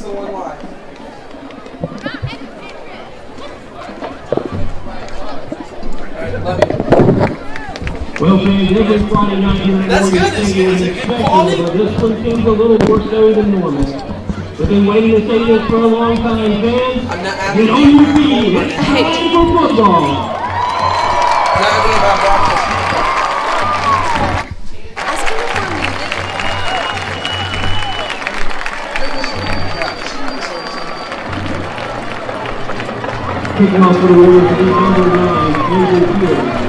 to the one line. Love you. Well, fans, every Friday night here at Morgan Stadium is special, but this one seems a little more so than normal. We've been waiting to say this for a long time, fans. Get on your feet. It's time for football. Kicking off for the Warriors to be number 9, Andrew Field.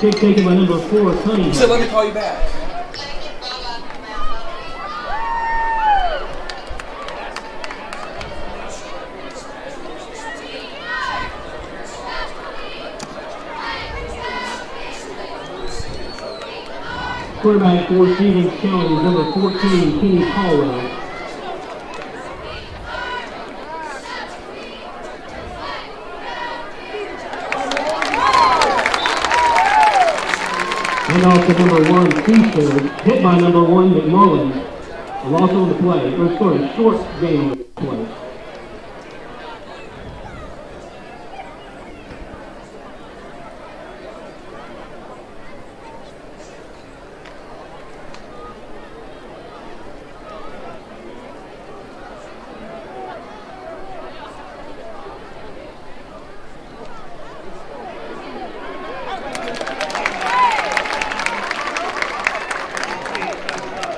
Kick taken by number 4, Cunningham. So let me call you back. Quarterback for Stevens County is number 14, Kenny Caldwell. And also number 1, Seafield, hit by number 1, McMullen. A loss on the play, or sorry, short game on the play.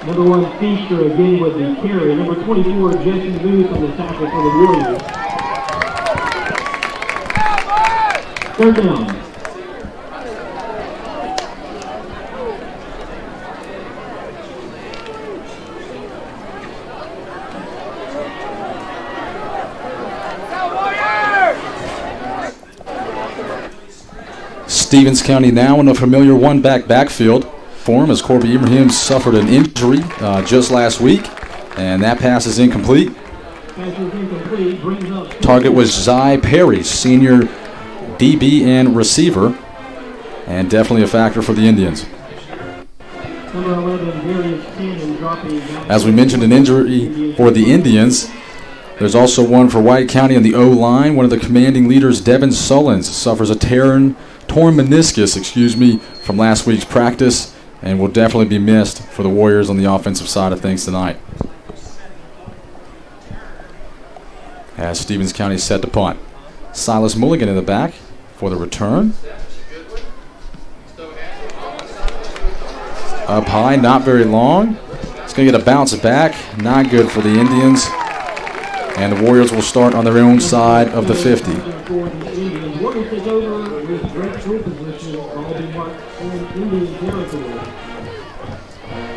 Number 1, Feaster again with the carry. Number 24, Jesse Booth on the tackle for the Warriors. Third down. Stevens County now in a familiar one-back backfield form as Corby Ibrahim suffered an injury just last week, and that pass is incomplete. Target was Zai Perry, senior DB and receiver, and definitely a factor for the Indians. As we mentioned, an injury for the Indians. There's also one for White County on the O-line. One of the commanding leaders, Devin Sullins, suffers a torn meniscus, from last week's practice, and will definitely be missed for the Warriors on the offensive side of things tonight. As Stevens County set to punt. Silas Mulligan in the back for the return. Up high, not very long. It's going to get a bounce back. Not good for the Indians. And the Warriors will start on their own side of the 50.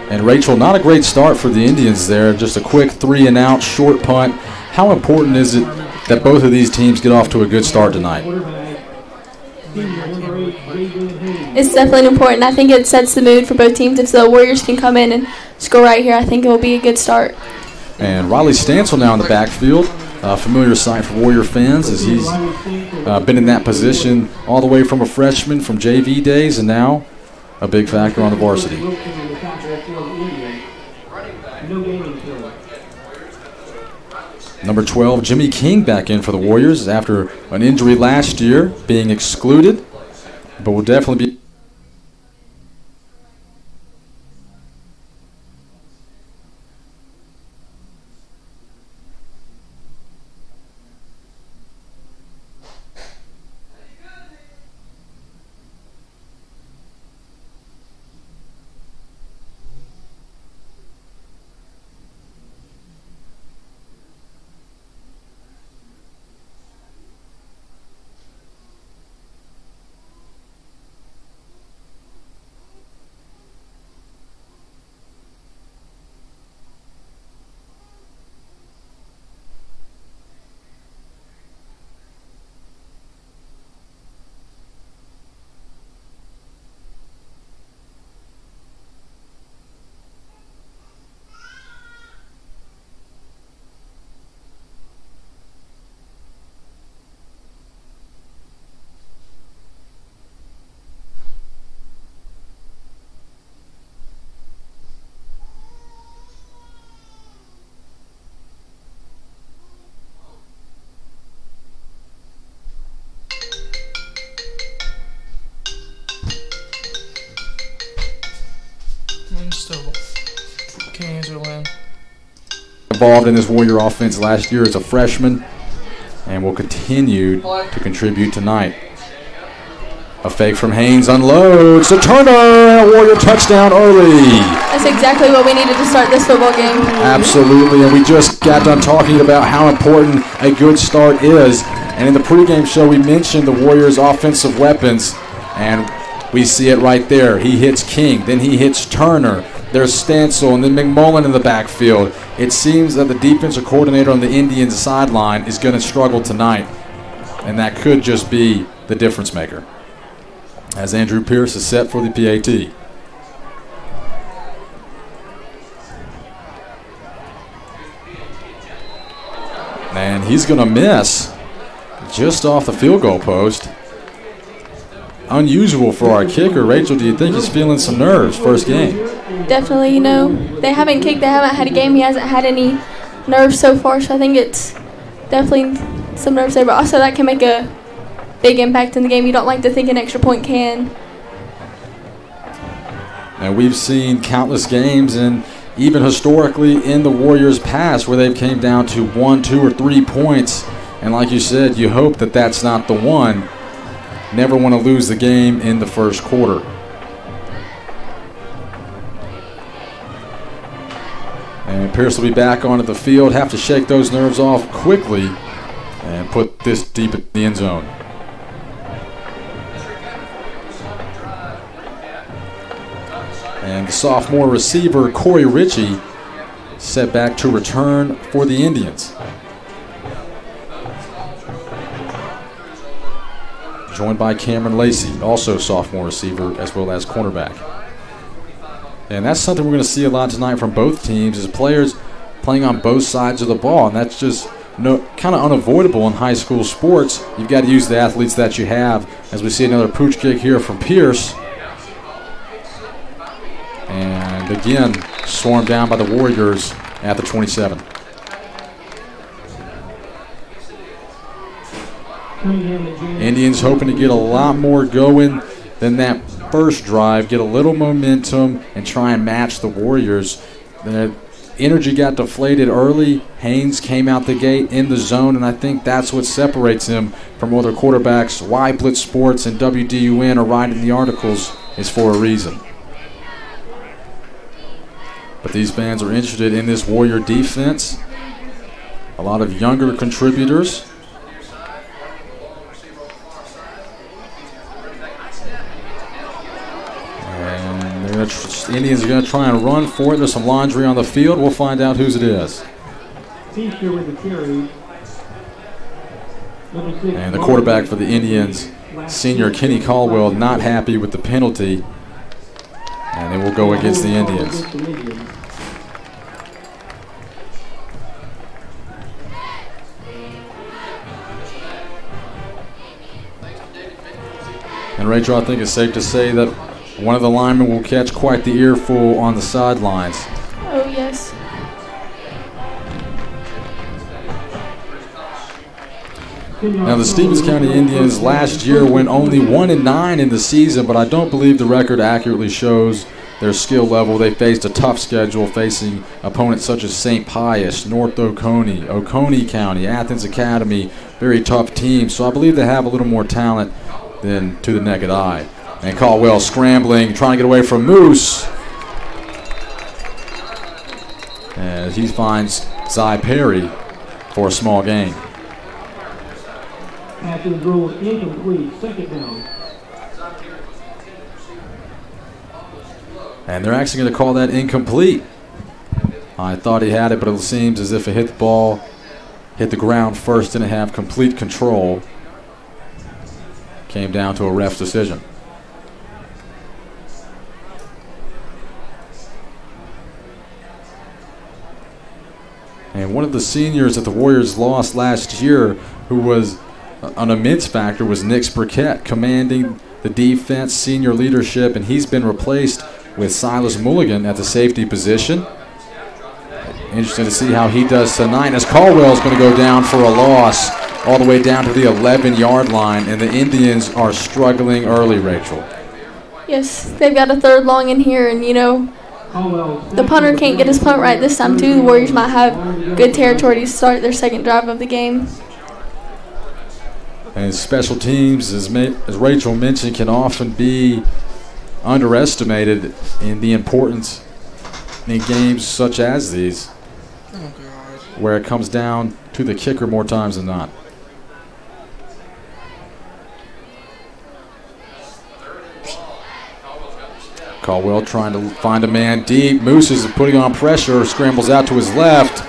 And Rachel, not a great start for the Indians there. Just a quick 3-and-out short punt. How important is it that both of these teams get off to a good start tonight? It's definitely important. I think it sets the mood for both teams. If the Warriors can come in and score right here, I think it will be a good start. And Riley Stansel now in the backfield. A familiar sight for Warrior fans as he's been in that position all the way from a freshman from JV days and now a big factor on the varsity. Number 12, Jimmy King back in for the Warriors after an injury last year, being excluded, but will definitely be Still. Can't answer Lynn. Involved in this Warrior offense last year as a freshman and will continue to contribute tonight. A fake from Haynes unloads to Turner, and a Warrior touchdown early. That's exactly what we needed to start this football game. Absolutely, and we just got done talking about how important a good start is. And in the pregame show, we mentioned the Warriors' offensive weapons, and we see it right there. He hits King, then he hits Turner. There's Stansel, and then McMullen in the backfield. It seems that the defensive coordinator on the Indians sideline is going to struggle tonight, and that could just be the difference maker, as Andrew Pierce is set for the PAT. And he's going to miss just off the field goal post. Unusual for our kicker. Rachel, do you think he's feeling some nerves first game? Definitely, you know, they haven't kicked, they haven't had a game, he hasn't had any nerves so far, so I think it's definitely some nerves there, but also that can make a big impact in the game. You don't like to think an extra point can. And we've seen countless games, and even historically in the Warriors' past, where they've came down to 1, 2, or 3 points. And like you said, you hope that that's not the one. Never want to lose the game in the first quarter. And Pierce will be back onto the field. Have to shake those nerves off quickly and put this deep in the end zone. And the sophomore receiver, Corey Ritchie, set back to return for the Indians. Joined by Cameron Lacey, also sophomore receiver, as well as cornerback. And that's something we're going to see a lot tonight from both teams, is players playing on both sides of the ball. And that's just kind of unavoidable in high school sports. You've got to use the athletes that you have, as we see another pooch kick here from Pierce. And again, swarmed down by the Warriors at the 27. Indians hoping to get a lot more going than that first drive, get a little momentum, and try and match the Warriors. The energy got deflated early. Haynes came out the gate in the zone, and I think that's what separates him from other quarterbacks. Why Blitz Sports and WDUN are writing the articles is for a reason. But these fans are interested in this Warrior defense. A lot of younger contributors. Indians are going to try and run for it. There's some laundry on the field. We'll find out whose it is. And the quarterback for the Indians, senior Kenny Caldwell, not happy with the penalty. And they will go against the Indians. And Rachel, I think it's safe to say that one of the linemen will catch quite the earful on the sidelines. Oh, yes. Now, the Stevens County Indians last year went only 1-9 in the season, but I don't believe the record accurately shows their skill level. They faced a tough schedule, facing opponents such as St. Pius, North Oconee, Oconee County, Athens Academy, very tough teams. So I believe they have a little more talent than to the naked eye. And Caldwell scrambling, trying to get away from Moose. As he finds Zy Perry for a small gain. Athens ruled incomplete, second down. And they're actually going to call that incomplete. I thought he had it, but it seems as if it hit the ball, hit the ground first, didn't have complete control. Came down to a ref's decision. And one of the seniors that the Warriors lost last year, who was an immense factor, was Nick Burkett, commanding the defense, senior leadership, and he's been replaced with Silas Mulligan at the safety position. Interesting to see how he does tonight, as Caldwell's going to go down for a loss all the way down to the 11-yard line, and the Indians are struggling early, Rachel. Yes, they've got a third long in here, and, you know, the punter can't get his punt right this time too, the Warriors might have good territory to start their second drive of the game. And special teams, as Rachel mentioned, can often be underestimated in the importance in games such as these, where it comes down to the kicker more times than not. Caldwell trying to find a man deep. Moose is putting on pressure, scrambles out to his left,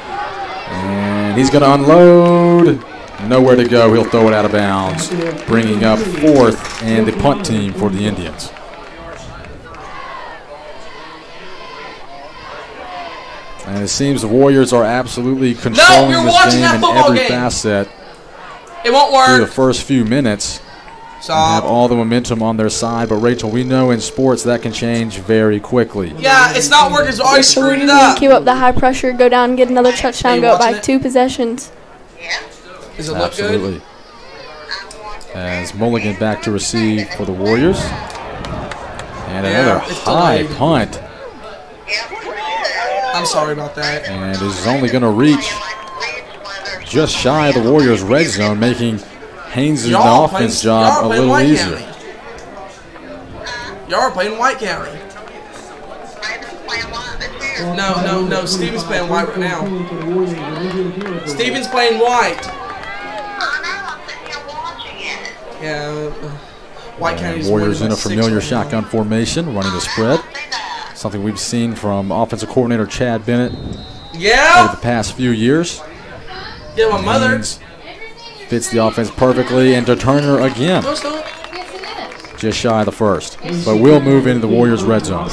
and he's going to unload. Nowhere to go. He'll throw it out of bounds, bringing up fourth and the punt team for the Indians. And it seems the Warriors are absolutely controlling this game in every facet. It won't work. Through the first few minutes. And have all the momentum on their side. But, Rachel, we know in sports that can change very quickly. Yeah, it's not working. It's always screwed it up. Keep up the high pressure, go down and get another touchdown, go up by 2 possessions. Does it look absolutely. As Mulligan back to receive for the Warriors. And another high punt. I'm sorry about that. And is only going to reach just shy of the Warriors' red zone, making Haynes' offense job a little easier. Y'all are playing White County. No. Steven's playing White right now. Steven's playing White. Yeah. White County's Warriors in a familiar shotgun formation, running the spread. Something we've seen from offensive coordinator Chad Bennett over the past few years. Yeah, my mother. Fits the offense perfectly, and to Turner again. Just shy of the first. But will move into the Warriors' red zone.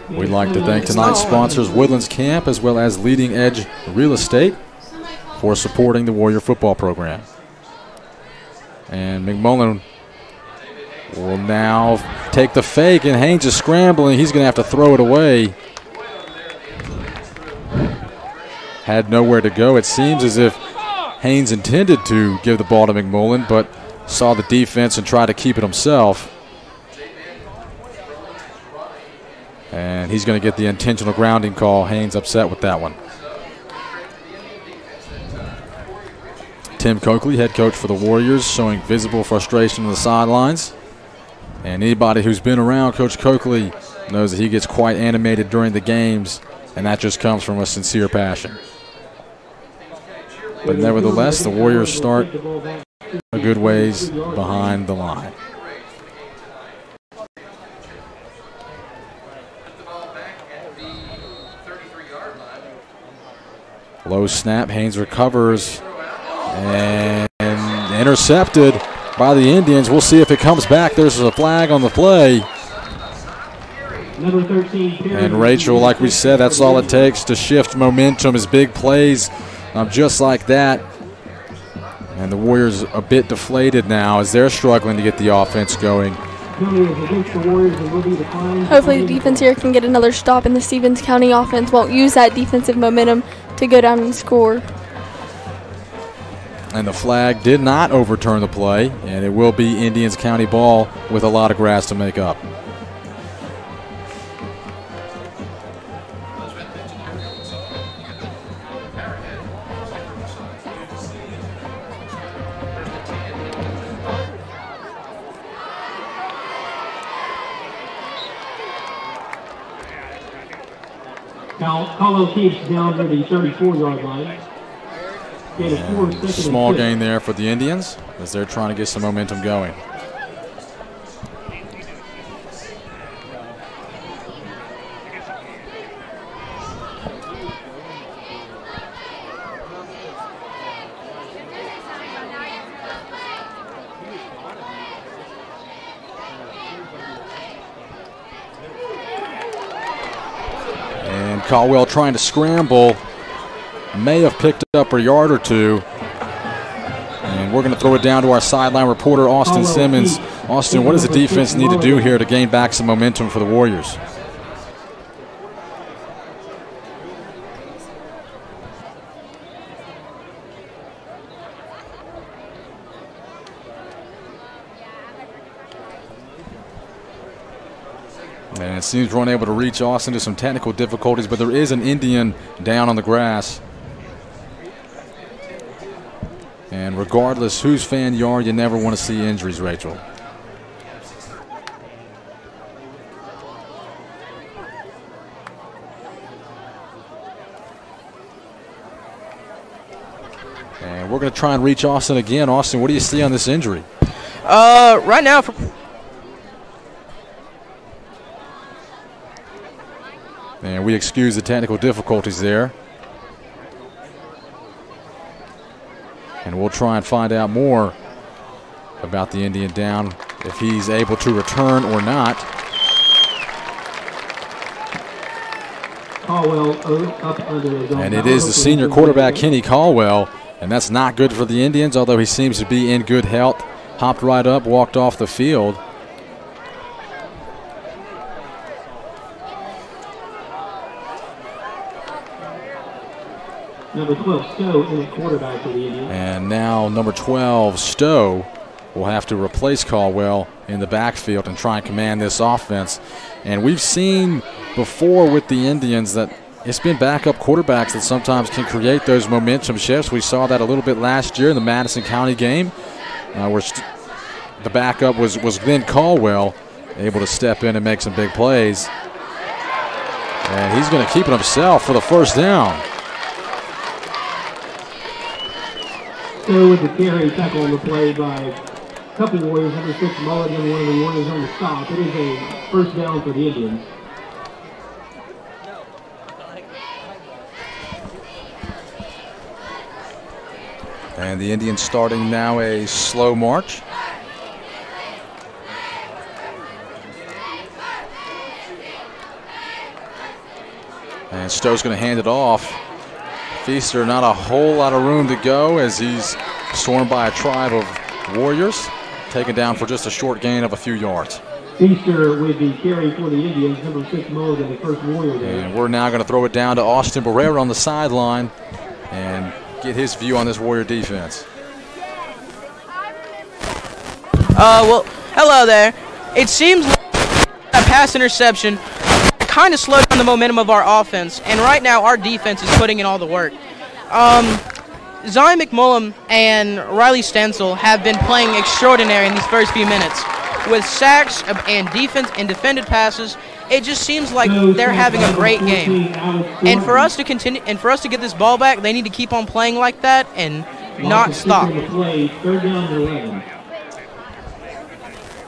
We'd like to thank tonight's sponsors, Woodlands Camp, as well as Leading Edge Real Estate, for supporting the Warrior football program. And McMullen will now take the fake, and Haynes is scrambling. He's going to have to throw it away. Had nowhere to go. It seems as if Haynes intended to give the ball to McMullen, but saw the defense and tried to keep it himself. And he's going to get the intentional grounding call. Haynes upset with that one. Tim Coakley, head coach for the Warriors, showing visible frustration on the sidelines. And anybody who's been around Coach Coakley knows that he gets quite animated during the games, and that just comes from a sincere passion. But nevertheless, the Warriors start a good ways behind the line. Low snap, Haynes recovers and intercepted by the Indians. We'll see if it comes back. There's a flag on the play. Number 13, and Rachel, like we said, that's all it takes to shift momentum is big plays just like that. And the Warriors a bit deflated now as they're struggling to get the offense going. Hopefully the defense here can get another stop, and the Stevens County offense won't use that defensive momentum to go down and score. And the flag did not overturn the play, and it will be Indians County ball with a lot of grass to make up. Caldwell keeps down to the 34-yard line. Small gain there for the Indians as they're trying to get some momentum going. Caldwell trying to scramble, may have picked up a yard or two. And we're going to throw it down to our sideline reporter, Austin Simmons. Austin, what does the defense need to do here to gain back some momentum for the Warriors? And it seems we're unable to reach Austin to some technical difficulties, but there is an Indian down on the grass. And regardless whose fan you are, you never want to see injuries, Rachel. And we're going to try and reach Austin again. Austin, what do you see on this injury? Right now, and we excuse the technical difficulties there. And we'll try and find out more about the Indian down, if he's able to return or not. And it is the senior quarterback, Kenny Caldwell, and that's not good for the Indians, although he seems to be in good health. Hopped right up, walked off the field. Number 12, Stowe, in at quarterback for the Indians. And now number 12, Stowe, will have to replace Caldwell in the backfield and try and command this offense. And we've seen before with the Indians that it's been backup quarterbacks that sometimes can create those momentum shifts. We saw that a little bit last year in the Madison County game, where the backup was then Caldwell, able to step in and make some big plays. And he's going to keep it himself for the first down. Stowe with the carry, tackle on the play by a couple Warriors, number 6 Mulligan, one of the Warriors on the stop. It is a first down for the Indians. And the Indians starting now a slow march. And Stowe's going to hand it off. Feaster, not a whole lot of room to go as he's swarmed by a tribe of Warriors, taken down for just a short gain of a few yards. Feaster with the carry for the Indians, number 6 Mulligan, the first Warrior there. And we're now going to throw it down to Austin Barrera on the sideline and get his view on this Warrior defense. well, hello there. It seems like a pass interception kind of slowed down the momentum of our offense, and right now our defense is putting in all the work. Zion McMullen and Riley Stencil have been playing extraordinary in these first few minutes. With sacks and defense and defended passes, it just seems like they're having a great game. And for us to continue, and for us to get this ball back, they need to keep on playing like that and not stop.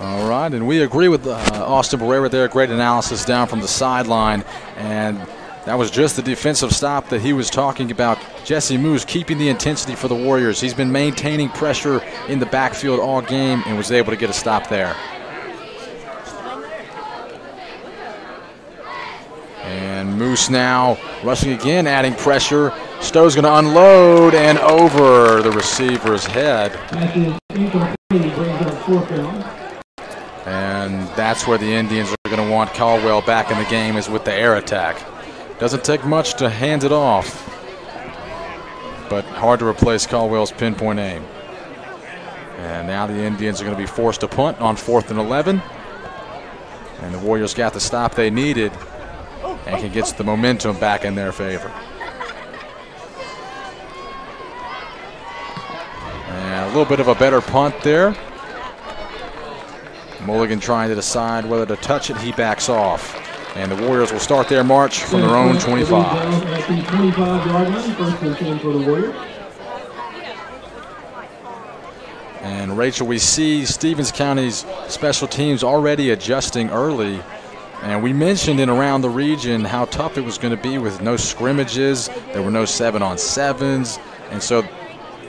All right, and we agree with Austin Barrera there. Great analysis down from the sideline. And that was just the defensive stop that he was talking about. Jesse Moose keeping the intensity for the Warriors. He's been maintaining pressure in the backfield all game and was able to get a stop there. And Moose now rushing again, adding pressure. Stowe's going to unload and over the receiver's head. And that's where the Indians are going to want Caldwell back in the game, is with the air attack. Doesn't take much to hand it off, but hard to replace Caldwell's pinpoint aim. And now the Indians are going to be forced to punt on 4th and 11. And the Warriors got the stop they needed and can get the momentum back in their favor. And a little bit of a better punt there. Mulligan trying to decide whether to touch it. He backs off. And the Warriors will start their march from their own 25. And Rachel, we see Stevens County's special teams already adjusting early. And we mentioned in around the region how tough it was going to be with no scrimmages. There were no 7-on-7s. And so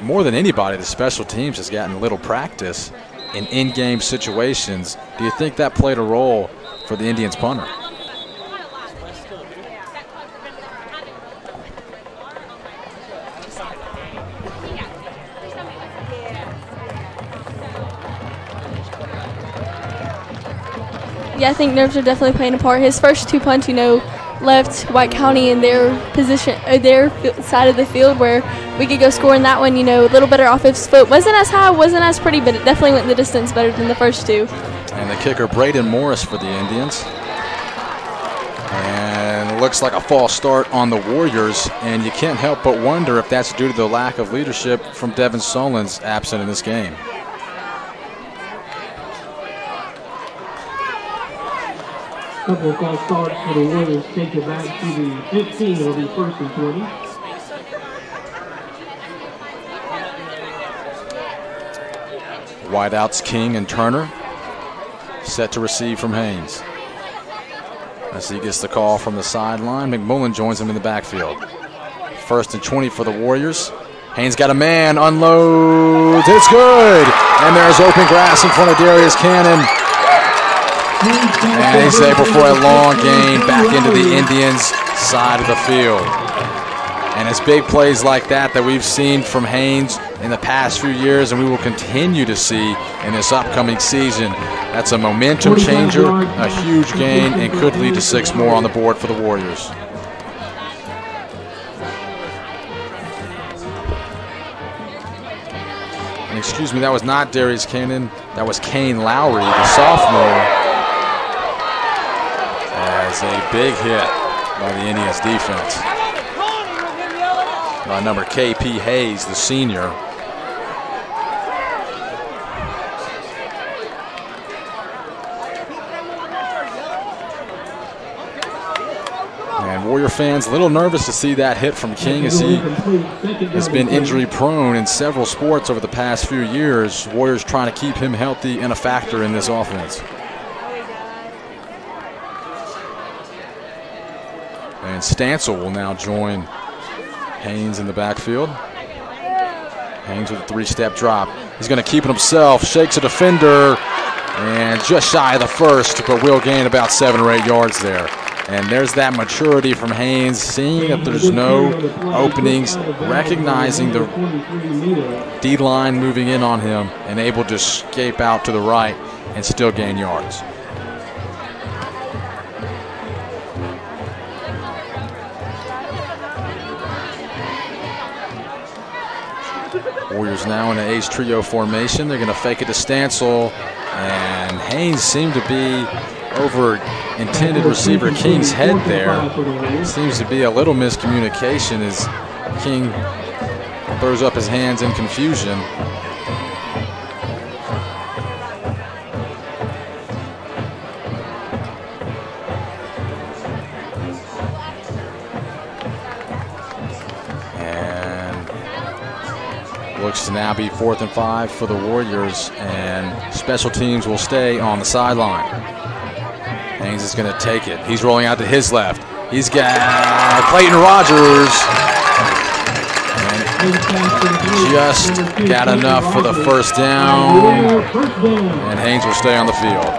more than anybody, the special teams has gotten little practice in in-game situations. Do you think that played a role for the Indians punter? Yeah, I think nerves are definitely playing a part. His first 2 punts, left White County in their position, or their side of the field, where we could go score in that one. A little better off his foot. Wasn't as high, wasn't as pretty, but it definitely went the distance better than the first 2. And the kicker, Braden Morris, for the Indians. looks like a false start on the Warriors, and you can't help but wonder if that's due to the lack of leadership from Devin Solins, absent in this game. Couple of false starts for the Warriors. Take it back to the 15. It'll be 1st and 20. Wideouts King and Turner set to receive from Haynes. As he gets the call from the sideline, McMullen joins him in the backfield. 1st and 20 for the Warriors. Haynes got a man, unloads, it's good! And there's open grass in front of Darius Cannon. And he's able for a long gain back into the Indians' side of the field. And it's big plays like that we've seen from Haynes in the past few years, and we will continue to see in this upcoming season. That's a momentum changer, a huge gain, and could lead to 6 more on the board for the Warriors. And excuse me, that was not Darius Cannon, that was Kane Lowry, the sophomore. As a big hit by the Indians defense. By number KP Hayes, the senior. And Warrior fans a little nervous to see that hit from King, as he has been injury prone in several sports over the past few years. Warriors trying to keep him healthy and a factor in this offense. And Stancil will now join Haynes in the backfield. Haynes with a 3-step drop. He's going to keep it himself, shakes a defender, and just shy of the first, but will gain about 7 or 8 yards there. And there's that maturity from Haynes, seeing that there's no openings, recognizing the D-line moving in on him, and able to escape out to the right and still gain yards. Warriors now in an ace trio formation. They're going to fake it to Stancil, and Haynes seemed to be over intended receiver King's head there. Seems to be a little miscommunication as King throws up his hands in confusion. Looks to now be 4th and 5 for the Warriors, and special teams will stay on the sideline. Haynes is going to take it. He's rolling out to his left. He's got Clayton Rogers. And just got enough for the first down, and Haynes will stay on the field.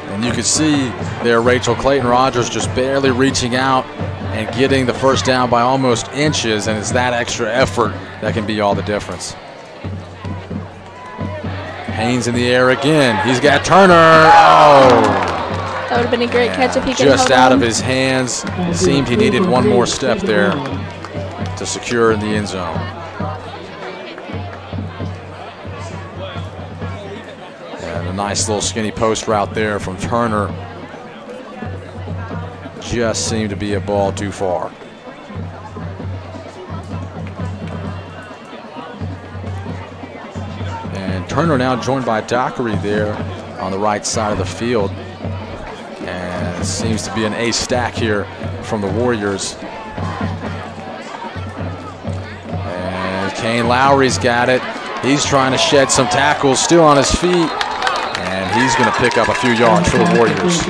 And you can see there Rachel Clayton Rogers just barely reaching out and getting the first down by almost inches, and it's that extra effort that can be all the difference. Haynes in the air again. He's got Turner. Oh! That would have been a great catch if he could just hold out on. of his hands. It seemed he needed one more step there to secure in the end zone. And a nice little skinny post route there from Turner. Just seemed to be a ball too far. And Turner now joined by Dockery there on the right side of the field. And it seems to be an ace stack here from the Warriors. And Kane Lowry's got it. He's trying to shed some tackles, still on his feet. And he's going to pick up a few yards for the Warriors.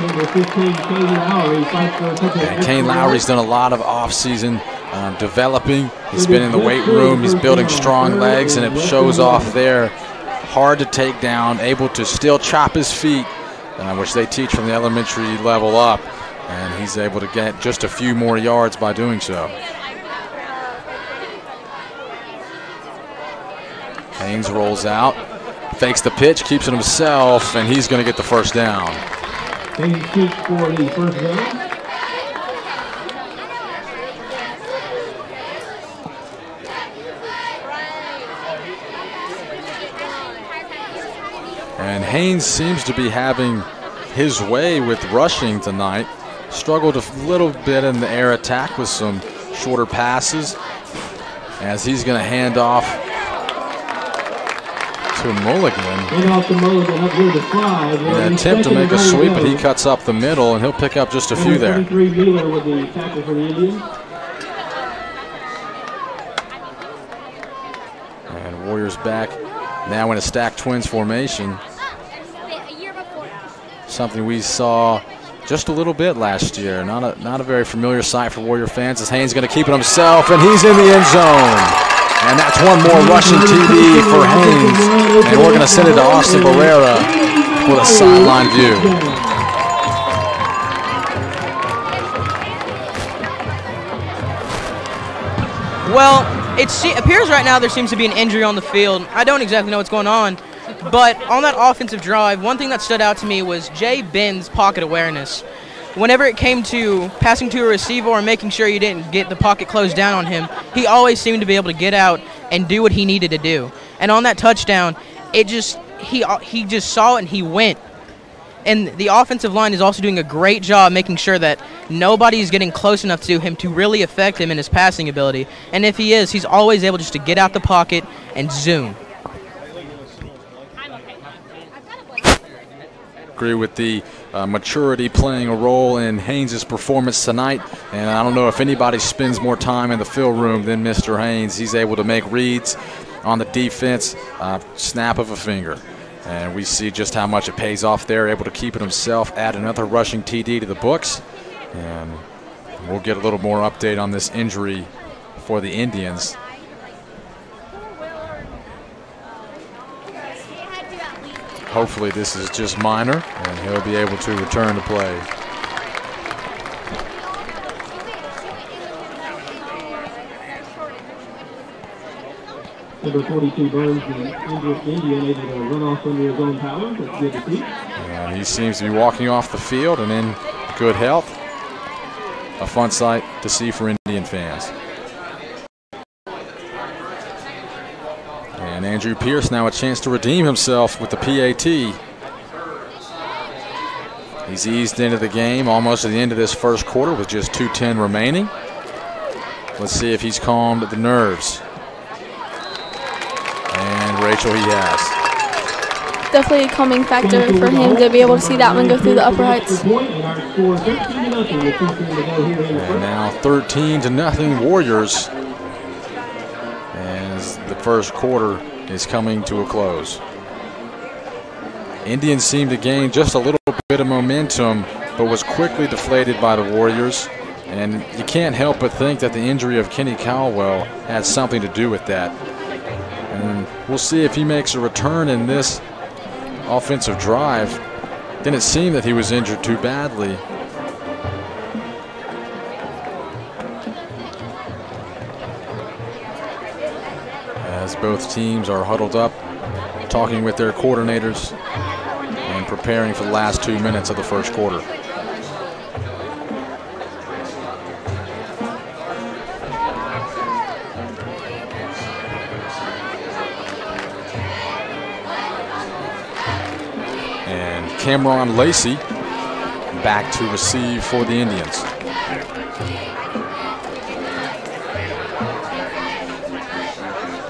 And Kane Lowry's done a lot of off-season developing. He's been in the weight room. He's building strong legs, and it shows off there. Hard to take down, able to still chop his feet, which they teach from the elementary level up. And he's able to get just a few more yards by doing so. Haynes rolls out. Fakes the pitch, keeps it himself, and he's going to get the first down. Haynes shoots for the first down. And Haynes seems to be having his way with rushing tonight. Struggled a little bit in the air attack with some shorter passes, as he's going to hand off to Mulligan. In an attempt to make a sweep, but he cuts up the middle, and he'll pick up just a few there. And Warriors back now in a stacked Twins formation. Something we saw just a little bit last year. Not a very familiar sight for Warrior fans, as Haynes going to keep it himself, and he's in the end zone. And that's one more rushing TD for Haynes. And we're going to send it to Austin Barrera for the sideline view. Well, it appears right now there seems to be an injury on the field. I don't exactly know what's going on. But on that offensive drive, one thing that stood out to me was Jay Ben's pocket awareness. Whenever it came to passing to a receiver or making sure you didn't get the pocket closed down on him, he always seemed to be able to get out and do what he needed to do. And on that touchdown, he just saw it and he went. And the offensive line is also doing a great job making sure that nobody is getting close enough to him to really affect him in his passing ability. And if he is, he's always able just to get out the pocket and zoom. Agree with the maturity playing a role in Haynes' performance tonight, and I don't know if anybody spends more time in the field room than Mr. Haynes. He's able to make reads on the defense, snap of a finger, and we see just how much it pays off there. Able to keep it himself, add another rushing TD to the books, and we'll get a little more update on this injury for the Indians. Hopefully this is just minor, and he'll be able to return to play. Number 42 Burns, the Indian, able to run off under his own power. That's good to see. And he seems to be walking off the field and in good health. A fun sight to see for Indian fans. And Andrew Pierce now a chance to redeem himself with the PAT. He's eased into the game almost at the end of this first quarter with just 2:10 remaining. Let's see if he's calmed the nerves. And Rachel, he has. Definitely a calming factor for him to be able to see that one go through the upper heights. And now 13-0 Warriors, as the first quarter is coming to a close. Indians seemed to gain just a little bit of momentum, but was quickly deflated by the Warriors. And you can't help but think that the injury of Kenny Caldwell had something to do with that. And we'll see if he makes a return in this offensive drive. Didn't seem that he was injured too badly. As both teams are huddled up, talking with their coordinators and preparing for the last 2 minutes of the first quarter. And Cameron Lacey back to receive for the Indians.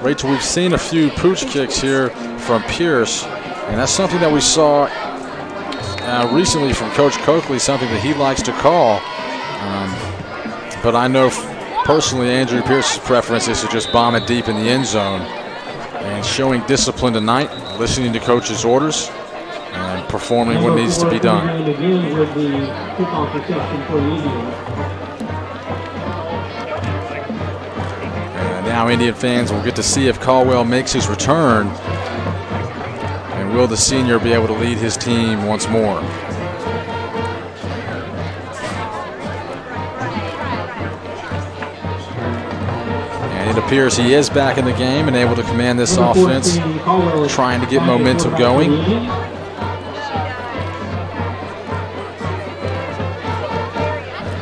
Rachel, we've seen a few pooch kicks here from Pierce, and that's something that we saw recently from Coach Coakley, something that he likes to call. But I know personally Andrew Pierce's preference is to just bomb it deep in the end zone. And showing discipline tonight, listening to coach's orders, and performing what needs to be done. And now Indian fans will get to see if Caldwell makes his return, and will the senior be able to lead his team once more. And it appears he is back in the game and able to command this offense, trying to get momentum going.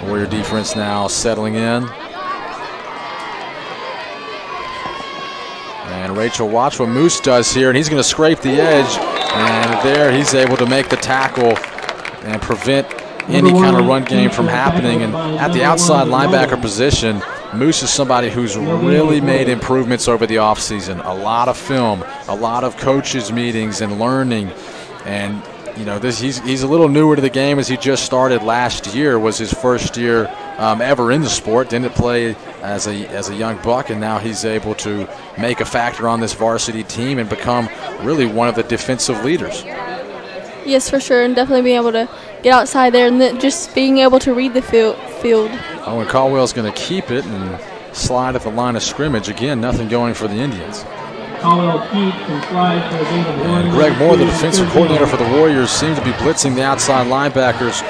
Warrior defense now settling in. And Rachel, watch what Moose does here, and he's going to scrape the edge. And there he's able to make the tackle and prevent any kind of run game from happening. And at the outside linebacker position, Moose is somebody who's really made improvements over the offseason. A lot of film, a lot of coaches meetings and learning. And you know, he's a little newer to the game, as he just started last year. Was his first year ever in the sport. Didn't play as a young buck, and now he's able to make a factor on this varsity team and become really one of the defensive leaders. Yes, for sure, and definitely being able to get outside there and then just being able to read the field. Oh, and Caldwell's going to keep it and slide at the line of scrimmage. Again, nothing going for the Indians. And Greg Moore, the defensive coordinator for the Warriors, seems to be blitzing the outside linebackers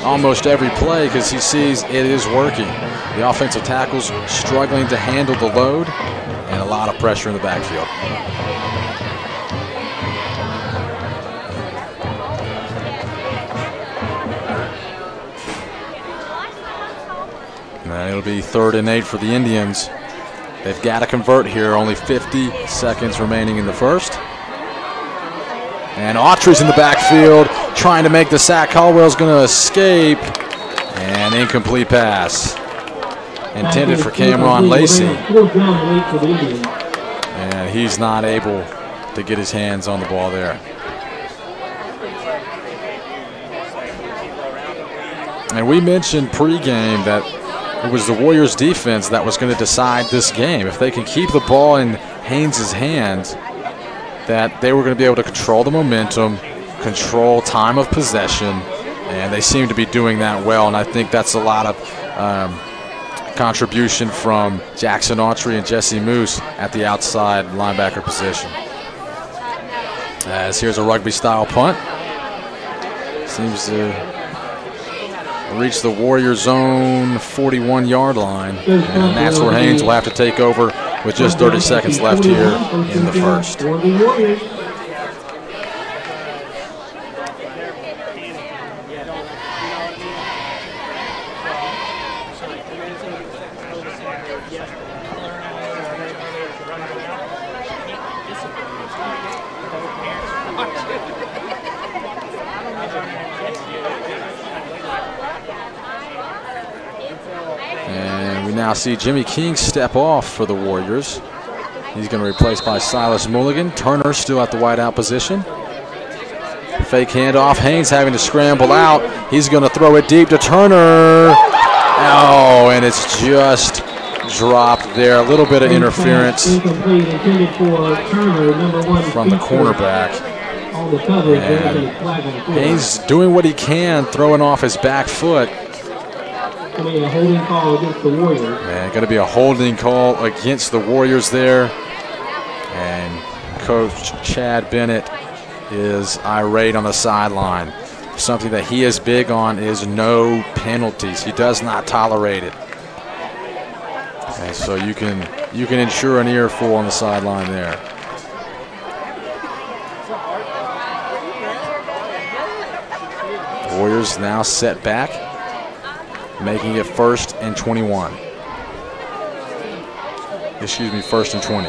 almost every play because he sees it is working. The offensive tackles struggling to handle the load, and a lot of pressure in the backfield. And it'll be 3rd and 8 for the Indians. They've got to convert here. Only 50 seconds remaining in the first. And Autry's in the backfield trying to make the sack. Caldwell's going to escape. And incomplete pass. Intended for Cameron Lacey. And he's not able to get his hands on the ball there. And we mentioned pregame that it was the Warriors' defense that was going to decide this game. If they can keep the ball in Haynes' hands, that they were going to be able to control the momentum, control time of possession, and they seem to be doing that well. And I think that's a lot of contribution from Jackson Autry and Jesse Moose at the outside linebacker position. As here's a rugby-style punt. Seems to reach the Warriors' own 41-yard line, and that's where Haynes will have to take over with just 30 seconds left here in the first. Now see Jimmy King step off for the Warriors. He's going to be replaced by Silas Mulligan. Turner still at the wideout position. Fake handoff. Haynes having to scramble out. He's going to throw it deep to Turner. Oh, and it's just dropped there. A little bit of interference from the cornerback. And Haynes doing what he can, throwing off his back foot. Going to be a holding call against the Warriors. And going to be a holding call against the Warriors there. And Coach Chad Bennett is irate on the sideline. Something that he is big on is no penalties. He does not tolerate it. And so you can ensure an earful on the sideline there. Warriors now set back, making it 1st and 21. Excuse me, 1st and 20.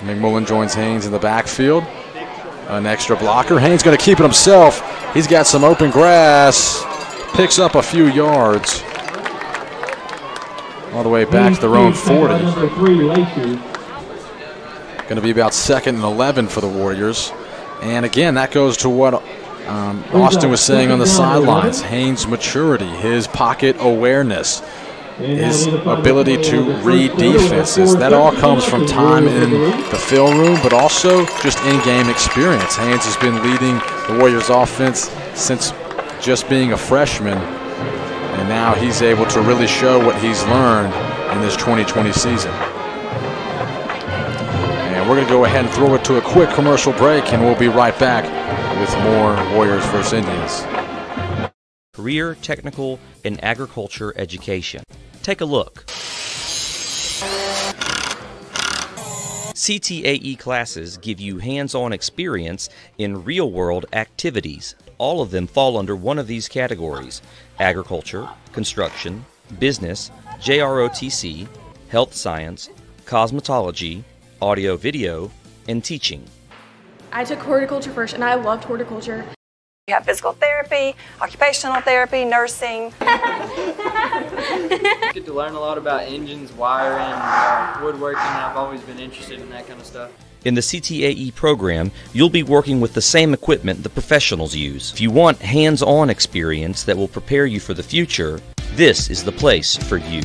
McMullen joins Haynes in the backfield. An extra blocker. Haynes going to keep it himself. He's got some open grass. Picks up a few yards. All the way back to their own 40. Going to be about 2nd and 11 for the Warriors. And again, that goes to what Austin was saying on the sidelines. Haynes' maturity, his pocket awareness, his ability to read defenses. That all comes from time in the film room, but also just in-game experience. Haynes has been leading the Warriors offense since just being a freshman, and now he's able to really show what he's learned in this 2020 season. And we're going to go ahead and throw it to a quick commercial break, and we'll be right back with more Warriors vs. Indians. Career, technical, and agriculture education. Take a look. CTAE classes give you hands-on experience in real-world activities. All of them fall under one of these categories: agriculture, construction, business, JROTC, health science, cosmetology, audio-video, and teaching. I took horticulture first, and I loved horticulture. You have physical therapy, occupational therapy, nursing. Get to learn a lot about engines, wiring, woodworking. I've always been interested in that kind of stuff. In the CTAE program, you'll be working with the same equipment the professionals use. If you want hands-on experience that will prepare you for the future, this is the place for you.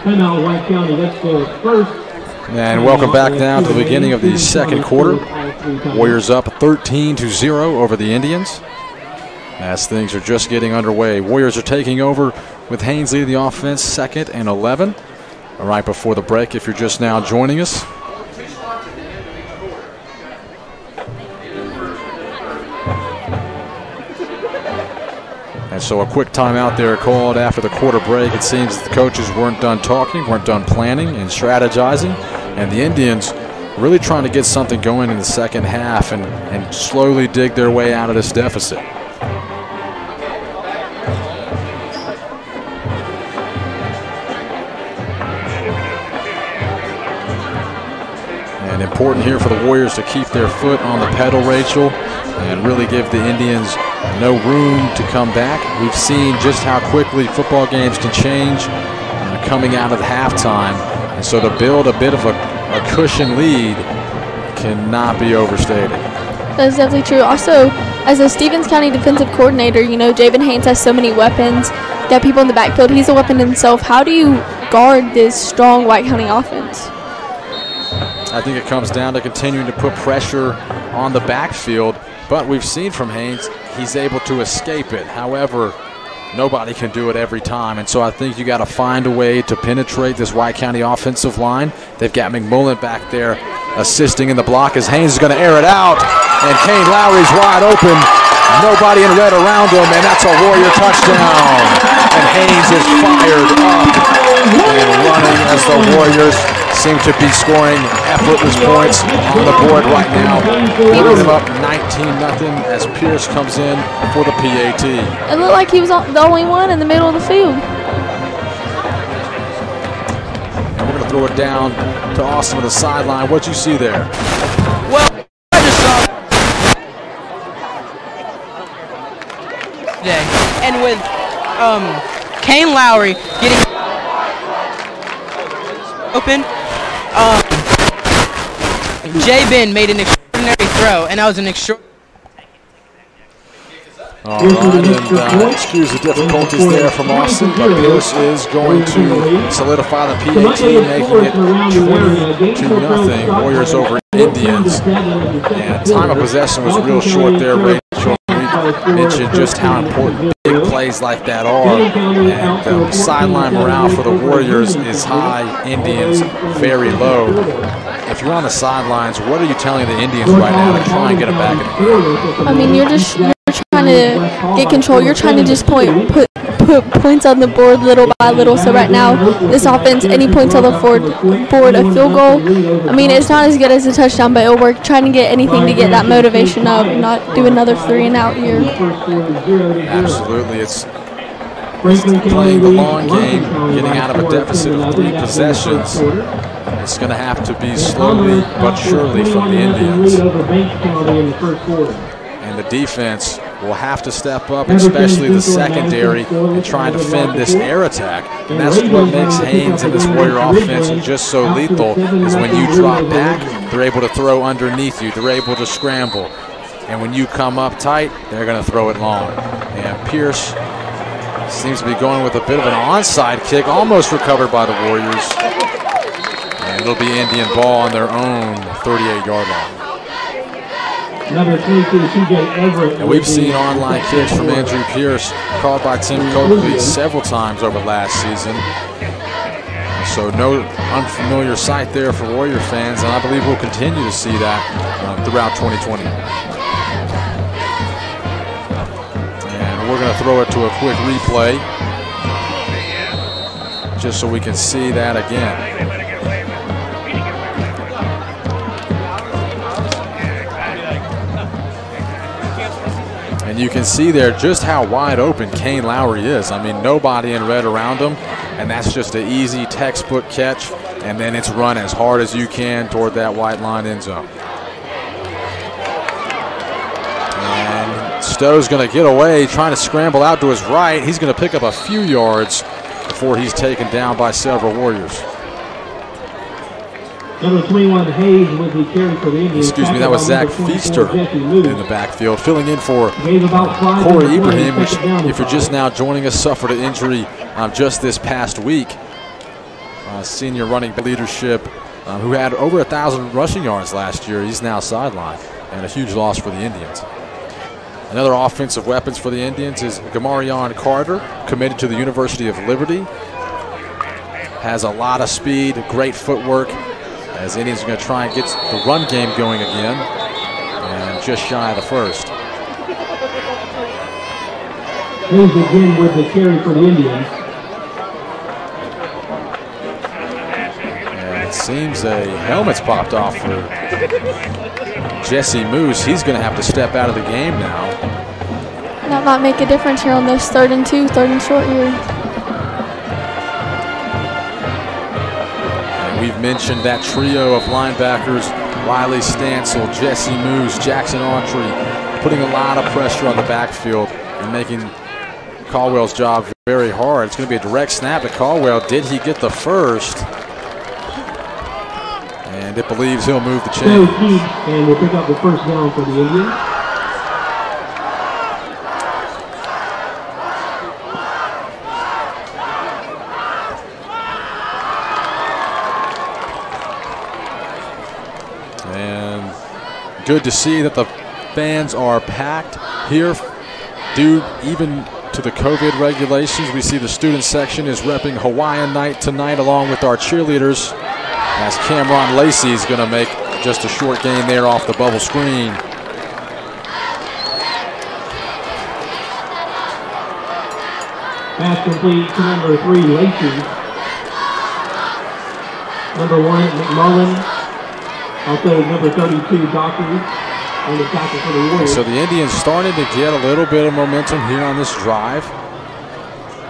Timeout, White County. That's the first. And welcome back now to the beginning of the second quarter. Warriors up 13-0 over the Indians as things are just getting underway. Warriors are taking over with Haynes leading the offense, 2nd and 11. All right, before the break, if you're just now joining us. And so a quick timeout there called after the quarter break. It seems the coaches weren't done talking, weren't done planning and strategizing, and the Indians really trying to get something going in the second half and slowly dig their way out of this deficit. And important here for the Warriors to keep their foot on the pedal, Rachel, and really give the Indians no room to come back. We've seen just how quickly football games can change coming out of the halftime, and so to build a bit of a cushion lead cannot be overstated. That's definitely true. Also, as a Stevens County defensive coordinator, you know, Javen Haynes has so many weapons, got people in the backfield. He's a weapon himself. How do you guard this strong White County offense? I think it comes down to continuing to put pressure on the backfield, but we've seen from Haynes, he's able to escape it. However, nobody can do it every time, and so I think you got to find a way to penetrate this White County offensive line. They've got McMullen back there assisting in the block as Haynes is going to air it out, and Kane Lowry's wide open. Nobody in red around him, and that's a Warrior touchdown. And Haynes is fired up and running as the Warriors seem to be scoring effortless points on the board right now. Putting them up 19-0 as Pierce comes in for the PAT. It looked like he was the only one in the middle of the field. And we're going to throw it down to Austin on the sideline. What'd you see there? Well, I just saw today, and with Kane Lowry getting open, J-Ben made an extraordinary throw, and that was an extraordinary. All right, and excuse the difficulties there from Austin, but Pierce is going to solidify the PAT, making it 20-0 Warriors over Indians. And time of possession was real short there, Rachel. We mentioned just how important big plays like that are, and the sideline morale for the Warriors is high, Indians very low. If you're on the sidelines, what are you telling the Indians right now to try and get them back in the game? I mean, you're trying to get control. You're trying to just put points on the board little by little. So right now, this offense, any points on the board, a field goal, I mean, it's not as good as a touchdown, but it'll work. Trying to get anything to get that motivation up, not do another 3-and-out here. Absolutely. It's playing the long game, getting out of a deficit of 3 possessions. It's going to have to be slowly but surely from the Indians. And the defense will have to step up, especially the secondary, and try and defend this air attack. And that's what makes Haynes and this Warrior offense just so lethal, is when you drop back, they're able to throw underneath you. They're able to scramble. And when you come up tight, they're going to throw it long. And Pierce seems to be going with a bit of an onside kick, almost recovered by the Warriors. And it'll be Indian ball on their own 38-yard line. Number 22, TJ Everett. And we've seen online kicks from Andrew Pierce called by Tim Coakley several times over last season. So no unfamiliar sight there for Warrior fans, and I believe we'll continue to see that throughout 2020. And we're going to throw it to a quick replay just so we can see that again. And you can see there just how wide open Kane Lowry is. I mean, nobody in red around him, and that's just an easy textbook catch, and then it's run as hard as you can toward that white line end zone. And Stowe's going to get away, trying to scramble out to his right. He's going to pick up a few yards before he's taken down by several Warriors. Number 21, Hayes with the carry for the Indians. Excuse me, that was Zach Feaster in the backfield, filling in for Corey Ibrahim, which, if you're just now joining us, suffered an injury just this past week. Senior running leadership, who had over 1,000 rushing yards last year. He's now sidelined, and a huge loss for the Indians. Another offensive weapons for the Indians is Gamarion Carter, committed to the University of Liberty. Has a lot of speed, great footwork, as Indians are going to try and get the run game going again, and just shy of the first. Hayes again with the carry for the Indians. And it seems a helmet's popped off for Jesse Moose. He's going to have to step out of the game now. That might make a difference here on this 3rd and 2, 3rd and short here. We've mentioned that trio of linebackers, Riley Stansel, Jesse Moose, Jackson Autry, putting a lot of pressure on the backfield and making Caldwell's job very hard. It's going to be a direct snap to Caldwell. Did he get the first? And it believes he'll move the chain. And we'll pick up the first down for the Indians. Good to see that the fans are packed here due even to the COVID regulations. We see the student section is repping Hawaiian night tonight along with our cheerleaders, as Cameron Lacey is going to make just a short gain there off the bubble screen. Pass complete to number 3, Lacey. Number 1, McMullen. Also, number 32, Dockery, on the tackle for the Warriors. So the Indians starting to get a little bit of momentum here on this drive.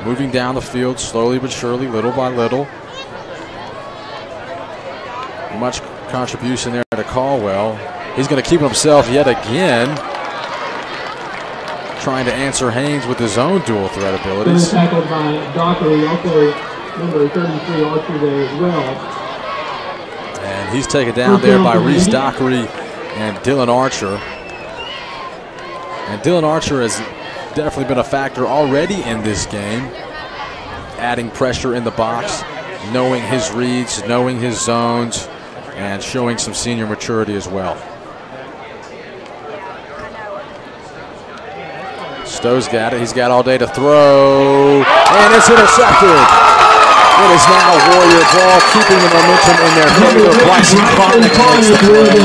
Moving down the field slowly but surely, little by little. Much contribution there to Caldwell. He's going to keep himself yet again, trying to answer Haynes with his own dual threat abilities. Tackled by Dockery, also number 33, Archer there as well. And he's taken down there by Reese Dockery and Dylan Archer. And Dylan Archer has definitely been a factor already in this game, adding pressure in the box, knowing his reads, knowing his zones, and showing some senior maturity as well. Stowe's got it. He's got all day to throw, and it's intercepted. It is now Warrior ball, keeping the momentum in their favor. Bryson Clark makes the play.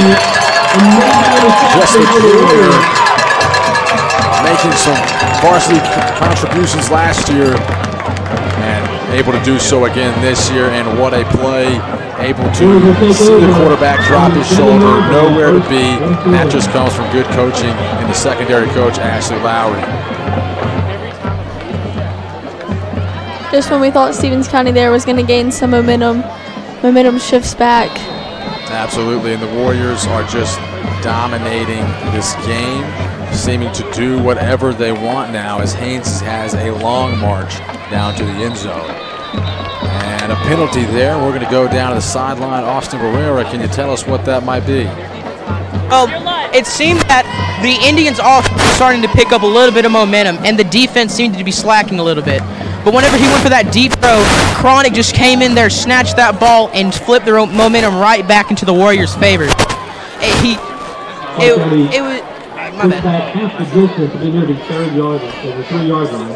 Just a junior, making some varsity contributions last year and able to do so again this year. And what a play. Able to see the quarterback drop his shoulder, nowhere to be. And that just comes from good coaching in the secondary coach, Ashley Lowry. Just when we thought Stevens County there was going to gain some momentum shifts back. Absolutely, and the Warriors are just dominating this game, seeming to do whatever they want now, as Haynes has a long march down to the end zone. And a penalty there. We're going to go down to the sideline. Austin Barrera, can you tell us what that might be? Well, it seemed that the Indians offense was starting to pick up a little bit of momentum, and the defense seemed to be slacking a little bit. But whenever he went for that deep throw, Cronic just came in there, snatched that ball, and flipped the momentum right back into the Warriors' favor. It was my bad. Back half the distance to be near the 3rd yard, so the 3-yard line.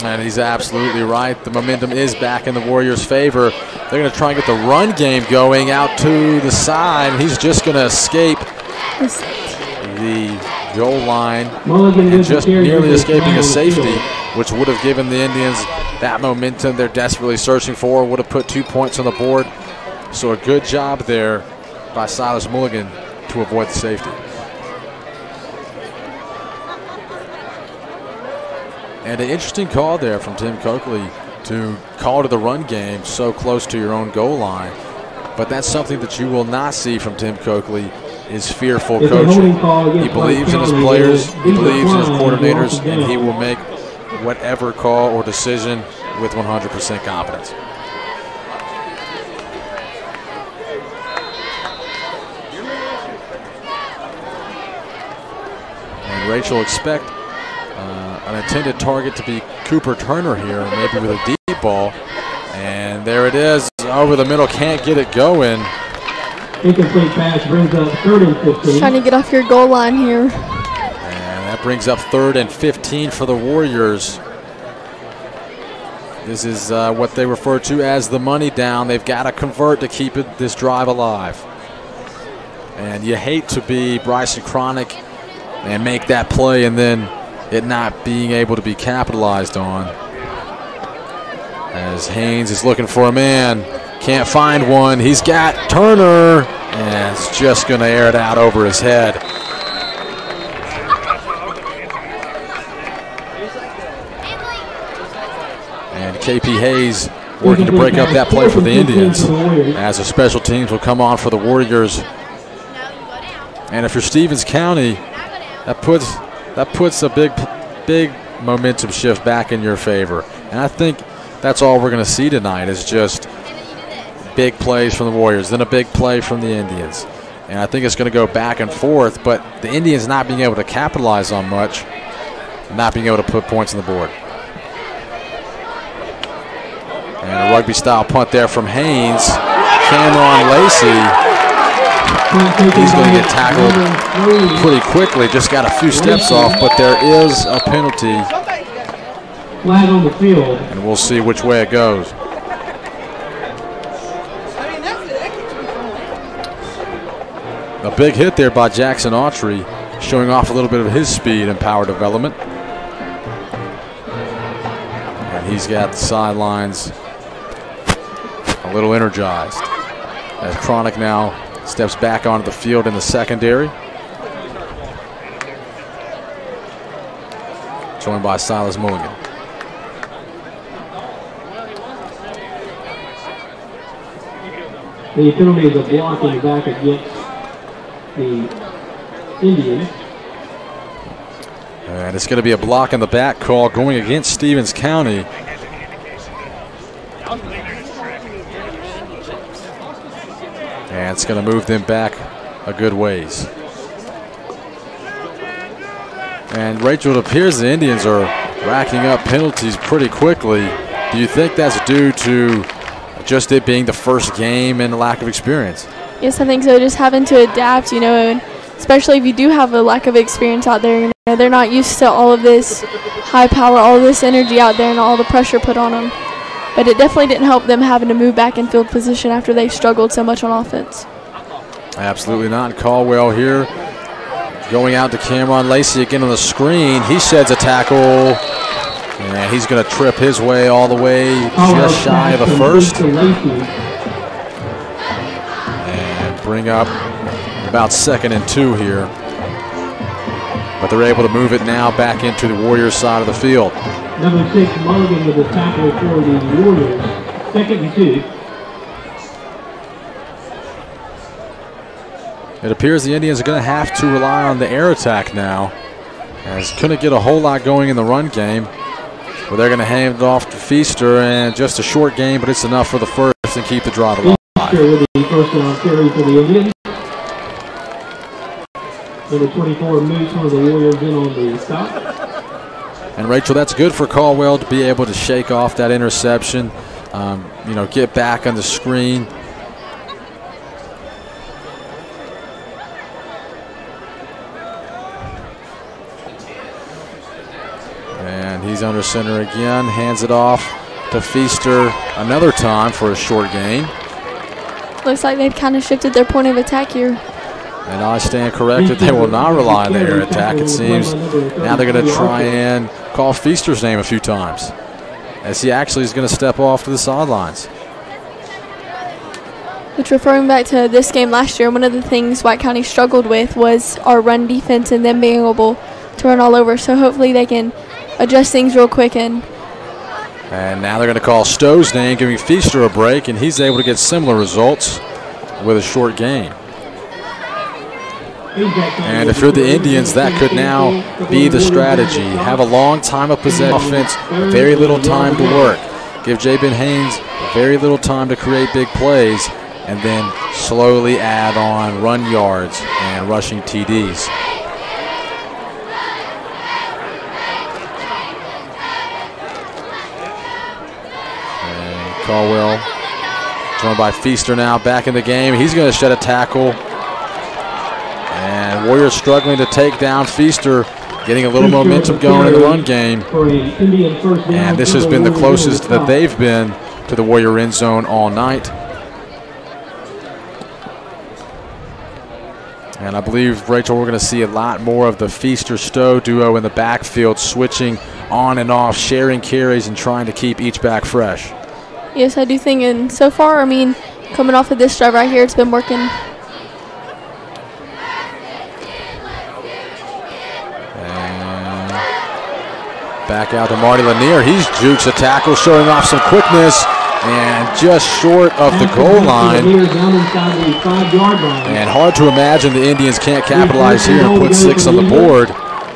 And he's absolutely right. The momentum is back in the Warriors' favor. They're going to try and get the run game going out to the side. He's just going to escape the goal line and just nearly escaping a safety, which would have given the Indians that momentum they're desperately searching for, would have put 2 points on the board. So a good job there by Silas Mulligan to avoid the safety. And an interesting call there from Tim Coakley to call to the run game so close to your own goal line. But that's something that you will not see from Tim Coakley, is fearful coaching. He believes in his players, he believes in his coordinators, and he will make whatever call or decision with 100% confidence. And Rachel expect an intended target to be Cooper Turner here, maybe with a deep ball. And there it is, over the middle, can't get it going. Incomplete pass brings up 3rd and 15. Trying to get off your goal line here. And that brings up 3rd and 15 for the Warriors. This is what they refer to as the money down. They've got to convert to keep this drive alive. And you hate to be Bryson Cronick and make that play and then it not being able to be capitalized on. As Haynes is looking for a man, can't find one. He's got Turner, and it's just going to air it out over his head. And KP Hayes working to break up that play for the Indians, as the special teams will come on for the Warriors. And if you're Stevens County, that puts a big momentum shift back in your favor. And I think that's all we're going to see tonight, is just big plays from the Warriors, then a big play from the Indians. And I think it's going to go back and forth, but the Indians not being able to capitalize on much, not being able to put points on the board. And a rugby-style punt there from Haynes. Cameron Lacey, he's going to get tackled pretty quickly, just got a few steps off, but there is a penalty. Flag on the field. And we'll see which way it goes. A big hit there by Jackson Autry, showing off a little bit of his speed and power development. And he's got the sidelines a little energized, as Cronick now steps back onto the field in the secondary, joined by Silas Mulligan. The penalty is a block in the back against the Indians. And it's going to be a block in the back call going against Stevens County. And it's going to move them back a good ways. And Rachel, it appears the Indians are racking up penalties pretty quickly. Do you think that's due to just it being the first game and the lack of experience? Yes, I think so. Just having to adapt, and especially if you do have a lack of experience out there. They're not used to all of this high power, all of this energy out there and all the pressure put on them. But it definitely didn't help them having to move back in field position after they struggled so much on offense. Absolutely not. Caldwell here going out to Cameron Lacey again on the screen. He sheds a tackle, and he's going to trip his way all the way just shy of the first. And bring up about 2nd and 2 here. But they're able to move it now back into the Warriors side of the field. Number 6, Mulligan with the tackle for the Warriors. 2nd and 2. It appears the Indians are going to have to rely on the air attack now, as couldn't get a whole lot going in the run game. But they're going to hand it off to Feaster, and just a short game, but it's enough for the first and keep the drive alive. Feaster with the first down carry for the Indians. Number 24, moves one of the Warriors in on the stop. And Rachel, that's good for Caldwell to be able to shake off that interception, get back on the screen. He's under center again, hands it off to Feaster another time for a short gain. Looks like they've kind of shifted their point of attack here. And I stand corrected. They will not rely on the air attack, it seems. Now they're going to try and call Feaster's name a few times, as he actually is going to step off to the sidelines. Which, referring back to this game last year, one of the things White County struggled with was our run defense and them being able to run all over. So hopefully they can adjust things real quick. And now they're going to call Stowe's name, giving Feaster a break, and he's able to get similar results with a short gain. And if you're the Indians, that could now be the strategy. Have a long time of possession offense, very little time to work. Give Jabin Haynes very little time to create big plays, and then slowly add on run yards and rushing TDs. And Caldwell, joined by Feaster now, back in the game. He's going to shed a tackle. And Warriors struggling to take down Feaster, getting a little momentum going in the run game. And this has been the closest that they've been to the Warrior end zone all night. And I believe, Rachel, we're going to see a lot more of the Feaster-Stowe duo in the backfield, switching on and off, sharing carries, and trying to keep each back fresh. Yes, I do think, and so far, I mean, coming off of this drive right here, it's been working. And back out to Marty Lanier. He's jukes a tackle, showing off some quickness, and just short of the goal line. And hard to imagine the Indians can't capitalize here and put 6 on the board,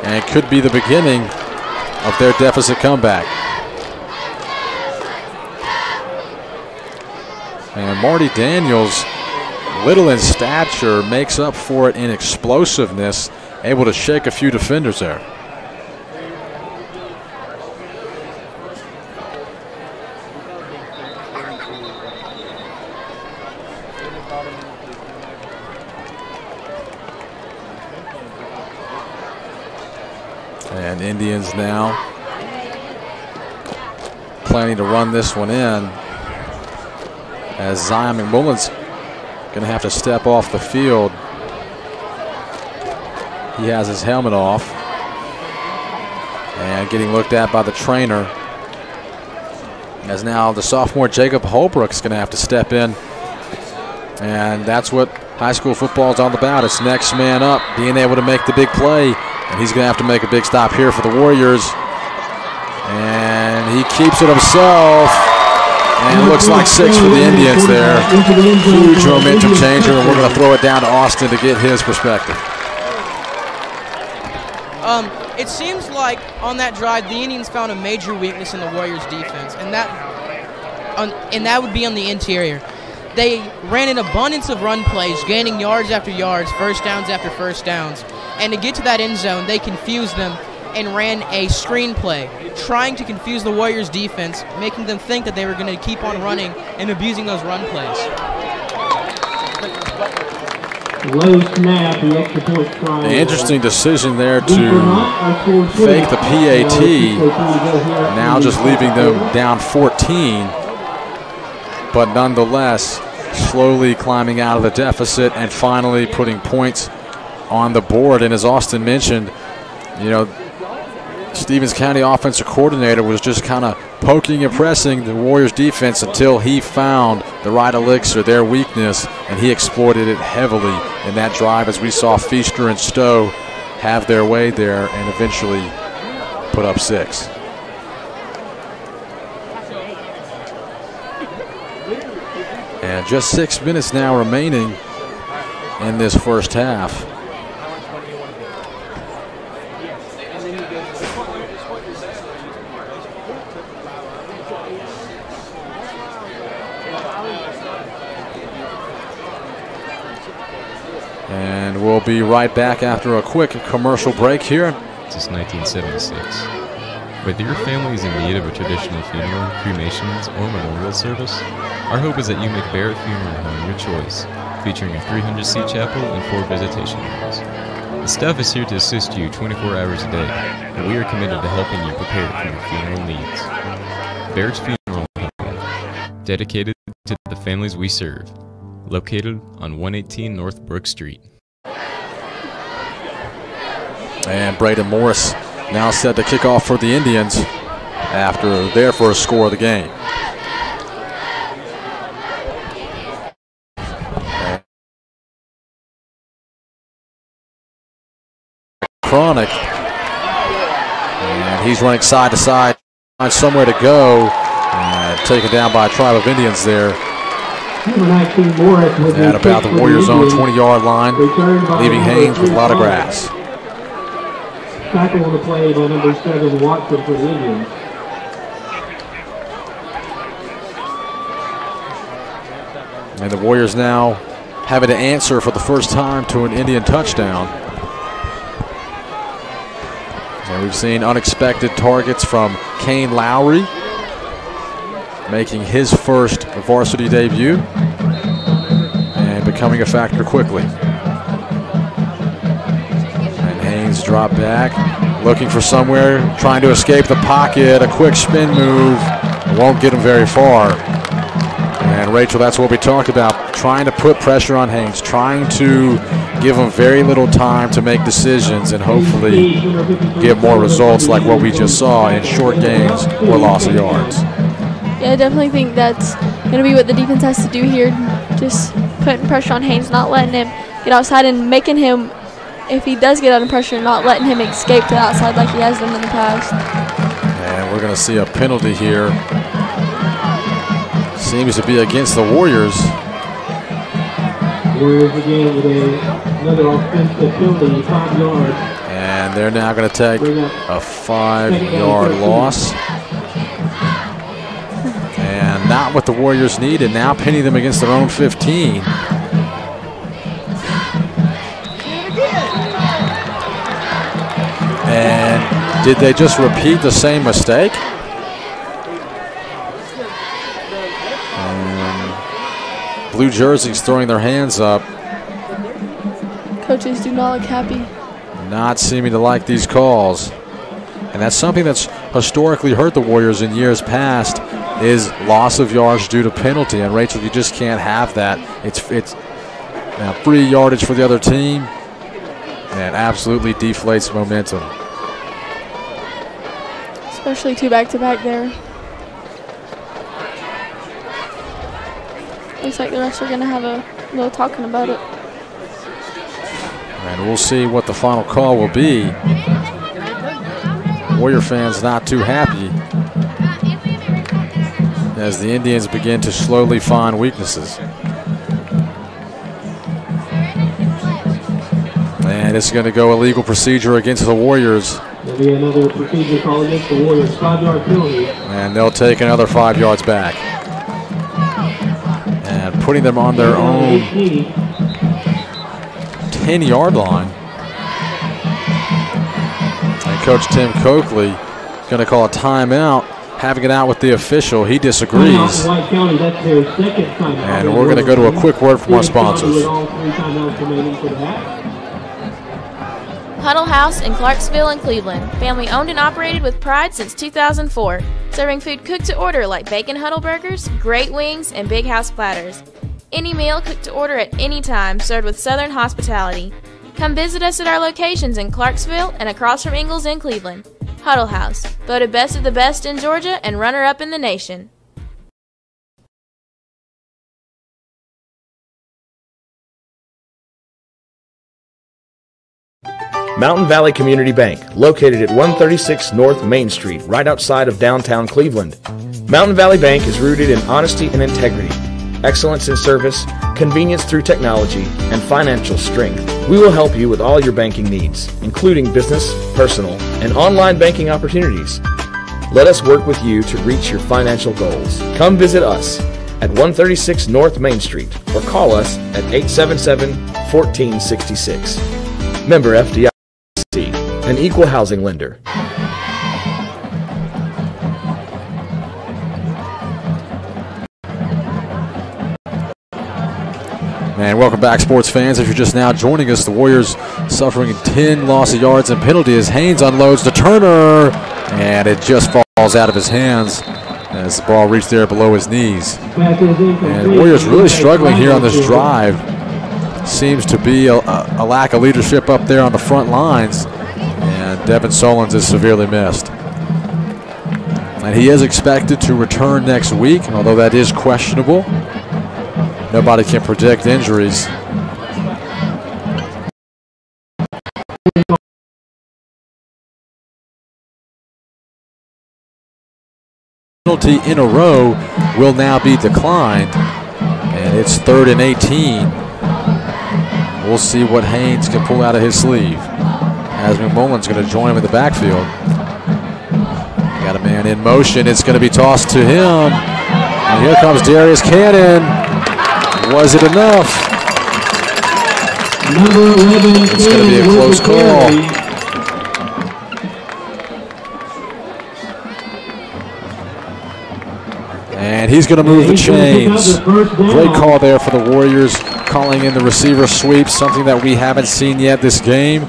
and it could be the beginning of their deficit comeback. And Marty Daniels, little in stature, makes up for it in explosiveness, able to shake a few defenders there. And Indians now planning to run this one in, as Zion McMullen's going to have to step off the field. He has his helmet off and getting looked at by the trainer, as now the sophomore Jacob Holbrook is going to have to step in. And that's what high school football is all about. It's next man up, being able to make the big play. And he's going to have to make a big stop here for the Warriors. And he keeps it himself. And it looks like 6 for the Indians there. Huge momentum changer, and we're going to throw it down to Austin to get his perspective. It seems like on that drive, the Indians found a major weakness in the Warriors' defense, and that would be on the interior. They ran an abundance of run plays, gaining yards after yards, first downs after first downs. And to get to that end zone, they confused them and ran a screen play, trying to confuse the Warriors' defense, making them think that they were going to keep on running and abusing those run plays. Low snap, the extra point try. An interesting decision there to fake the PAT, now just leaving them down 14. But nonetheless, slowly climbing out of the deficit and finally putting points on the board. And as Austin mentioned, you know, Stevens County offensive coordinator was just kind of poking and pressing the Warriors defense until he found the right elixir, their weakness, and he exploited it heavily in that drive, as we saw Feaster and Stowe have their way there and eventually put up 6. And just 6 minutes now remaining in this first half. And we'll be right back after a quick commercial break here. Since 1976. Whether your family is in need of a traditional funeral, cremations, or memorial service, our hope is that you make Barrett Funeral Home your choice, featuring a 300-seat chapel and 4 visitation rooms. The staff is here to assist you 24 hours a day, and we are committed to helping you prepare for your funeral needs. Barrett's Funeral Home, dedicated to the families we serve, located on 118 North Brook Street. And Braden Morris now set to kick off for the Indians after their first score of the game. Chronic, and he's running side to side, find somewhere to go, taken down by a tribe of Indians there at about the Warriors' own 20-yard line, leaving Haynes with a lot of grass. Tackle on the play by number 7, Watson for the Indians. And the Warriors now having to answer for the first time to an Indian touchdown. And we've seen unexpected targets from Kane Lowry, making his first varsity debut and becoming a factor quickly. And Haynes dropped back, looking for somewhere, trying to escape the pocket. A quick spin move won't get him very far. And Rachel, that's what we talked about, trying to put pressure on Haynes, trying to give him very little time to make decisions and hopefully get more results like what we just saw in short gains or loss of yards. Yeah, I definitely think that's going to be what the defense has to do here, just putting pressure on Haynes, not letting him get outside and making him, if he does get under pressure, not letting him escape to the outside like he has done in the past. And we're going to see a penalty here. Seems to be against the Warriors. Warriors again with another offensive penalty, 5 yards. And they're now going to take a 5-yard loss. And not what the Warriors needed, now pinning them against their own 15. And did they just repeat the same mistake? Blue jerseys throwing their hands up. Coaches do not look happy. Not seeming to like these calls. And that's something that's historically hurt the Warriors in years past, is loss of yards due to penalty. And Rachel, you just can't have that. It's now free yardage for the other team, and absolutely deflates momentum. Especially 2 back-to-back there. Looks like the refs are going to have a little talking about it. And we'll see what the final call will be. Warrior fans not too happy as the Indians begin to slowly find weaknesses. And it's going to go illegal procedure against the Warriors. There'll be another procedure call against the Warriors, 5-yard penalty. And they'll take another 5 yards back. And putting them on their own 10-yard line. And Coach Tim Coakley is going to call a timeout, having it out with the official. He disagrees. And we're going to go to a quick word from our sponsors. Huddle House in Clarksville and Cleveland. Family owned and operated with pride since 2004. Serving food cooked to order like bacon huddle burgers, great wings, and big house platters. Any meal cooked to order at any time, served with Southern hospitality. Come visit us at our locations in Clarksville and across from Ingalls in Cleveland. Huddle House, voted best of the best in Georgia and runner-up in the nation. Mountain Valley Community Bank, located at 136 North Main Street, right outside of downtown Cleveland. Mountain Valley Bank is rooted in honesty and integrity, excellence in service, convenience through technology, and financial strength. We will help you with all your banking needs, including business, personal, and online banking opportunities. Let us work with you to reach your financial goals. Come visit us at 136 North Main Street or call us at 877-1466. Member FDIC. An equal housing lender. And welcome back, sports fans. If you're just now joining us, the Warriors suffering 10 loss of yards and penalty as Haynes unloads to Turner, and it just falls out of his hands as the ball reached there below his knees. And the Warriors really struggling here on this drive. Seems to be a lack of leadership up there on the front lines, and Devin Solons is severely missed. And he is expected to return next week, and although that is questionable, nobody can predict injuries. Penalty in a row will now be declined, and it's 3rd and 18. We'll see what Haynes can pull out of his sleeve. As McMullen's going to join him in the backfield. Got a man in motion. It's going to be tossed to him. And here comes Darius Cannon. Was it enough? It's going to be a close call. And he's going to move the chains. Great call there for the Warriors, calling in the receiver sweep, something that we haven't seen yet this game.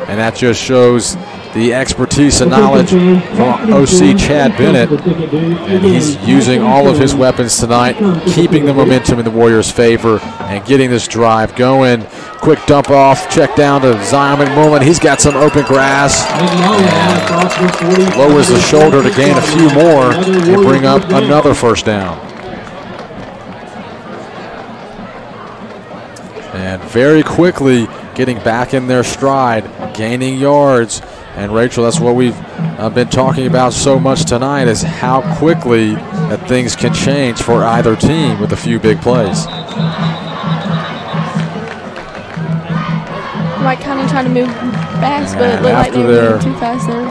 And that just shows the expertise and knowledge from OC Chad Bennett. And he's using all of his weapons tonight, keeping the momentum in the Warriors' favor and getting this drive going. Quick dump off, check down to Zion McMullen. He's got some open grass and lowers the shoulder to gain a few more and bring up another first down. And very quickly getting back in their stride, gaining yards. And Rachel, that's what we've been talking about so much tonight, is how quickly that things can change for either team with a few big plays. White County trying to move fast, but it looked like they were moving too fast there.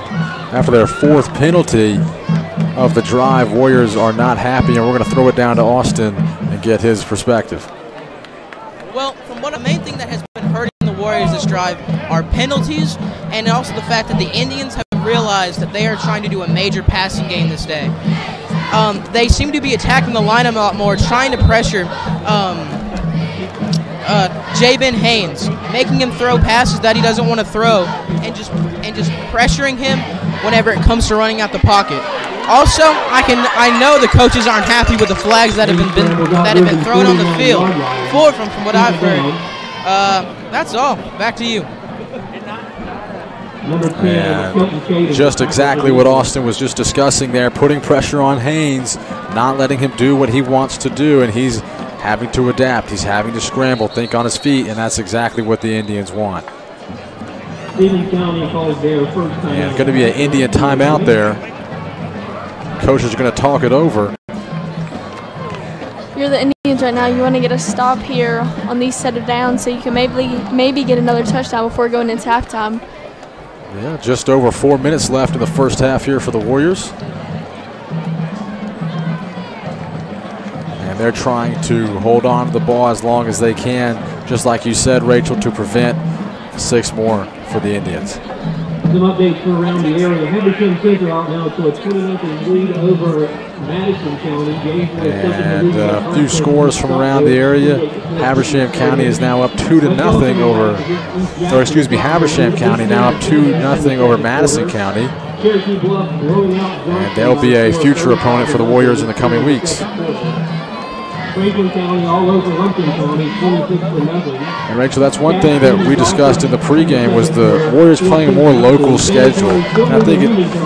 After their 4th penalty of the drive, Warriors are not happy, and we're going to throw it down to Austin and get his perspective. Well, from what the main thing that has been hurting the Warriors this drive are penalties, and also the fact that the Indians have realized that they are trying to do a major passing game this day. They seem to be attacking the line a lot more, trying to pressure Jabin Haynes, making him throw passes that he doesn't want to throw, and just pressuring him whenever it comes to running out the pocket. Also, I know the coaches aren't happy with the flags that have been thrown on the field. 4 from what I've heard. That's all. Back to you. And just exactly what Austin was just discussing there, putting pressure on Haynes, not letting him do what he wants to do, and he's having to adapt. He's having to scramble, think on his feet, and that's exactly what the Indians want. And going to be an Indian timeout there. Coaches are going to talk it over. You're the Indians right now. You want to get a stop here on these set of downs so you can maybe get another touchdown before going into halftime. Yeah, just over 4 minutes left in the first half here for the Warriors. And they're trying to hold on to the ball as long as they can, just like you said, Rachel, to prevent 6 more for the Indians. Some updates from around the area. Habersham Center out now to a 20-0 lead over Madison County. And a few scores from around the area. Habersham County is now up 2-0 over, or excuse me, Habersham County now up 2-0 over Madison County. And they'll be a future opponent for the Warriors in the coming weeks. Franklin County all over Lumpkin County, 26-0. And Rachel, that's one thing that we discussed in the pregame was the Warriors playing a more local schedule. And I think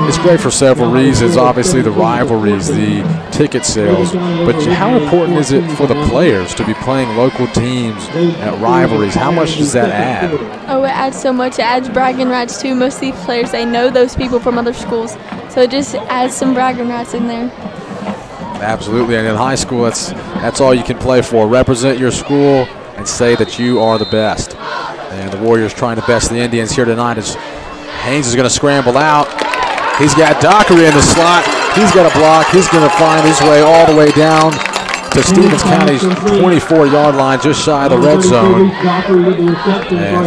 it's great for several reasons. Obviously the rivalries, the ticket sales, but how important is it for the players to be playing local teams at rivalries? How much does that add? Oh, it adds so much. It adds bragging rights too. Most of these players, they know those people from other schools, so it just adds some bragging rights in there. Absolutely, and in high school, that's all you can play for. Represent your school and say that you are the best. And the Warriors trying to best the Indians here tonight as Haynes is going to scramble out. He's got Dockery in the slot. He's got a block. He's going to find his way all the way down to Stevens County's 24-yard line, just shy of the red zone. And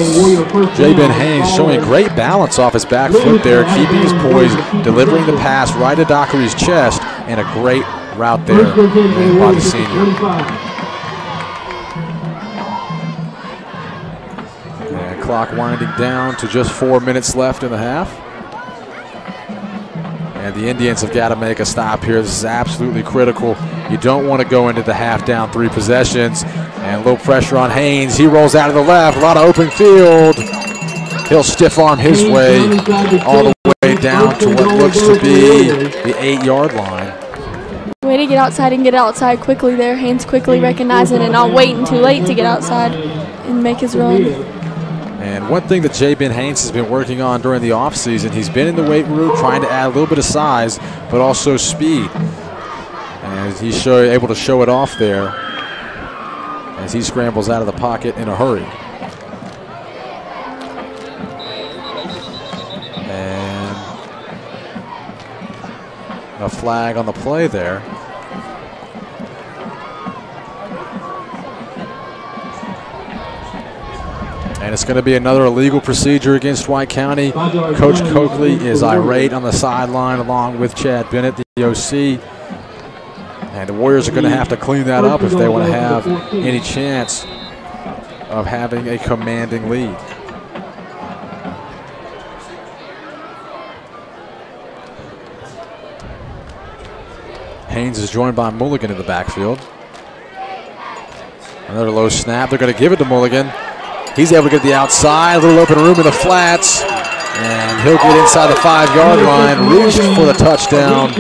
Jabin Haynes showing great balance off his back foot there, keeping his poise, delivering the pass right to Dockery's chest, and a great route there by the senior. Clock winding down to just 4 minutes left in the half. And the Indians have got to make a stop here. This is absolutely critical. You don't want to go into the half down 3 possessions. And a little pressure on Haynes. He rolls out of the left. A lot of open field. He'll stiff arm his way all the way down to what looks to be the 8-yard line. Way to get outside and get outside quickly there. Haynes quickly recognizing it, not waiting too late to get outside and make his run. And one thing that J. Ben Haynes has been working on during the offseason, he's been in the weight room trying to add a little bit of size, but also speed. And he's able to show it off there as he scrambles out of the pocket in a hurry. And a flag on the play there. And it's going to be another illegal procedure against White County. Coach Coakley is irate on the sideline along with Chad Bennett, the OC. And the Warriors are going to have to clean that up if they want to have any chance of having a commanding lead. Haynes is joined by Mulligan in the backfield. Another low snap. They're going to give it to Mulligan. He's able to get the outside, a little open room in the flats, and he'll get inside the 5-yard line, reach for the touchdown,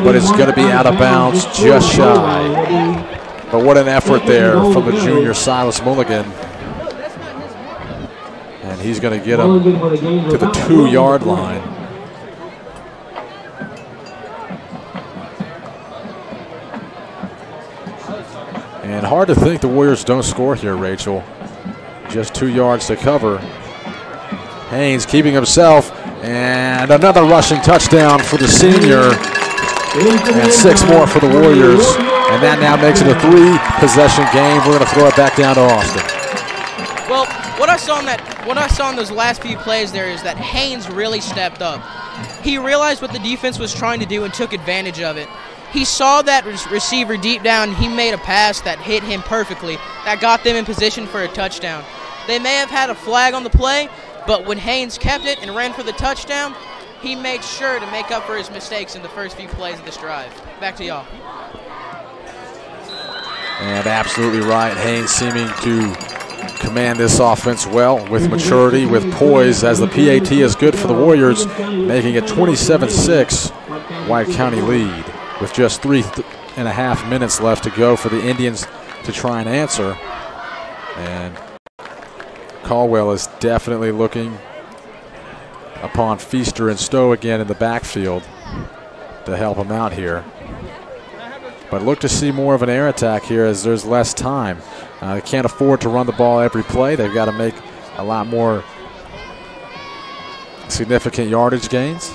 but it's going to be out of bounds just shy. But what an effort there from the junior Silas Mulligan. And he's going to get him to the 2-yard line. And hard to think the Warriors don't score here, Rachel. Just 2 yards to cover. Haynes keeping himself, and another rushing touchdown for the senior, and 6 more for the Warriors, and that now makes it a 3-possession game. We're going to throw it back down to Austin. Well, what I saw in those last few plays there is that Haynes really stepped up. He realized what the defense was trying to do and took advantage of it. He saw that receiver deep down. He made a pass that hit him perfectly. That got them in position for a touchdown. They may have had a flag on the play, but when Haynes kept it and ran for the touchdown, he made sure to make up for his mistakes in the first few plays of this drive. Back to y'all. And absolutely right. Haynes seeming to command this offense well with maturity, with poise, as the PAT is good for the Warriors, making it 27-6 White County lead with just 3.5 minutes left to go for the Indians to try and answer. And Caldwell is definitely looking upon Feaster and Stowe again in the backfield to help him out here. But look to see more of an air attack here as there's less time. They can't afford to run the ball every play. They've got to make a lot more significant yardage gains.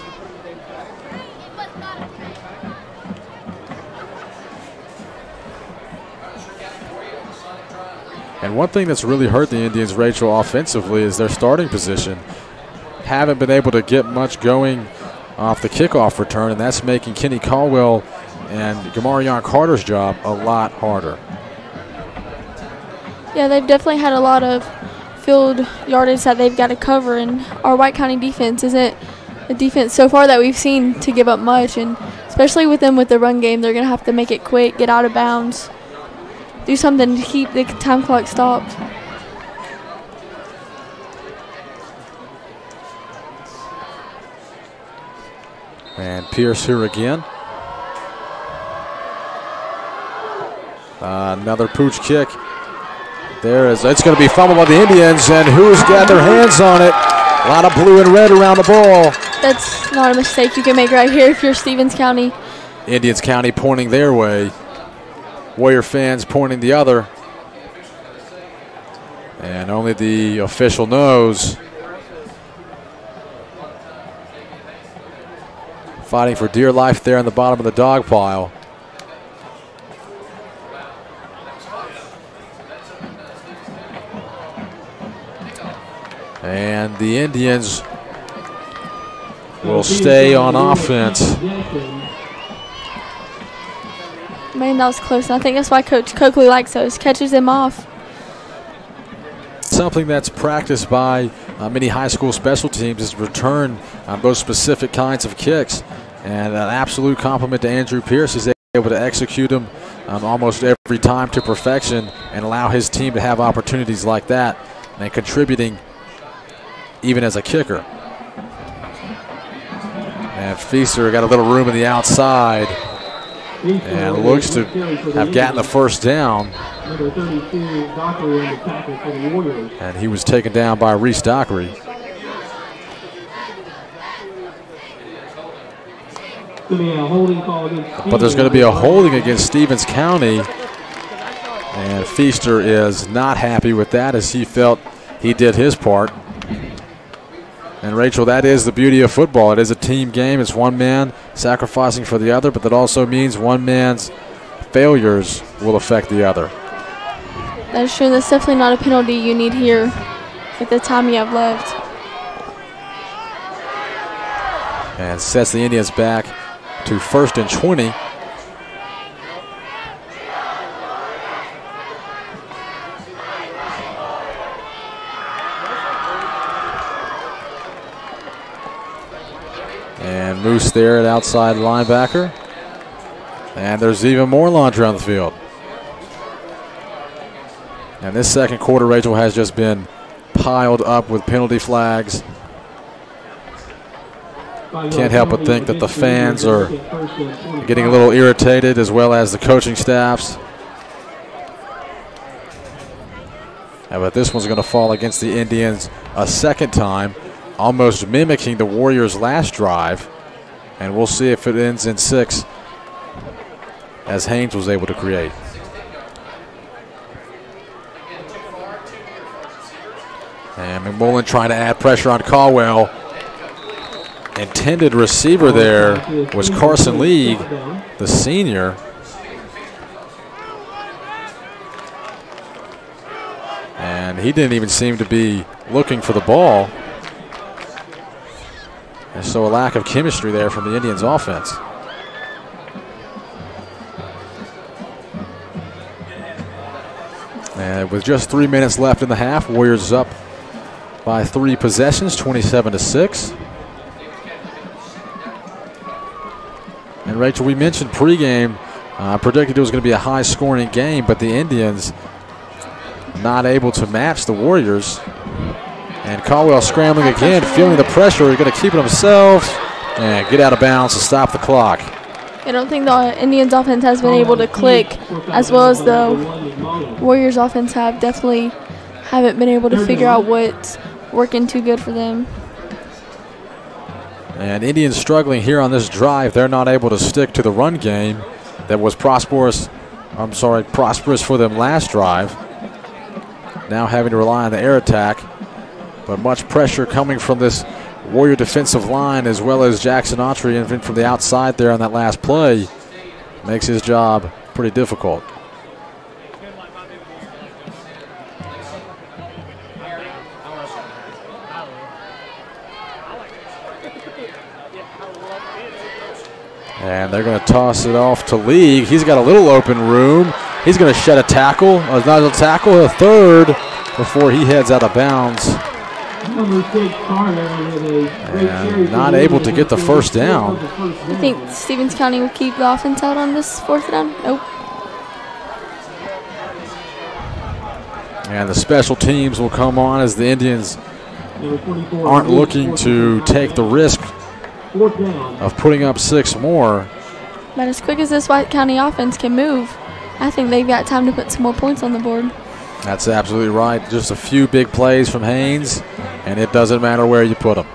And one thing that's really hurt the Indians, Rachel, offensively is their starting position. Haven't been able to get much going off the kickoff return, and that's making Kenny Caldwell and Gamarion Carter's job a lot harder. Yeah, they've definitely had a lot of field yardage that they've got to cover, and our White County defense isn't a defense so far that we've seen to give up much, and especially with them with the run game, they're going to have to make it quick, get out of bounds, do something to keep the time clock stopped. And Pierce here again. Another pooch kick. It's going to be fumbled by the Indians, and who's got their hands on it? A lot of blue and red around the ball. That's not a mistake you can make right here if you're Stevens County. Indians County pointing their way. Warrior fans pointing the other. And only the official knows. Fighting for dear life there in the bottom of the dog pile. And the Indians will stay on offense. Man, that was close. And I think that's why Coach Coakley likes those. Catches them off. something that's practiced by many high school special teams, is return on those specific kinds of kicks. And an absolute compliment to Andrew Pierce. He's able to execute them almost every time to perfection and allow his team to have opportunities like that and contributing even as a kicker. And Feaster got a little room in the outside and looks to have gotten the first down. And he was taken down by Reese Dockery. But there's going to be a holding against Stevens County. And Feaster is not happy with that, as he felt he did his part. And Rachel, that is the beauty of football. It is a team game. It's one man sacrificing for the other, but that also means one man's failures will affect the other. That's true. That's definitely not a penalty you need here with the time you have left. And sets the Indians back to 1st and 20. And Moose there at outside linebacker. And there's even more laundry on the field. And this second quarter, Rachel, has just been piled up with penalty flags. Can't help but think that the fans are getting a little irritated, as well as the coaching staffs. But this one's going to fall against the Indians a second time, almost mimicking the Warriors' last drive. And we'll see if it ends in 6, as Haynes was able to create. And McMullen trying to add pressure on Caldwell. Intended receiver there was Carson League, the senior. And he didn't even seem to be looking for the ball. And so a lack of chemistry there from the Indians offense. And with just 3 minutes left in the half, Warriors up by 3 possessions, 27-6. And Rachel, we mentioned pregame, predicted it was going to be a high-scoring game, but the Indians not able to match the Warriors. And Caldwell scrambling again, feeling the pressure. They're going to keep it themselves and get out of bounds to stop the clock. I don't think the Indians offense has been able to click as well as the Warriors offense have. Definitely haven't been able to figure out what's working too good for them. And Indians struggling here on this drive. They're not able to stick to the run game that was prosperous for them last drive. Now having to rely on the air attack. But much pressure coming from this Warrior defensive line, as well as Jackson Autry and from the outside there on that last play, makes his job pretty difficult. And they're going to toss it off to League. He's got a little open room. He's going to shed a tackle, a third, before he heads out of bounds. And not able to get the first down. I think Stevens County will keep the offense out on this 4th down. Nope. And the special teams will come on as the Indians aren't looking to take the risk of putting up 6 more. But as quick as this White County offense can move, I think they've got time to put some more points on the board. That's absolutely right. Just a few big plays from Haynes, and it doesn't matter where you put them.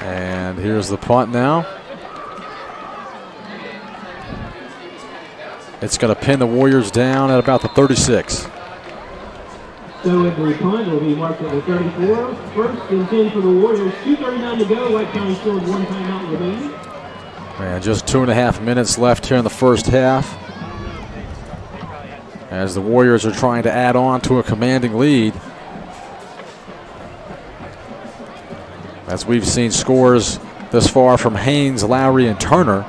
And here's the punt now. It's going to pin the Warriors down at about the 36. So the punt will be marked at the 34. 1st and 10 for the Warriors. 2:39 to go. White County still has 1 timeout remaining. And just 2.5 minutes left here in the first half, as the Warriors are trying to add on to a commanding lead. As we've seen scores thus far from Haynes, Lowry, and Turner.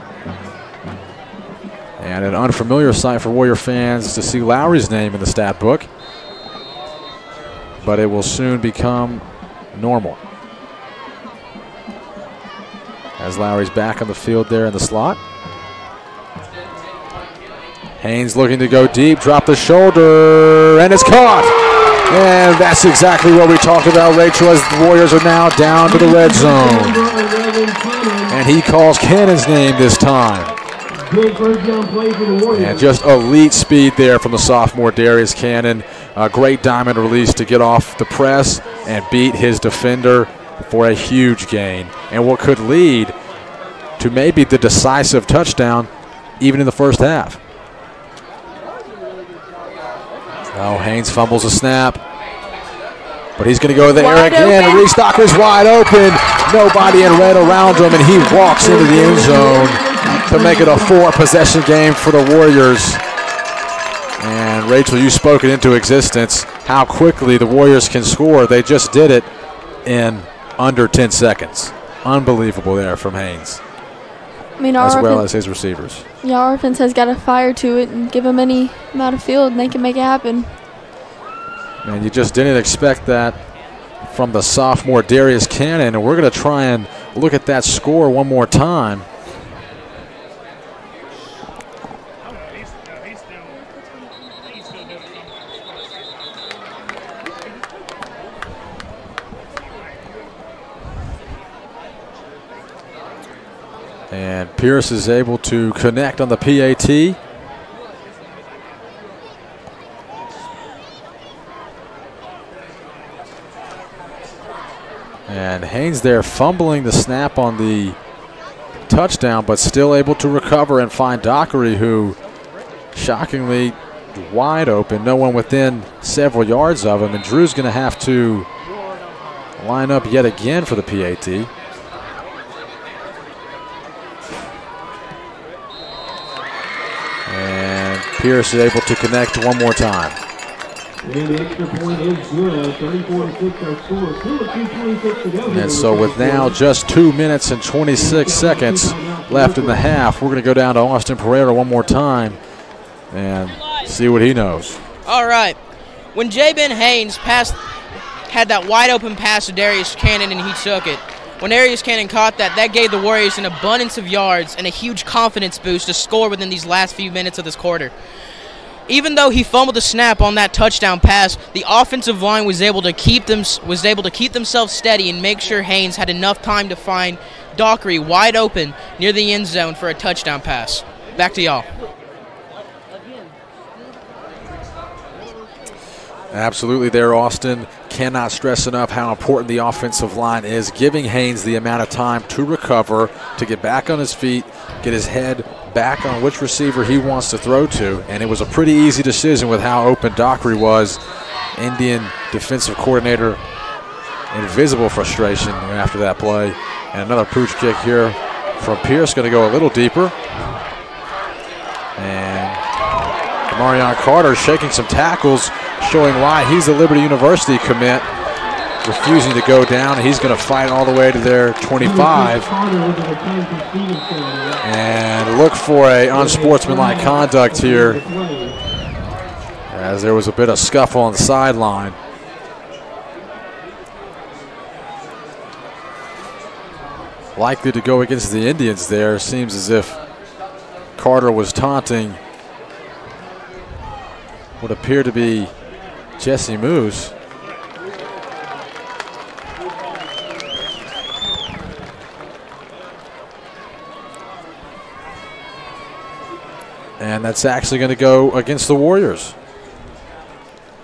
And an unfamiliar sight for Warrior fans to see Lowry's name in the stat book. But it will soon become normal. As Lowry's back on the field there in the slot. Haynes looking to go deep, drop the shoulder, and it's caught. And that's exactly what we talked about, Rachel, as the Warriors are now down to the red zone. And he calls Cannon's name this time. And just elite speed there from the sophomore Darius Cannon. A great diamond release to get off the press and beat his defender for a huge gain. And what could lead to maybe the decisive touchdown even in the first half. Oh, Haynes fumbles a snap. But he's going to go there again. Reese Docker's wide open. Nobody in red around him, and he walks into the end zone to make it a 4-possession game for the Warriors. And Rachel, you spoke it into existence, how quickly the Warriors can score. They just did it in under 10 seconds. Unbelievable there from Haynes. I mean, as well as his receivers. Yeah, our offense has got a fire to it, and give them any amount of field, and they can make it happen. Man, you just didn't expect that from the sophomore Darius Cannon, and we're going to try and look at that score one more time. And Pierce is able to connect on the PAT. And Haynes there fumbling the snap on the touchdown, but still able to recover and find Dockery, who shockingly wide open, no one within several yards of him. And Drew's going to have to line up yet again for the PAT. And Pierce is able to connect one more time. And the extra point is good. 34-6 our score. Still a 2:26 to go. And so with now just 2 minutes and 26 seconds left in the half, we're going to go down to Austin Pereira one more time and see what he knows. All right. When J-Ben Haynes had that wide open pass to Darius Cannon and he took it, when Darius Cannon caught that, that gave the Warriors an abundance of yards and a huge confidence boost to score within these last few minutes of this quarter. Even though he fumbled the snap on that touchdown pass, the offensive line was able to keep themselves steady and make sure Haynes had enough time to find Dockery wide open near the end zone for a touchdown pass. Back to y'all. Absolutely there, Austin. Cannot stress enough how important the offensive line is, giving Haynes the amount of time to recover, to get back on his feet, get his head back on which receiver he wants to throw to. And it was a pretty easy decision with how open Dockery was. Indian defensive coordinator in visible frustration after that play. And another pooch kick here from Pierce, going to go a little deeper. And Marion Carter shaking some tackles, showing why he's a Liberty University commit, refusing to go down. And he's going to fight all the way to their 25 and look for a unsportsmanlike conduct here, as there was a bit of scuffle on the sideline. Likely to go against the Indians there. Seems as if Carter was taunting what appeared to be Jesse Moose. And that's actually going to go against the Warriors.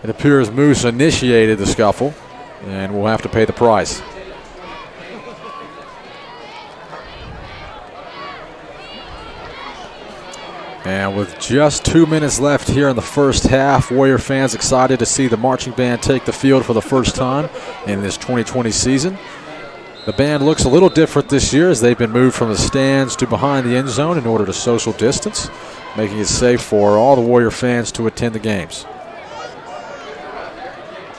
It appears Moose initiated the scuffle, and will have to pay the price. And with just 2 minutes left here in the first half, Warrior fans excited to see the marching band take the field for the first time in this 2020 season. The band looks a little different this year, as they've been moved from the stands to behind the end zone in order to social distance, making it safe for all the Warrior fans to attend the games.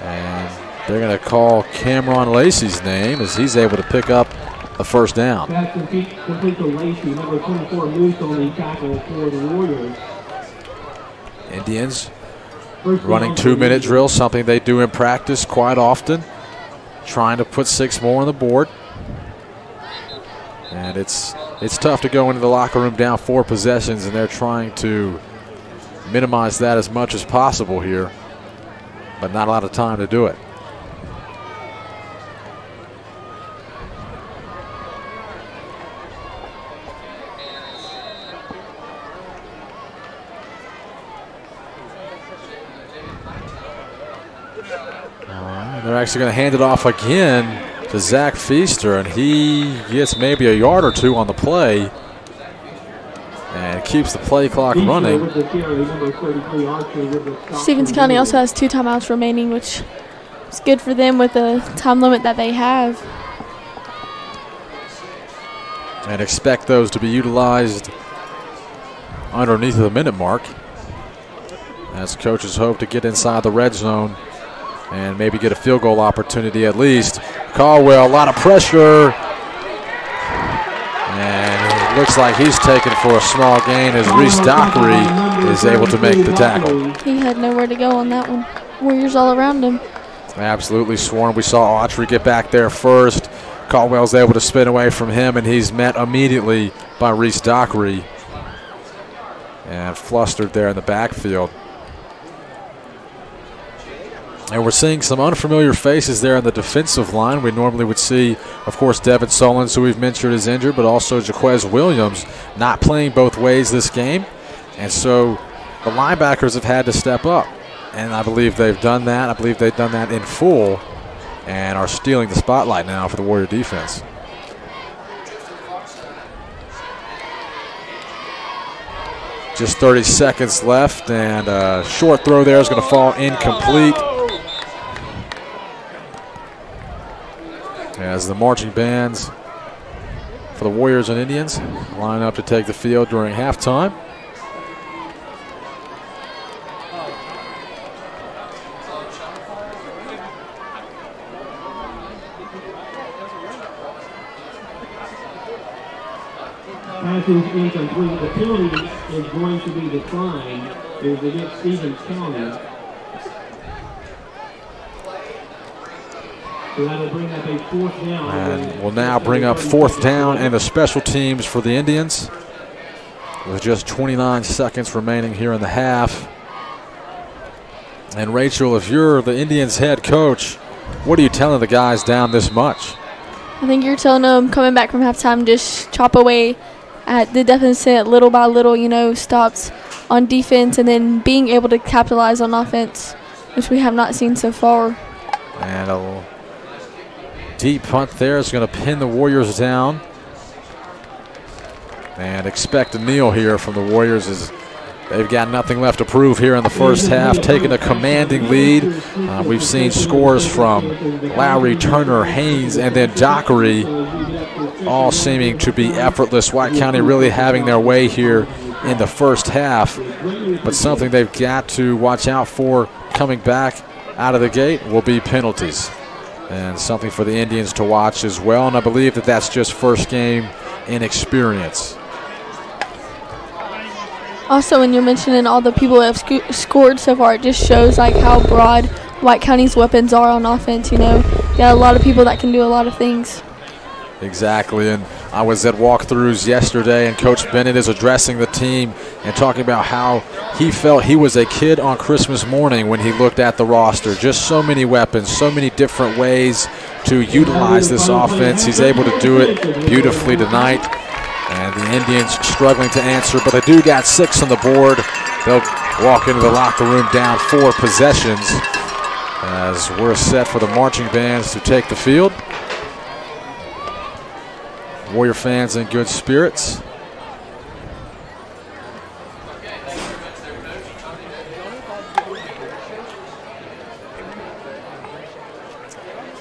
And they're going to call Cameron Lacey's name, as he's able to pick up the first down. Pass complete to Lacey, number 24, Moose on the tackle for the Warriors. Indians running 2-minute drill, something they do in practice quite often, trying to put 6 more on the board. And it's tough to go into the locker room down 4 possessions, and they're trying to minimize that as much as possible here, but not a lot of time to do it. They're actually going to hand it off again to Zach Feaster, and he gets maybe a yard or 2 on the play and keeps the play clock running. Stevens County also has 2 timeouts remaining, which is good for them with the time limit that they have. And expect those to be utilized underneath the minute mark, as coaches hope to get inside the red zone and maybe get a field goal opportunity at least. Caldwell, a lot of pressure. And it looks like he's taken for a small gain as Reese Dockery is able to make the tackle. He had nowhere to go on that one. Warriors all around him. Absolutely swarmed. We saw Autry get back there first. Caldwell's able to spin away from him, and he's met immediately by Reese Dockery and flustered there in the backfield. And we're seeing some unfamiliar faces there on the defensive line. We normally would see, of course, Devin Solons, who we've mentioned is injured, but also Jaquez Williams not playing both ways this game. And so the linebackers have had to step up. And I believe they've done that. I believe they've done that in full and are stealing the spotlight now for the Warrior defense. Just 30 seconds left, and a short throw there is going to fall incomplete. As the marching bands for the Warriors and Indians line up to take the field during halftime. Pass is incomplete. The penalty is going to be declined. It is against Stevens County. So that'll bring up a 4th down. And we'll now bring up 4th down and the special teams for the Indians with just 29 seconds remaining here in the half. And Rachel, if you're the Indians head coach, what are you telling the guys down this much? I think you're telling them coming back from halftime, just chop away at the deficit little by little, you know, stops on defense and then being able to capitalize on offense, which we have not seen so far. And a deep punt there is going to pin the Warriors down. And expect a kneel here from the Warriors as they've got nothing left to prove here in the first half, taking a commanding lead. We've seen scores from Lowry, Turner, Haynes, and then Dockery, all seeming to be effortless. White County really having their way here in the first half, but something they've got to watch out for coming back out of the gate will be penalties, and something for the Indians to watch as well. And I believe that that's just first game inexperience. Also, when you're mentioning all the people that have scored so far, it just shows like how broad White County's weapons are on offense. You know, you got a lot of people that can do a lot of things. Exactly, and I was at walkthroughs yesterday, and Coach Bennett is addressing the team and talking about how he felt he was a kid on Christmas morning when he looked at the roster. Just so many weapons, so many different ways to utilize this offense. He's able to do it beautifully tonight, and the Indians struggling to answer, but they do got 6 on the board. They'll walk into the locker room down 4 possessions as we're set for the marching bands to take the field. Warrior fans in good spirits.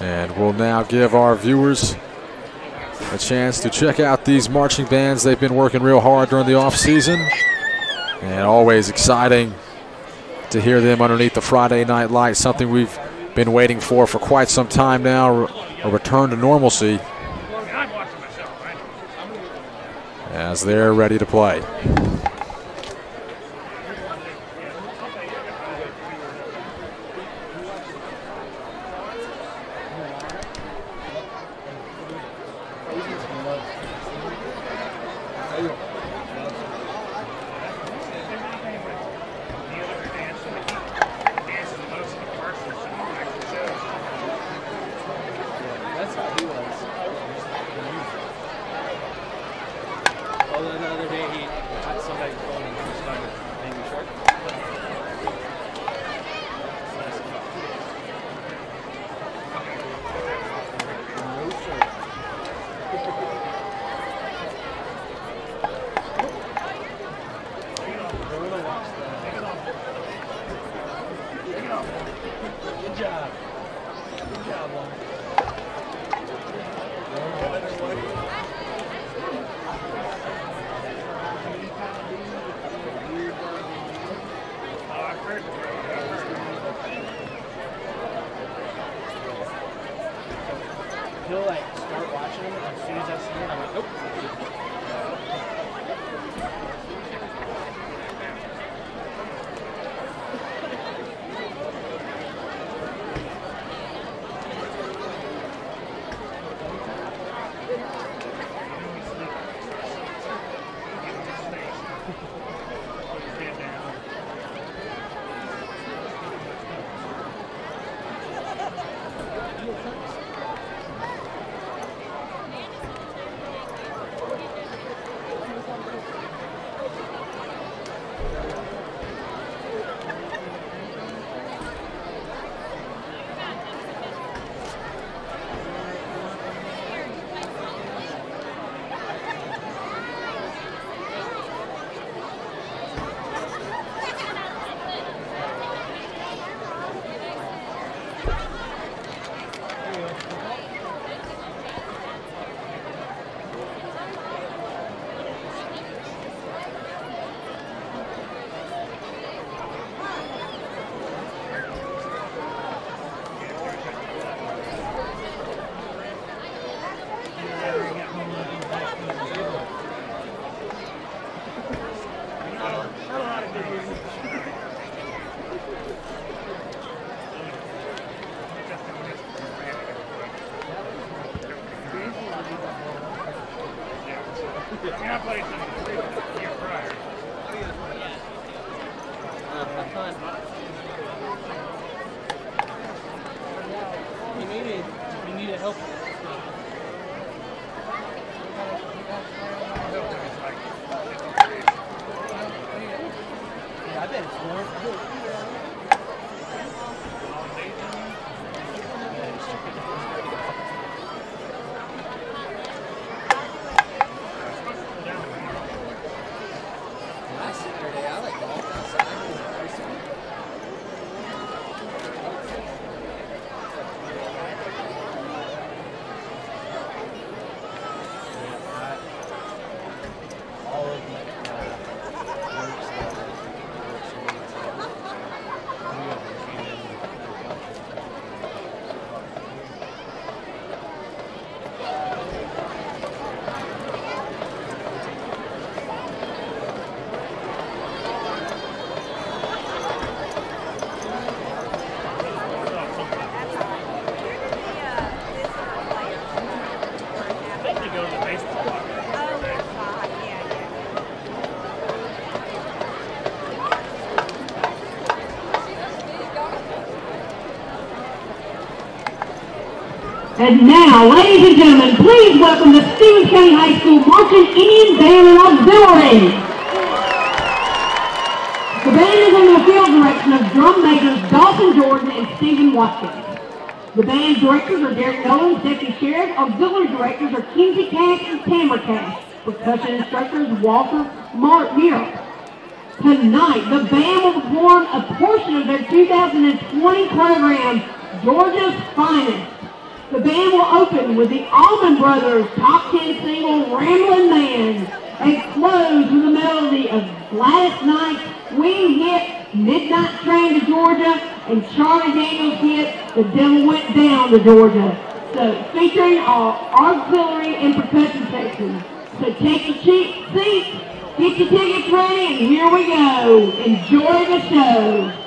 And we'll now give our viewers a chance to check out these marching bands. They've been working real hard during the offseason, and always exciting to hear them underneath the Friday night lights, something we've been waiting for quite some time now, a return to normalcy. as they're ready to play. He'll like start watching them, and as soon as I see him, I'm like, oh. And now, ladies and gentlemen, please welcome the Stevens County High School Marching Indian Band and Auxiliary. The band is under the field direction of drum makers Dawson Jordan and Stephen Watkins. The band directors are Derek Nolan, Deputy Sheriff. Auxiliary directors are Kinsey Cash and Tamara Cash. Percussion instructors Walter Miro. Tonight, the band will perform a portion of their 2020 program, Georgia's Finest. The band will open with the Allman Brothers' top 10 single, Ramblin' Man, and close with a melody of Gladys Knight's swing hit, Midnight Train to Georgia, and Charlie Daniels' hit, The Devil Went Down to Georgia. So, featuring our auxiliary and percussion sections, So take your seats, get your tickets ready, and here we go. Enjoy the show.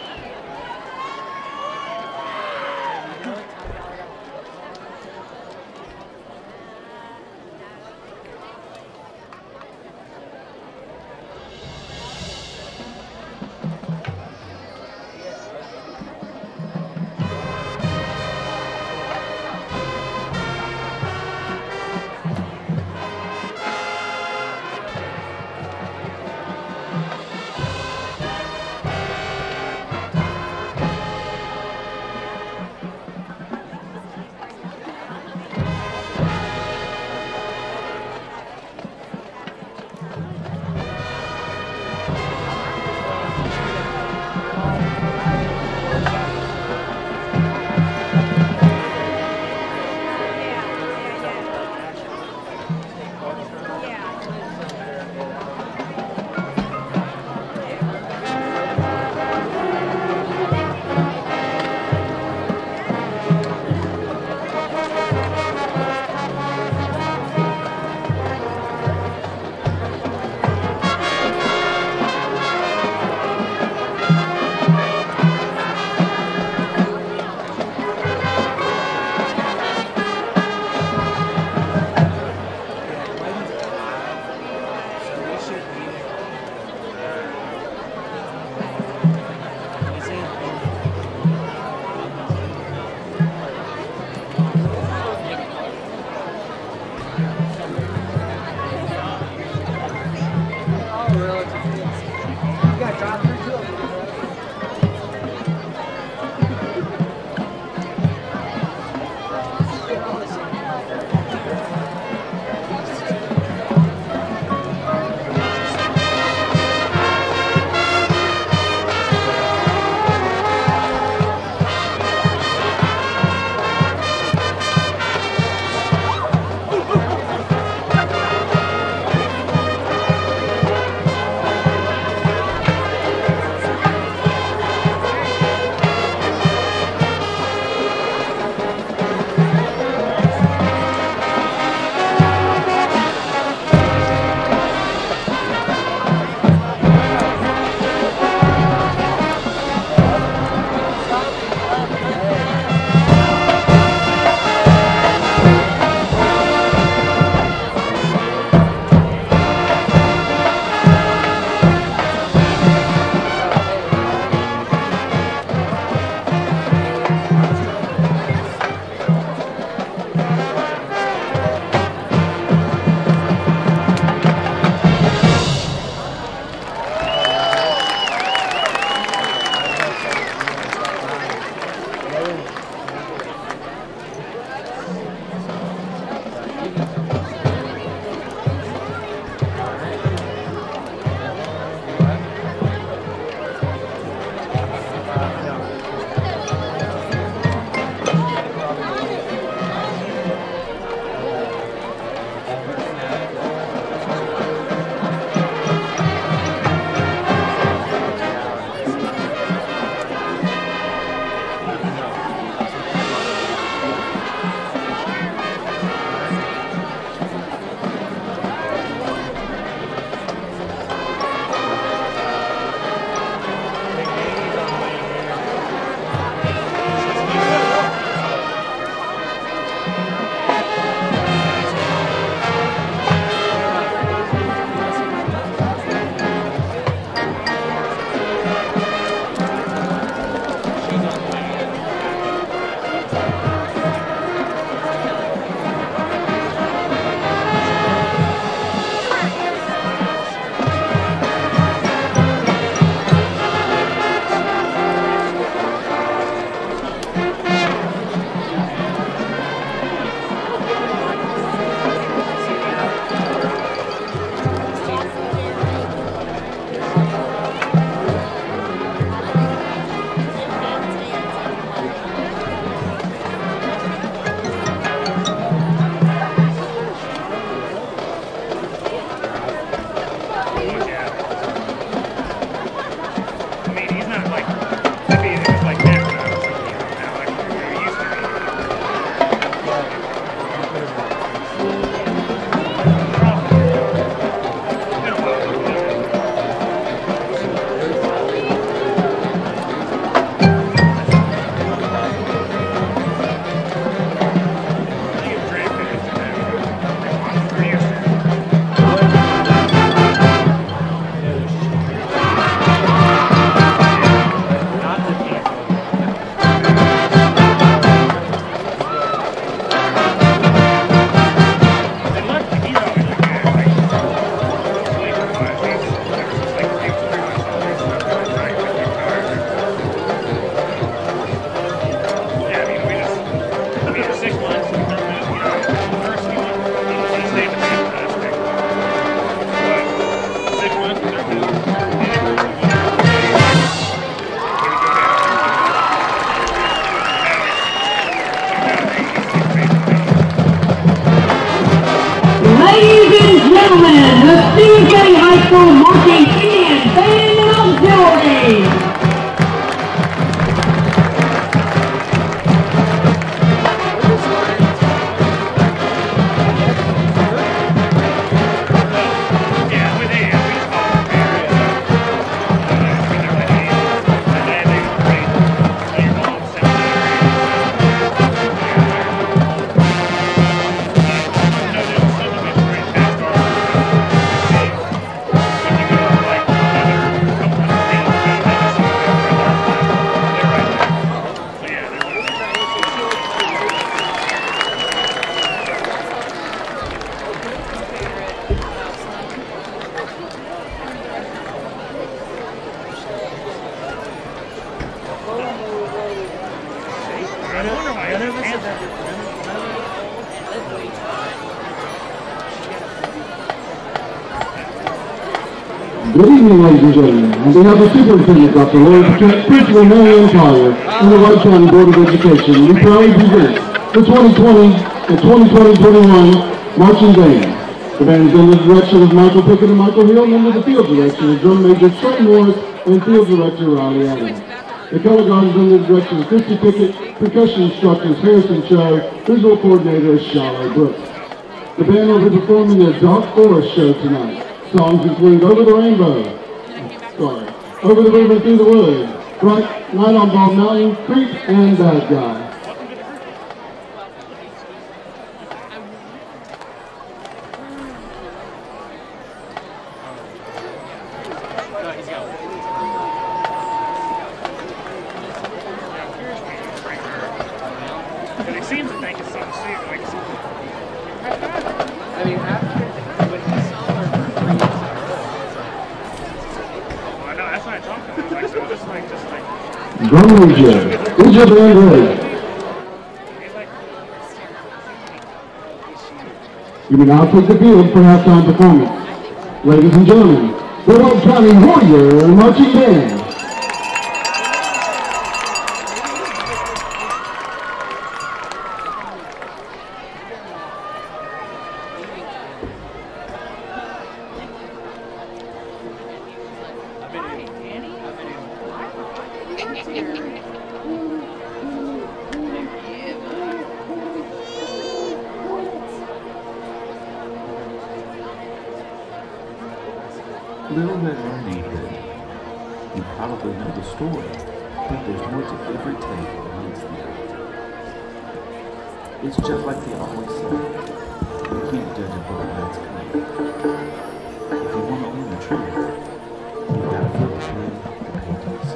Good evening, ladies and gentlemen. On behalf of Superintendent Dr. Lloyd Paquette, Principal Marianne Collier, and the Wright County Board of Education, we proudly present the 2020 and 2020-21 Marching Band. The band is under the direction of Michael Pickett and Michael Hill, and under the field direction of Drum Major Trey Morris and field director Riley Adams. The color guard is under the direction of Christy Pickett, percussion instructors Harrison Cho, visual coordinator Charlotte Brooks. The band will be performing their Dark Forest show tonight. Songs include Over the Rainbow, Over the River Through the Woods, Bright Night on Bald Mountain, Creep, and Bad Guy. It seems to think it's something serious. I mean, after when he saw her for 3 years. Well, no, that's what I'm talking about. Like, so just like. Drum Major, is your band ready? You may now take the field for halftime performance. Ladies and gentlemen, the Wright County Warrior Marching Band. Little Red Mermaid heard. You probably know the story, but there's more to every tale than meets the eye. It's just like they always say, you can't judge a book by its cover. If you want to learn the truth, you gotta feel the pain of the paintings.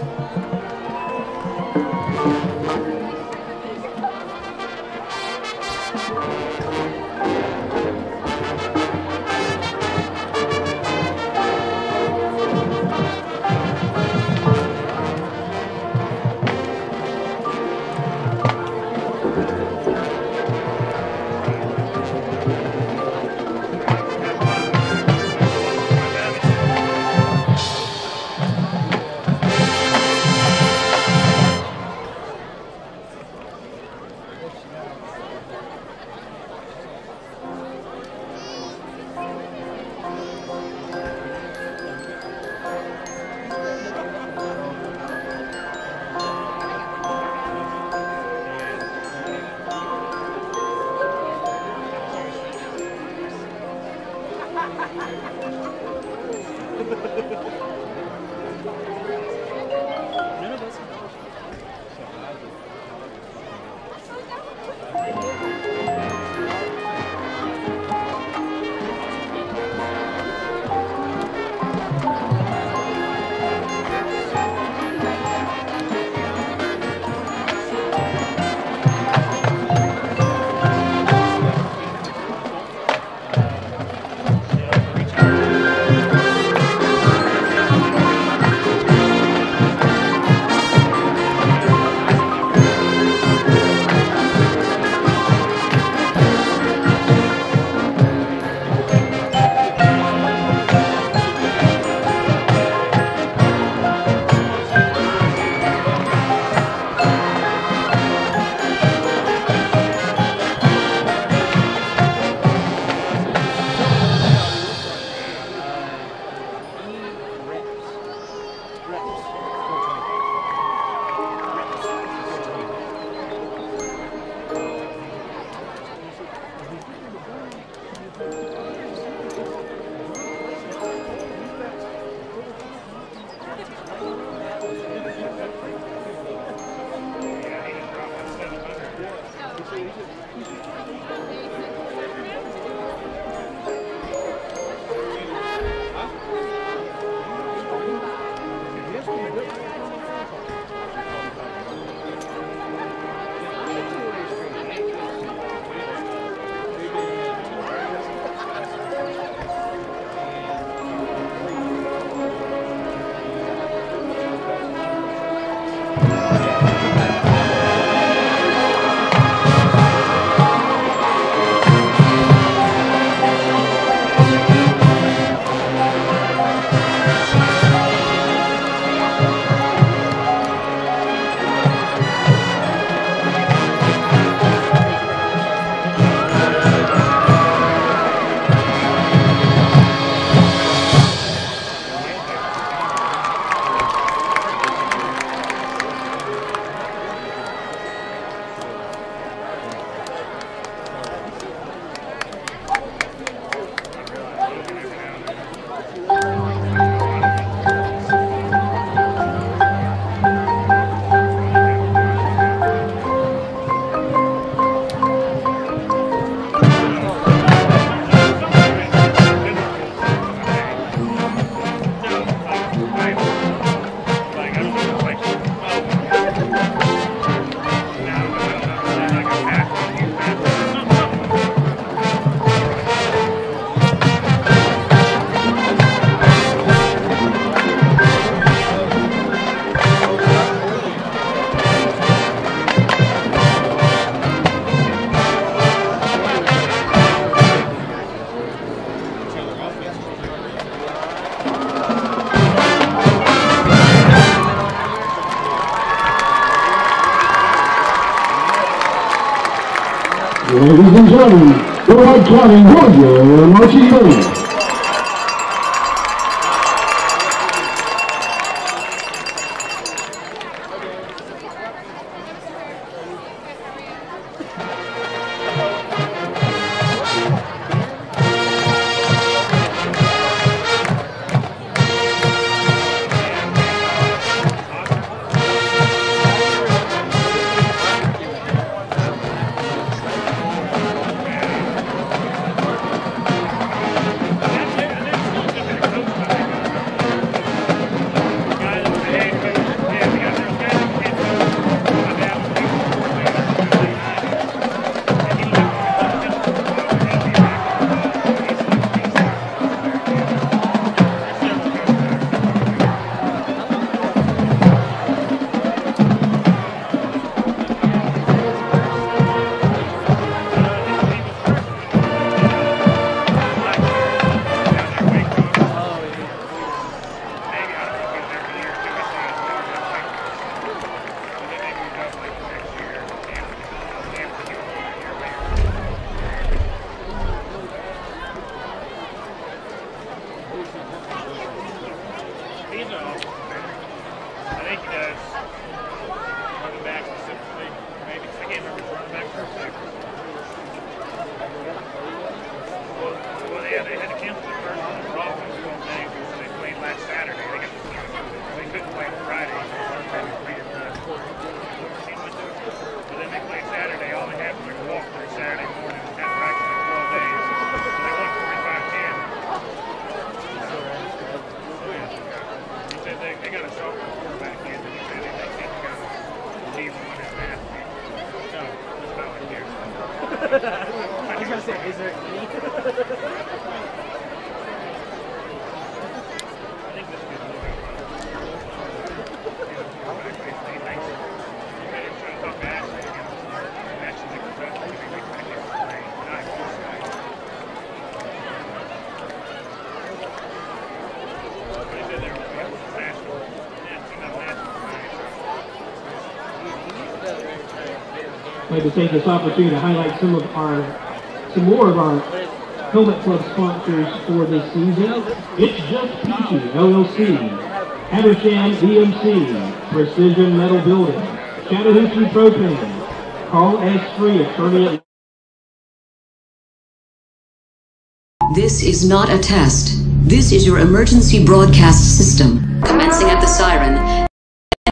Ladies and gentlemen, the White County Warrior Marching Band. I was going to say, is there any? I'd like to take this opportunity to highlight some more of our Helmet Club sponsors for this season. It's Just Peachy LLC, Habersham DMC, Precision Metal Building, Chattahoochee Propane, Carl S. Free, attorney at... This is not a test. This is your emergency broadcast system. Commencing at the siren,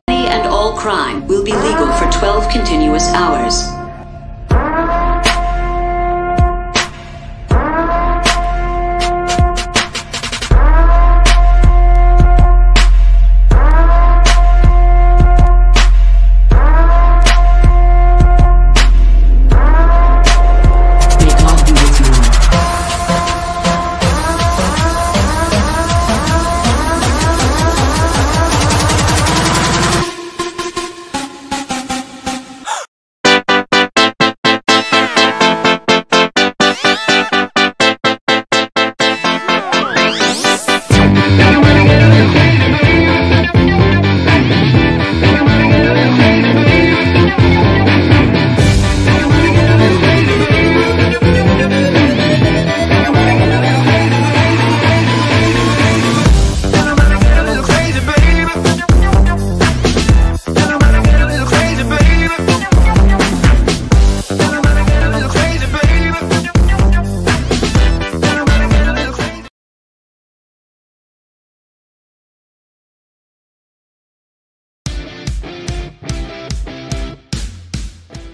any and all crime will be legal for 12 continuous hours.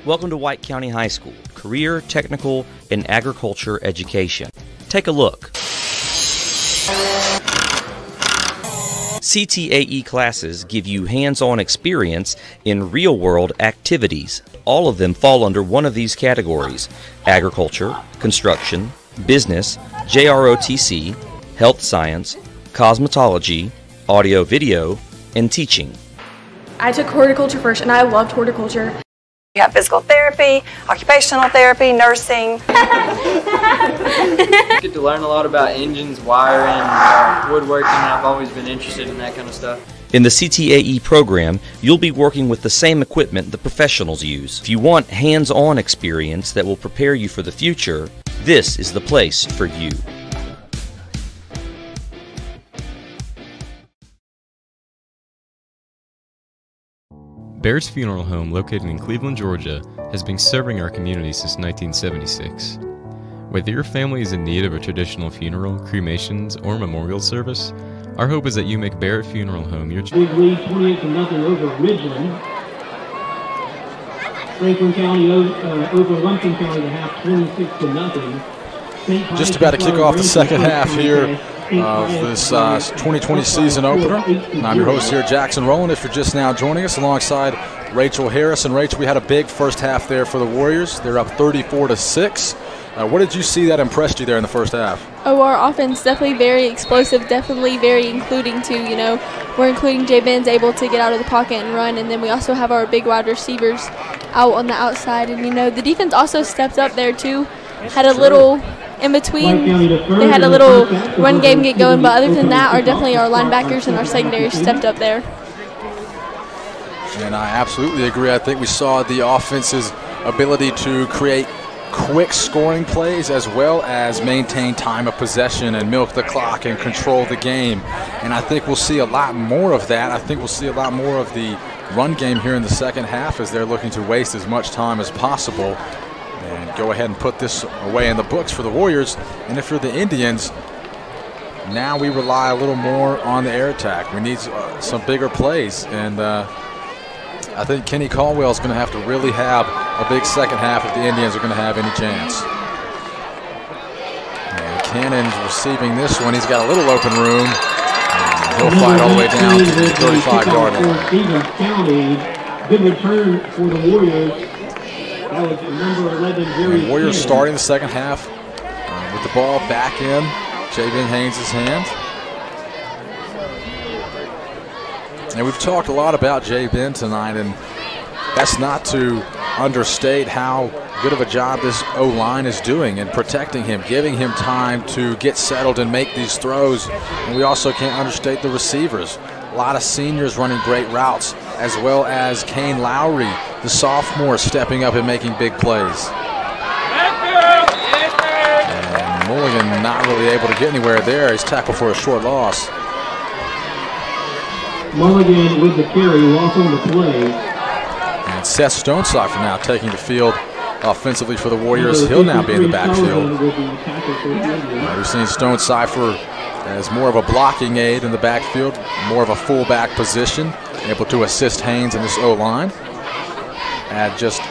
Welcome to White County High School, Career, Technical, and Agriculture Education. Take a look. CTAE classes give you hands-on experience in real-world activities. All of them fall under one of these categories: agriculture, construction, business, JROTC, health science, cosmetology, audio-video, and teaching. I took horticulture first, and I loved horticulture. We have physical therapy, occupational therapy, nursing. You get to learn a lot about engines, wiring, woodworking. I've always been interested in that kind of stuff. In the CTAE program, you'll be working with the same equipment the professionals use. If you want hands-on experience that will prepare you for the future, this is the place for you. Baird's Funeral Home, located in Cleveland, Georgia, has been serving our community since 1976. Whether your family is in need of a traditional funeral, cremations, or memorial service, our hope is that you make Baird Funeral Home your choice. Big lead, 28-0 over Ridgeland. Franklin County over Lumpkin County to half, 26-0. Just about to kick off the second half here of this 2020 season opener. And I'm your host here, Jackson Rowland. If you're just now joining us, alongside Rachel Harris. And Rachel, we had a big first half there for the Warriors. They're up 34-6. What did you see that impressed you there in the first half? Oh, our offense definitely very explosive, definitely very including too. You know, we're including Jay Ben's able to get out of the pocket and run, and then we also have our big wide receivers out on the outside. And you know, the defense also stepped up there too. Had a little in between. They had a little run game get going, but other than that, our linebackers and our secondary stepped up there. And I absolutely agree. I think we saw the offense's ability to create quick scoring plays as well as maintain time of possession and milk the clock and control the game. And I think we'll see a lot more of that. I think we'll see a lot more of the run game here in the second half as they're looking to waste as much time as possible and go ahead and put this away in the books for the Warriors. And if you're the Indians, now we rely a little more on the air attack. We need some bigger plays, and I think Kenny Caldwell is going to have to really have a big second half if the Indians are going to have any chance. And Cannon's receiving this one. He's got a little open room. He'll fight all the way down to the 35-yard line. Stevens County, good return for the Warriors. That was number 11, Jerry. The Warriors starting the second half with the ball back in Jay Ben Haynes' hands. And we've talked a lot about Jay Ben tonight, and that's not to understate how good of a job this O-line is doing in protecting him, giving him time to get settled and make these throws. And we also can't understate the receivers. A lot of seniors running great routes, as well as Kane Lowry, the sophomore, stepping up and making big plays. And Mulligan not really able to get anywhere there. He's tackled for a short loss. Mulligan with the carry, loss on the play. And Seth Stonecipher now taking the field offensively for the Warriors. He'll now be in the backfield. We've seen Stonecipher as more of a blocking aid in the backfield, more of a fullback position, able to assist Haynes in this O-line, add just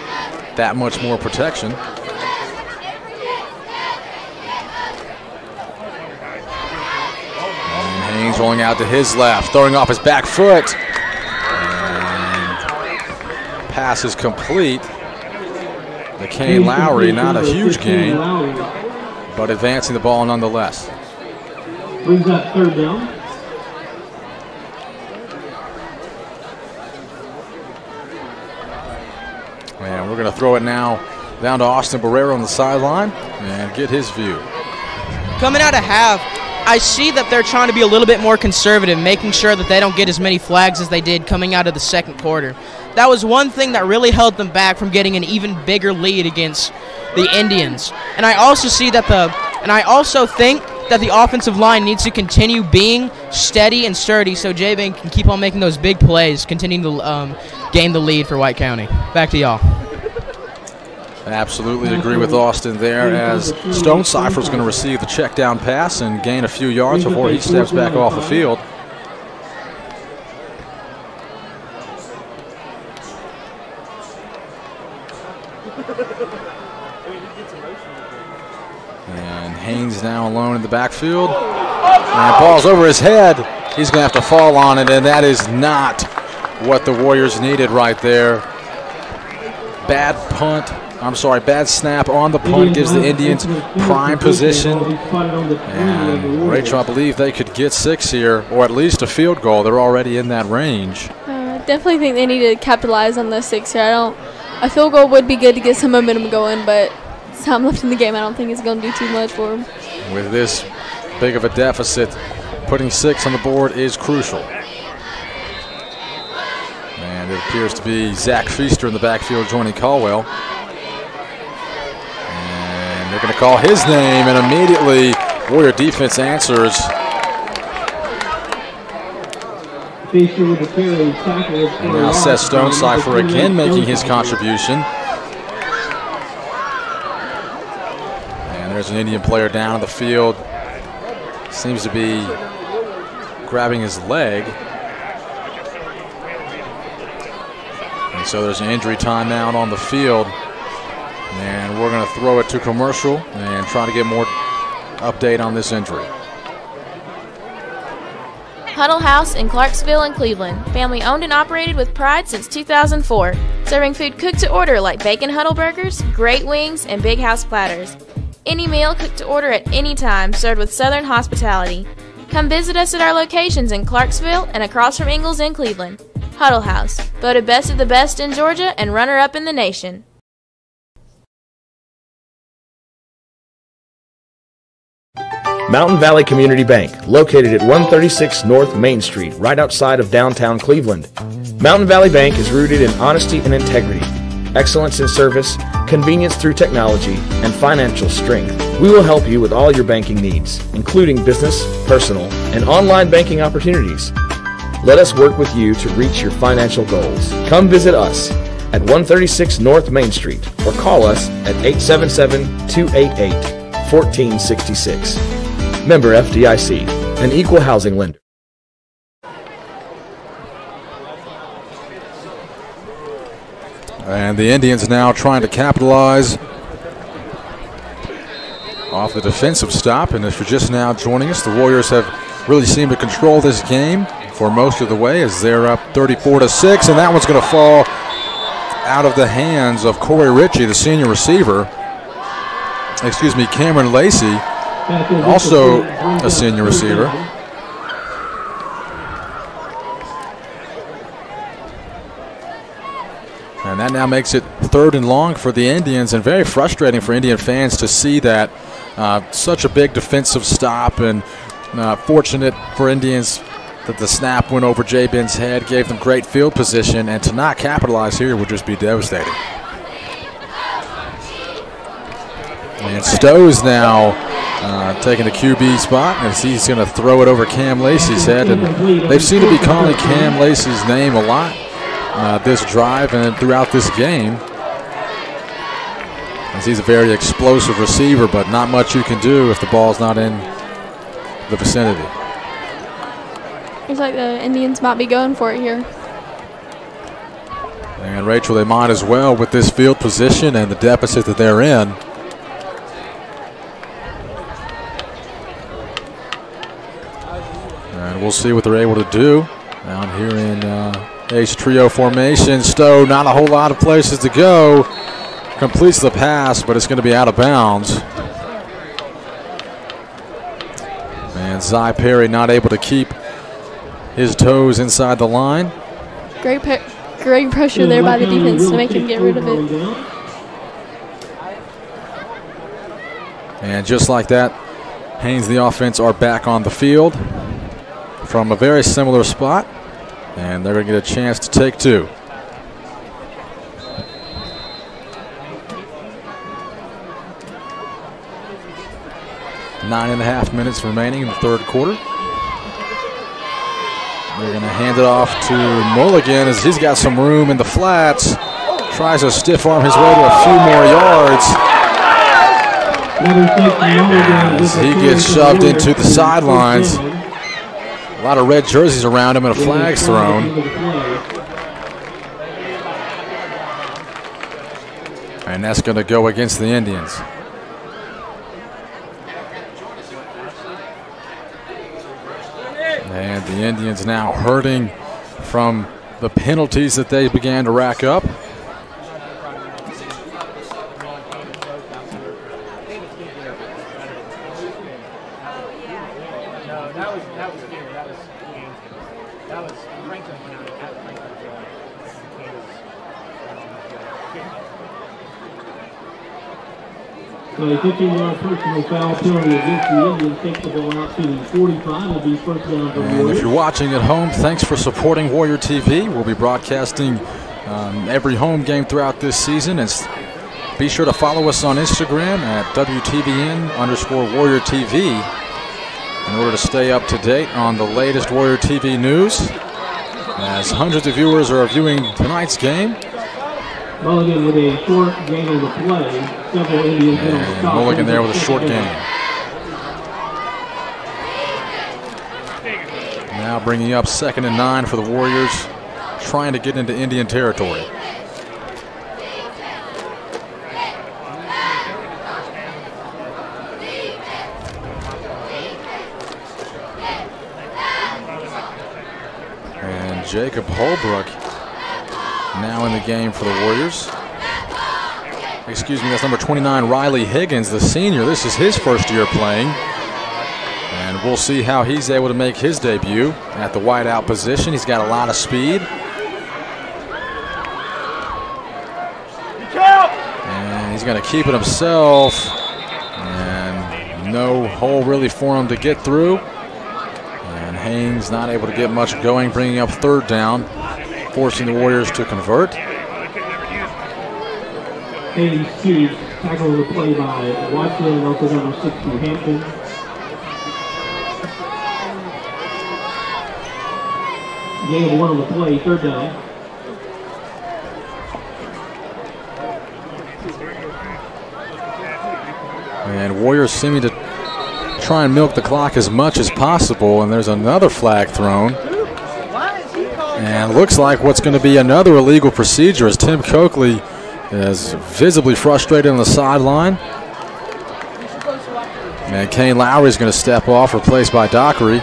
that much more protection. Haynes rolling out to his left, throwing off his back foot. And pass is complete. The Kane Lowry, not a huge gain, but advancing the ball nonetheless. Brings up third down. And we're going to throw it now down to Austin Barrera on the sideline and get his view. Coming out of half, I see that they're trying to be a little bit more conservative, making sure that they don't get as many flags as they did coming out of the second quarter. That was one thing that really held them back from getting an even bigger lead against the Indians. And I also see that I also think that the offensive line needs to continue being steady and sturdy so J-Ben can keep on making those big plays, continuing to gain the lead for White County. Back to y'all. I absolutely agree with Austin there, as Stonecipher is going to receive the check down pass and gain a few yards before he steps back off the field. And Haynes now alone in the backfield. And ball's over his head. He's going to have to fall on it, and that is not what the Warriors needed right there. Bad snap on the punt gives the Indians prime position. And Rachel, I believe they could get 6 here, or at least a field goal. They're already in that range. I definitely think they need to capitalize on the 6 here. A field goal would be good to get some momentum going, but time left in the game, I don't think it's going to do too much for them. With this big of a deficit, putting 6 on the board is crucial. Appears to be Zach Feaster in the backfield joining Caldwell. And they're going to call his name, and immediately Warrior defense answers. Feaster with the carry, tackle. And now Seth Stonecipher again making his contribution. And there's an Indian player down on the field. Seems to be grabbing his leg. And so there's an injury timeout on the field. And we're going to throw it to commercial and try to get more update on this injury. Huddle House in Clarksville and Cleveland. Family owned and operated with pride since 2004. Serving food cooked to order like bacon huddle burgers, great wings, and big house platters. Any meal cooked to order at any time, served with Southern hospitality. Come visit us at our locations in Clarksville and across from Ingalls in Cleveland. Huddle House, voted best of the best in Georgia and runner-up in the nation. Mountain Valley Community Bank, located at 136 North Main Street, right outside of downtown Cleveland. Mountain Valley Bank is rooted in honesty and integrity, excellence in service, convenience through technology, and financial strength. We will help you with all your banking needs, including business, personal, and online banking opportunities. Let us work with you to reach your financial goals. Come visit us at 136 North Main Street or call us at 877-288-1466. Member FDIC, an equal housing lender. And the Indians now trying to capitalize off the defensive stop. And if you're just now joining us, the Warriors have really seemed to control this game for most of the way as they're up 34-6. And that one's going to fall out of the hands of Corey Ritchie, the senior receiver. Excuse me, Cameron Lacey, also a senior receiver. And that now makes it 3rd and long for the Indians, and very frustrating for Indian fans to see that such a big defensive stop, and fortunate for Indians that the snap went over J-Ben's head, gave them great field position, and to not capitalize here would just be devastating. And Stowe's now taking the QB spot, and he's going to throw it over Cam Lacey's head. And they seem to be calling Cam Lacey's name a lot this drive and throughout this game, as he's a very explosive receiver, but not much you can do if the ball's not in the vicinity. Looks like the Indians might be going for it here. And Rachel, they might as well with this field position and the deficit that they're in. And we'll see what they're able to do down here in ace trio formation. Stowe, not a whole lot of places to go. Completes the pass, but it's going to be out of bounds. And Zy Perry not able to keep his toes inside the line. Great pressure there by the defense to make him get rid of it. And just like that, Haynes, the offense, are back on the field from a very similar spot, and they're going to get a chance to take two. Nine and a half minutes remaining in the third quarter. They're going to hand it off to Mulligan as he's got some room in the flats. Tries to stiff arm his way to a few more yards. As he gets shoved into the sidelines. A lot of red jerseys around him and a flag's thrown. And that's going to go against the Indians. And the Indians now hurting from the penalties that they began to rack up. So a 15-yard personal foul penalty against the Indians takes the ball out to the 45. Will be first down for And if you're watching at home, thanks for supporting Warrior TV. We'll be broadcasting every home game throughout this season. And be sure to follow us on Instagram at WTVN_Warrior TV in order to stay up to date on the latest Warrior TV news, as hundreds of viewers are viewing tonight's game. Mulligan with a short gain of the play. Several Indians and Mulligan there with a short gain. Now bringing up 2nd and 9 for the Warriors, trying to get into Indian territory. And Jacob Holbrook now in the game for the Warriors. Excuse me, that's number 29, Riley Higgins, the senior. This is his first year playing. And we'll see how he's able to make his debut at the wideout position. He's got a lot of speed. And he's going to keep it himself. And no hole really for him to get through. And Haynes not able to get much going, bringing up 3rd down, forcing the Warriors to convert. Haynes Hughes tackling the play by Watson, and also number 60, Hampton. Gain of 1 on the play, 3rd down. And Warriors seeming to try and milk the clock as much as possible, and there's another flag thrown. And looks like what's going to be another illegal procedure, as Tim Coakley is visibly frustrated on the sideline. And Kane Lowry is going to step off, replaced by Dockery.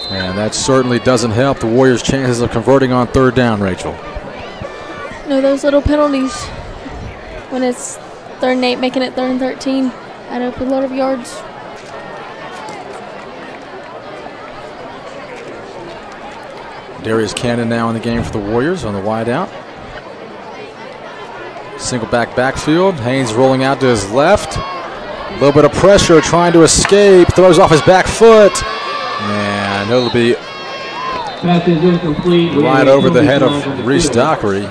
And that certainly doesn't help the Warriors' chances of converting on 3rd down, Rachel. No, those little penalties when it's 3rd and 8, making it 3rd and 13, add up a lot of yards. Darius Cannon now in the game for the Warriors on the wideout. Single backfield. Haynes rolling out to his left. A little bit of pressure, trying to escape. Throws off his back foot. And it'll be right over the head of Reese Dockery.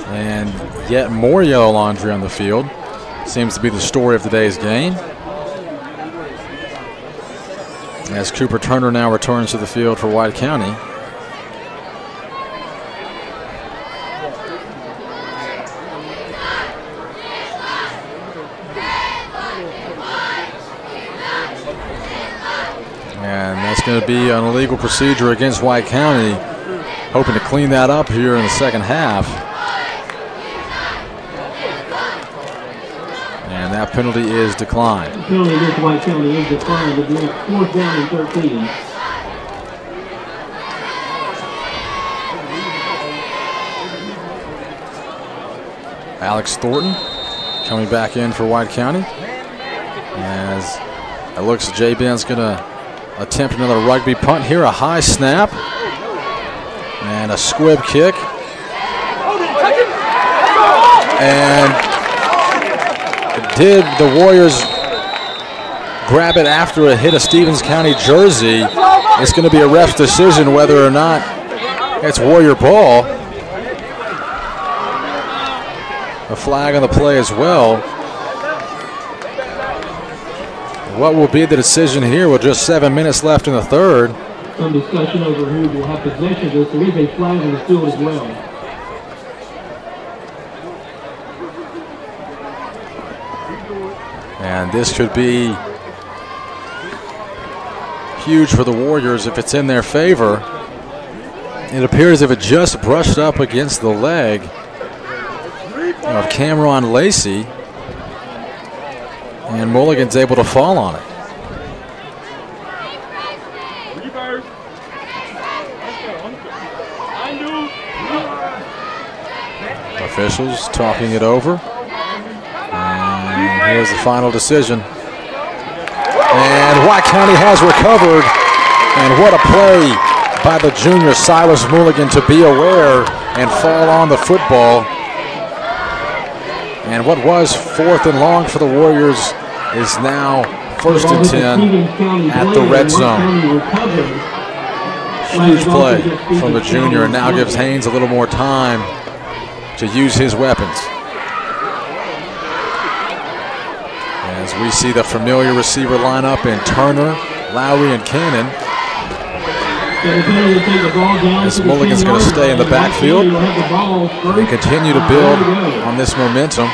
And yet more yellow laundry on the field. Seems to be the story of today's game. As Cooper Turner now returns to the field for White County. And that's going to be an illegal procedure against White County. Hoping to clean that up here in the 2nd half. And that penalty is declined. The penalty against White County is declined. It'll be 4th down and 13. Alex Thornton coming back in for White County. As it looks, Jay Ben's going to attempt another rugby punt here. A high snap and a squib kick. And did the Warriors grab it after a hit a Stevens County jersey? It's going to be a ref's decision whether or not it's Warrior ball. A flag on the play as well. What will be the decision here with just 7 minutes left in the 3rd? Some discussion over who will have possession of this. There is a flag on the field as well. And this could be huge for the Warriors if it's in their favor. It appears if it just brushed up against the leg of Cameron Lacey, and Mulligan's able to fall on it. Officials talking it over. And here's the final decision. And White County has recovered. And what a play by the junior Silas Mulligan to be aware and fall on the football. And what was 4th and long for the Warriors is now First and 10 at the red zone. Huge play from the junior, and now gives Haynes a little more time to use his weapons. As we see the familiar receiver lineup in Turner, Lowry, and Cannon. As Mulligan's going to stay in the backfield and continue to build on this momentum.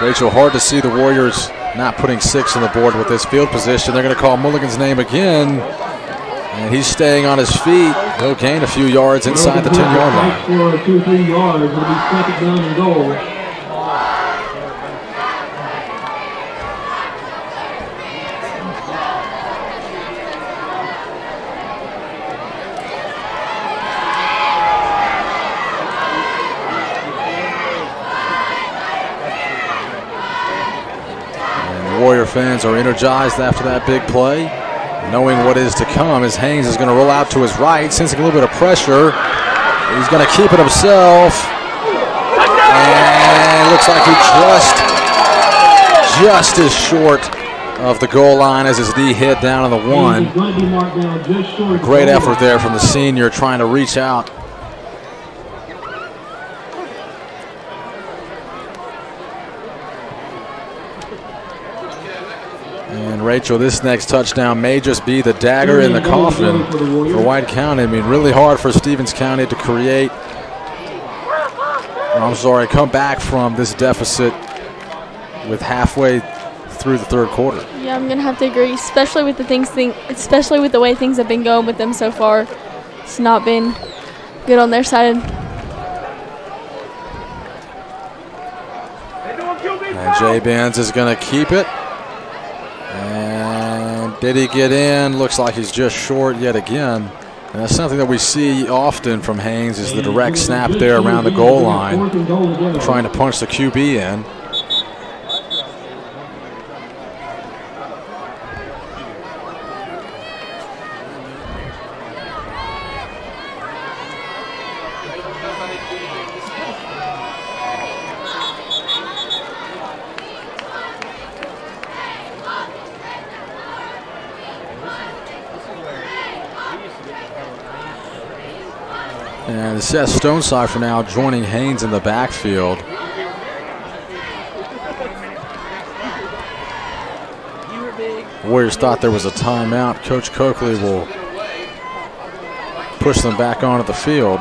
Rachel, hard to see the Warriors not putting 6 on the board with this field position. They're going to call Mulligan's name again, and he's staying on his feet. He'll gain a few yards inside the 10-yard line. For 2 or 3 yards, it'll be second down and goal. Warrior fans are energized after that big play, knowing what is to come as Haynes is going to roll out to his right, sensing a little bit of pressure. He's going to keep it himself, and it looks like he just is short of the goal line as his knee hit down on the 1. Great effort there from the senior trying to reach out. And Rachel, this next touchdown may just be the dagger in the coffin for White County. I mean, really hard for Stevens County to create, come back from this deficit with halfway through the third quarter. Yeah, I'm gonna have to agree, especially with the way things have been going with them so far. It's not been good on their side. And Jay Benz is going to keep it. And did he get in? Looks like he's just short yet again. And that's something that we see often from Haynes, is the direct snap there around the goal line, trying to punch the QB in. And Seth Stonecipher now joining Haynes in the backfield. Warriors thought there was a timeout. Coach Coakley will push them back onto the field.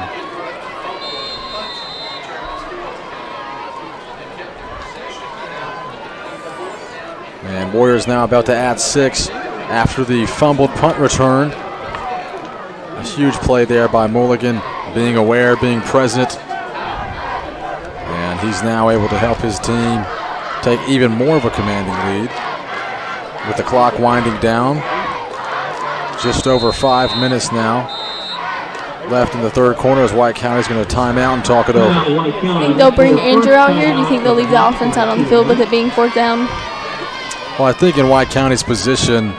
And Warriors now about to add 6 after the fumbled punt return. A huge play there by Mulligan, being aware, being present. And he's now able to help his team take even more of a commanding lead with the clock winding down. Just over 5 minutes now left in the third quarter as White County's going to time out and talk it over. Do you think they'll bring Andrew out here? Do you think they'll leave the offense out on the field with it being 4th down? Well, I think in White County's position,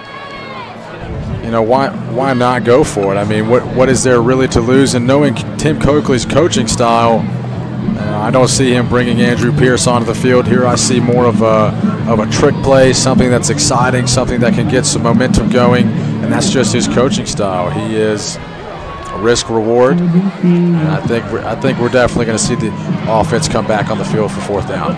you know, why not go for it? I mean, what is there really to lose? And knowing Tim Coakley's coaching style, I don't see him bringing Andrew Pierce onto the field here. I see more of a trick play, something that's exciting, something that can get some momentum going, and that's just his coaching style. He is a risk reward, and I think we're definitely going to see the offense come back on the field for 4th down.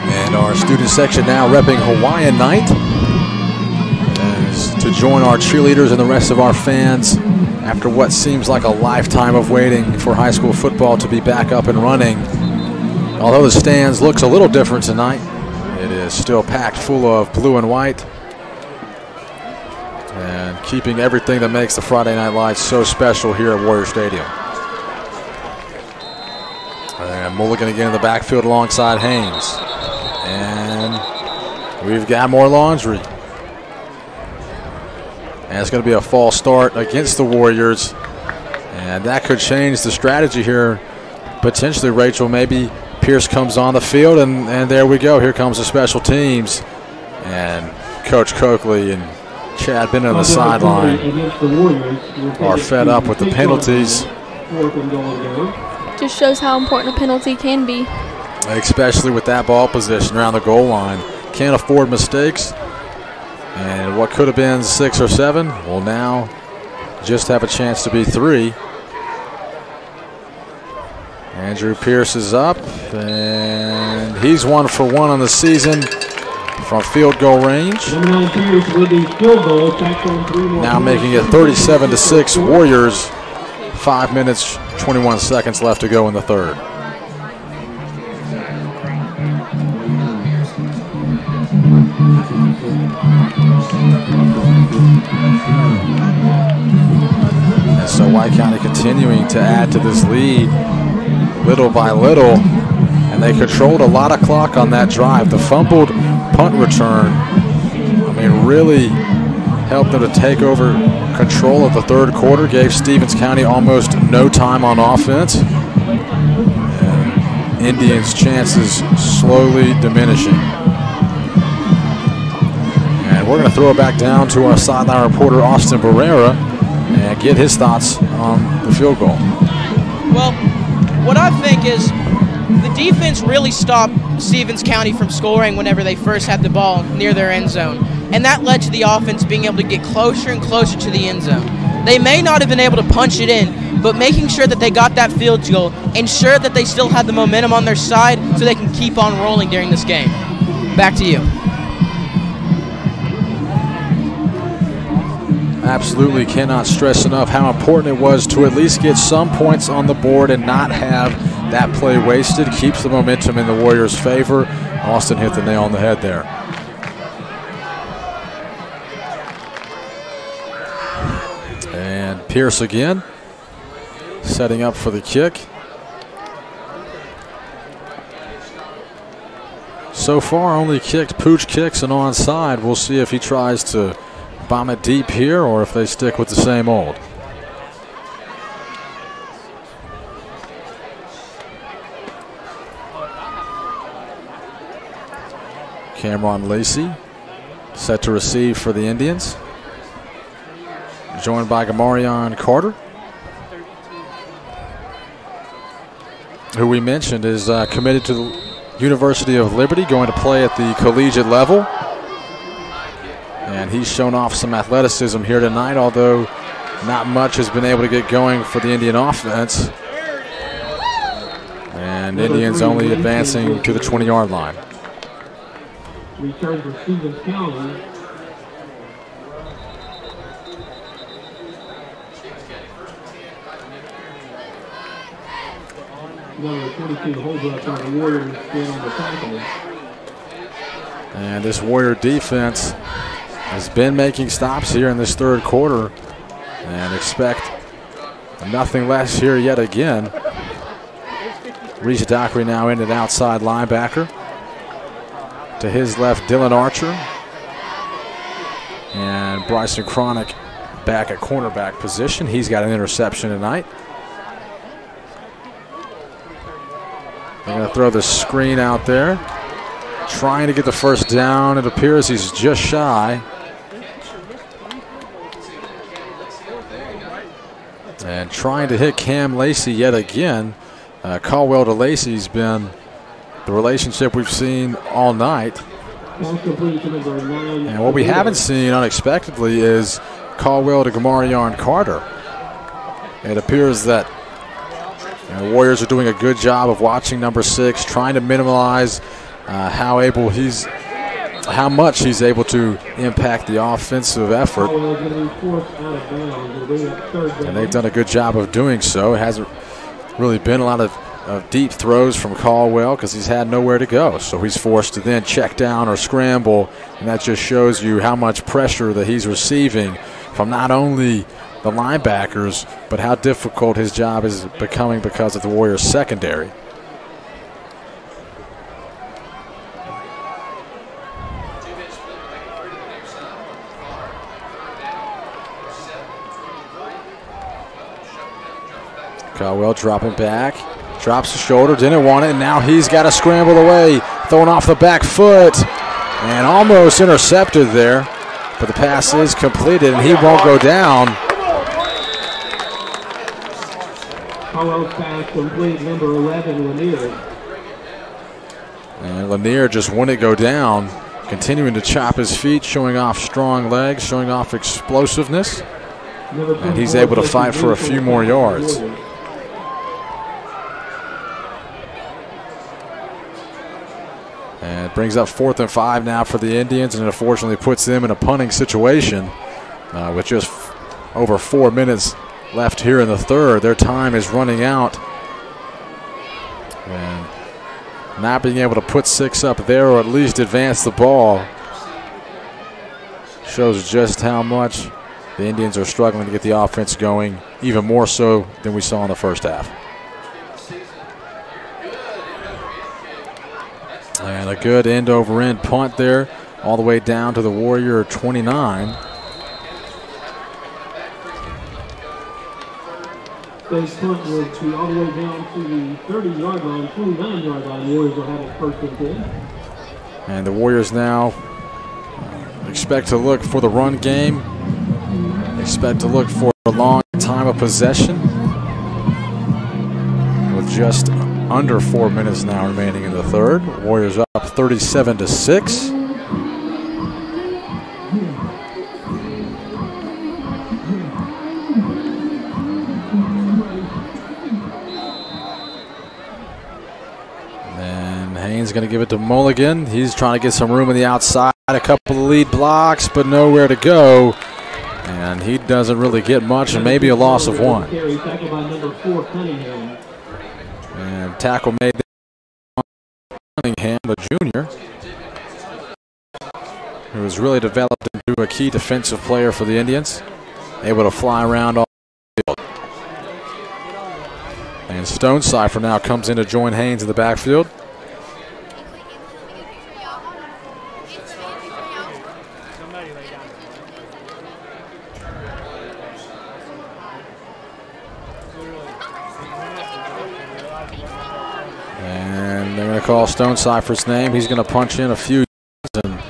And our student section now repping Hawaiian Night as to join our cheerleaders and the rest of our fans after what seems like a lifetime of waiting for high school football to be back up and running. Although the stands looks a little different tonight, it is still packed full of blue and white and keeping everything that makes the Friday Night Lights so special here at Warrior Stadium. And Mulligan again in the backfield alongside Haynes. And we've got more laundry. And it's going to be a false start against the Warriors. And that could change the strategy here. Potentially, Rachel, maybe Pierce comes on the field, and there we go. Here comes the special teams. And Coach Coakley and Chad Bennett on the sideline are fed up with the penalties. Just shows how important a penalty can be. Especially with that ball position around the goal line. Can't afford mistakes. And what could have been 6 or 7 will now just have a chance to be 3. Andrew Pierce is up, and he's 1 for 1 on the season from field goal range. Now making it 37-6 Warriors. 5 minutes, 21 seconds left to go in the third. And so White County continuing to add to this lead little by little, and they controlled a lot of clock on that drive. The fumbled punt return, I mean, really helped them to take over control of the third quarter, gave Stevens County almost no time on offense. And Indians' chances slowly diminishing. And we're going to throw it back down to our sideline reporter, Austin Barrera, and get his thoughts on the field goal. Well, what I think is the defense really stopped Stevens County from scoring whenever they first had the ball near their end zone. And that led to the offense being able to get closer and closer to the end zone. They may not have been able to punch it in, but making sure that they got that field goal ensured that they still had the momentum on their side so they can keep on rolling during this game. Back to you. Absolutely cannot stress enough how important it was to at least get some points on the board and not have that play wasted. Keeps the momentum in the Warriors' favor. Austin hit the nail on the head there. And Pierce again, setting up for the kick. So far only kicked pooch kicks and onside. We'll see if he tries to bomb it deep here or if they stick with the same old. Cameron Lacey set to receive for the Indians, joined by Gamarion Carter, who we mentioned is committed to the University of Liberty, going to play at the collegiate level. And he's shown off some athleticism here tonight, although not much has been able to get going for the Indian offense. And Indians only advancing to the 20-yard line. Return for Stevens County. Number 22 holds up on the Warriors stand on the tackle. And this Warrior defense has been making stops here in this third quarter, and expect nothing less here yet again. Reese Dockery now in an outside linebacker. To his left, Dylan Archer. And Bryson Cronick back at cornerback position. He's got an interception tonight. They're going to throw the screen out there. Trying to get the first down. It appears he's just shy. And trying to hit Cam Lacey yet again. Caldwell to Lacey's been the relationship we've seen all night. And what we haven't seen unexpectedly is Caldwell to Gamarion Carter. It appears that the Warriors are doing a good job of watching number 6, trying to minimize how much he's able to impact the offensive effort. And they've done a good job of doing so. It hasn't really been a lot of deep throws from Caldwell because he's had nowhere to go. So he's forced to then check down or scramble, and that just shows you how much pressure that he's receiving from not only the linebackers, but how difficult his job is becoming because of the Warriors' secondary. Caldwell dropping back. Drops the shoulder, didn't want it, and now he's got to scramble away. Throwing off the back foot. And almost intercepted there. But the pass is completed, and he won't go down. Caldwell's pass complete, number 11, Lanier. And Lanier just wouldn't go down. Continuing to chop his feet, showing off strong legs, showing off explosiveness. And he's able to fight for a few more yards. And it brings up 4th and 5 now for the Indians, and it unfortunately puts them in a punting situation with just over 4 minutes left here in the third. Their time is running out. And not being able to put 6 up there or at least advance the ball shows just how much the Indians are struggling to get the offense going, even more so than we saw in the first half. And a good end-over-end punt there, all the way down to the Warrior 29. This punt will be all the way down to the 30-yard line, 29-yard line. Warriors will have it 1st and 10. And the Warriors now expect to look for the run game. Expect to look for a long time of possession. With just under 4 minutes now remaining in the third. Warriors up 37-6. And Haynes going to give it to Mulligan. He's trying to get some room on the outside. A couple of lead blocks, but nowhere to go. And he doesn't really get much, and maybe a loss of 1. And tackle made Cunningham, a junior, who has really developed into a key defensive player for the Indians, able to fly around all the field. And Stonecipher now comes in to join Haynes in the backfield. And they're going to call Stonecipher's name. He's going to punch in a few and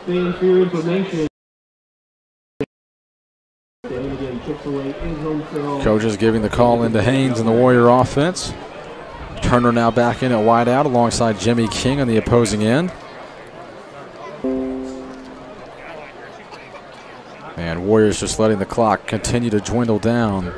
For your information, coach is giving the call into Haynes in the Warrior offense. Turner now back in at wide out alongside Jimmy King on the opposing end. And Warriors just letting the clock continue to dwindle down.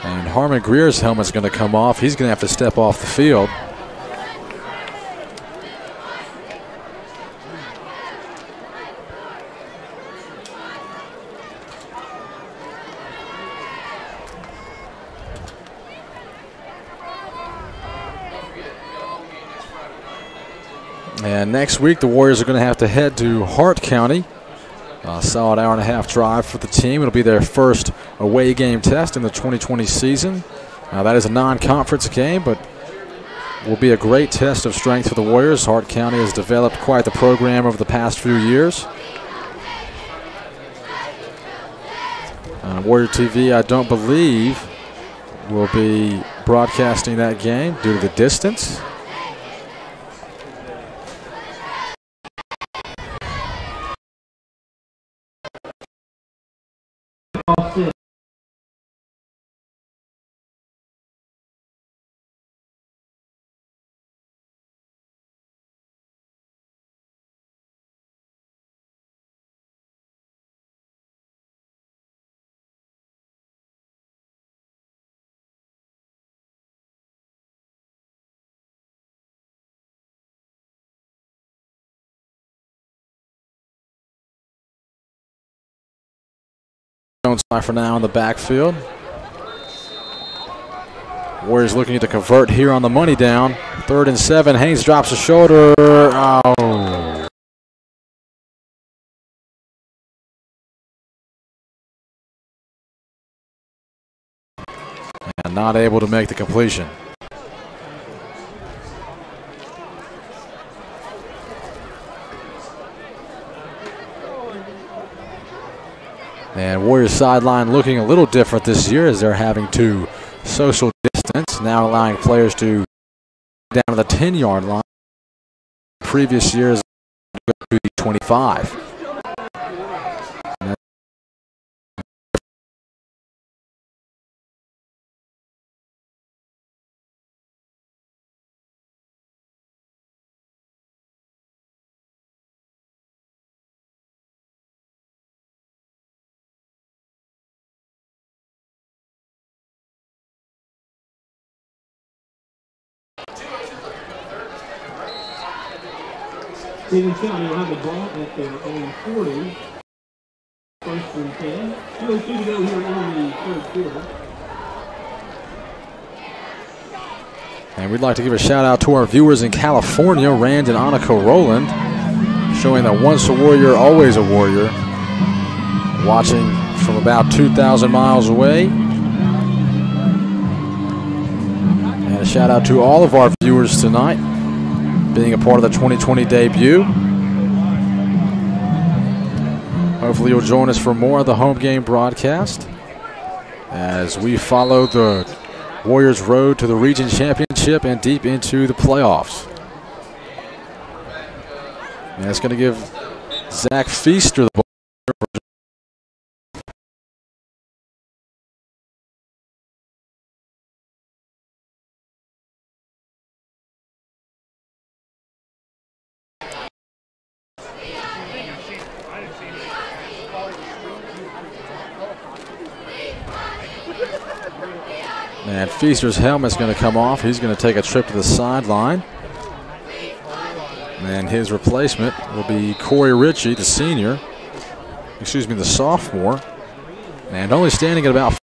And Harmon Greer's helmet's going to come off. He's going to have to step off the field. And next week, the Warriors are going to have to head to Hart County. A solid hour-and-a-half drive for the team. It'll be their first away game test in the 2020 season. That is a non-conference game, but will be a great test of strength for the Warriors. Hart County has developed quite the program over the past few years. Warrior TV, I don't believe, will be broadcasting that game due to the distance. onside for now in the backfield. Warriors looking to convert here on the money down. 3rd and 7. Haynes drops a shoulder. Oh. And not able to make the completion. And Warriors sideline looking a little different this year as they're having to social distance, now allowing players to down to the 10-yard line. Previous years to the 25. Stevens County will have the ball at their own 40. 1st and 10. 2:02 to go here in the 3rd quarter. And we'd like to give a shout out to our viewers in California, Rand and Annika Rowland, showing that once a warrior, always a warrior. Watching from about 2,000 miles away. And a shout out to all of our viewers tonight, being a part of the 2020 debut. Hopefully you'll join us for more of the home game broadcast as we follow the Warriors' road to the region championship and deep into the playoffs. And it's going to give Zach Feaster the ball. And Feaster's helmet's going to come off. He's going to take a trip to the sideline. And his replacement will be Corey Ritchie, the senior. Excuse me, the sophomore. And only standing at about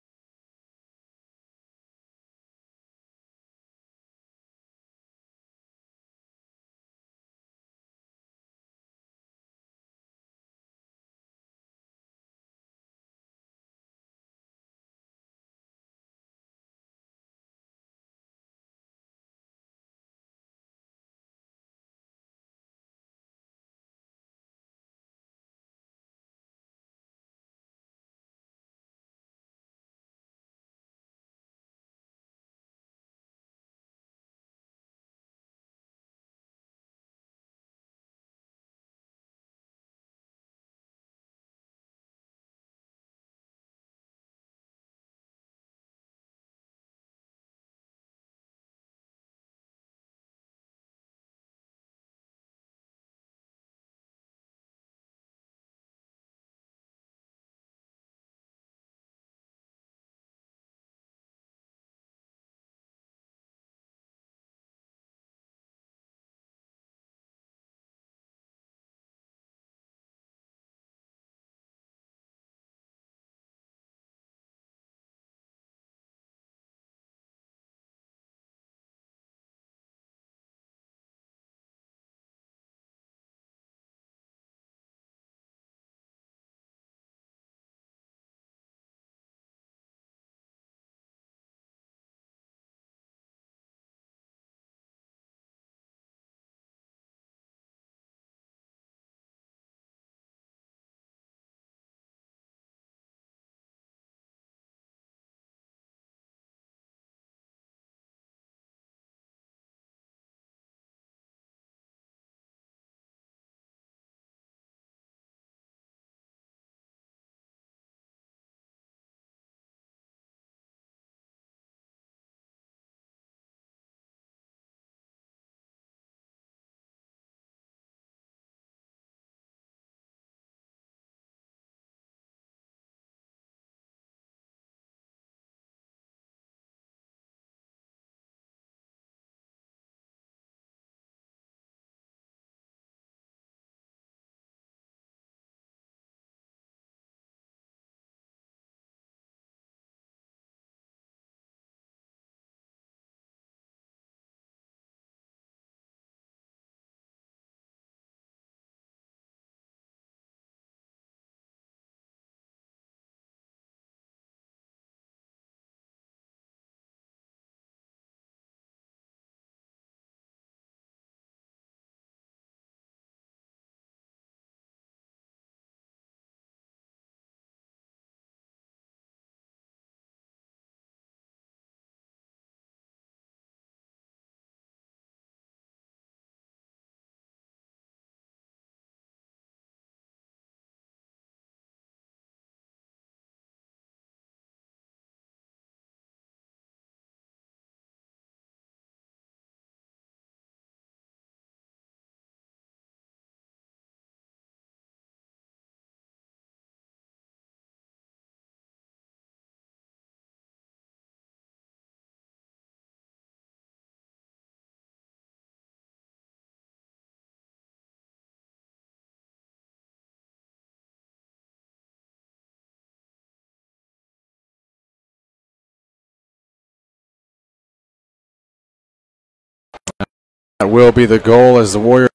That will be the goal as the Warriors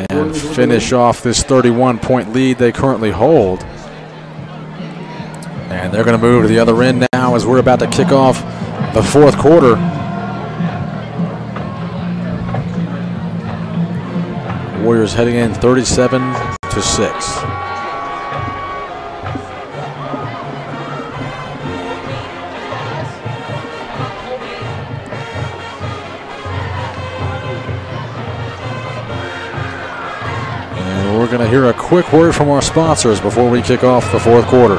and finish off this 31-point lead they currently hold. And they're going to move to the other end now as we're about to kick off the fourth quarter. Warriors heading in 37-6. We're going to hear a quick word from our sponsors before we kick off the fourth quarter.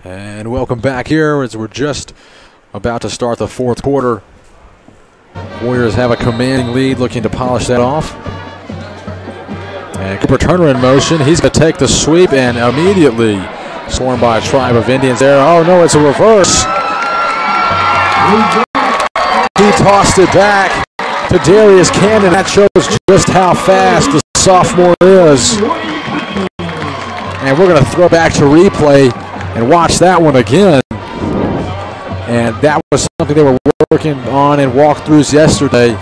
And welcome back here as we're just about to start the fourth quarter. Warriors have a commanding lead, looking to polish that off. And Cooper Turner in motion. He's going to take the sweep and immediately swarmed by a tribe of Indians there. Oh no, it's a reverse. He tossed it back to Darius Cannon. That shows just how fast the sophomore is. And we're going to throw back to replay and watch that one again. And that was something they were working on in walkthroughs yesterday.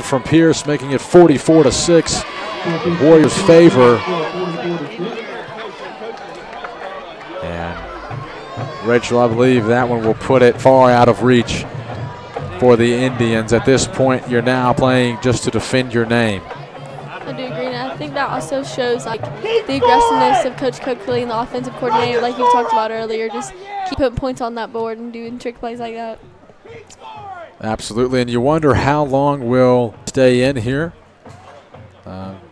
From Pierce, making it 44-6 Warriors' favor. And Rachel, I believe that one will put it far out of reach for the Indians. At this point, you're now playing just to defend your name. I do agree, and I think that also shows like the aggressiveness of Coach Coakley and the offensive coordinator, like you talked about earlier. Just keep putting points on that board and doing trick plays like that. Absolutely, and you wonder how long we'll stay in here.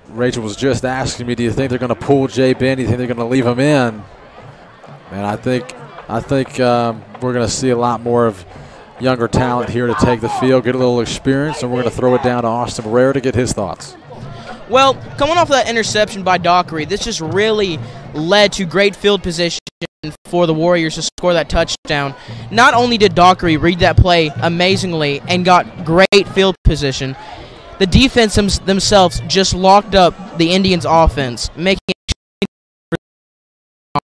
Rachel was just asking me, do you think they're going to pull Jay Ben? Do you think they're going to leave him in? And I think we're going to see a lot more of younger talent here to take the field, get a little experience, and we're going to throw it down to Austin Barrera to get his thoughts. Well, coming off that interception by Dockery, this just really led to great field position for the Warriors to score that touchdown. Not only did Dockery read that play amazingly and got great field position, the defense themselves just locked up the Indians' offense, making it,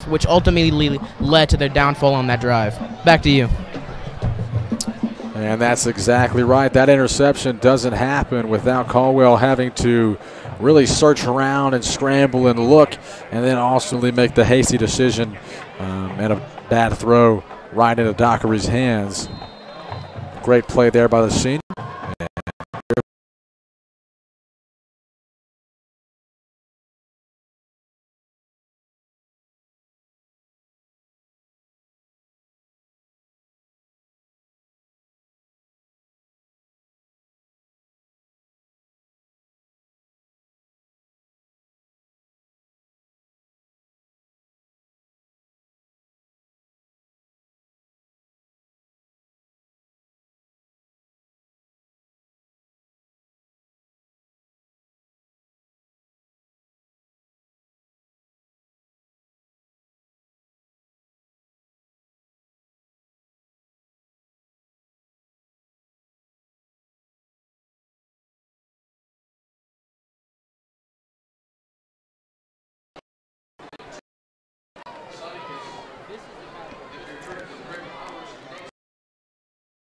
which ultimately led to their downfall on that drive. Back to you. And that's exactly right. That interception doesn't happen without Caldwell having to really search around and scramble and look, and then ultimately make the hasty decision and a bad throw right into Dockery's hands. Great play there by the senior.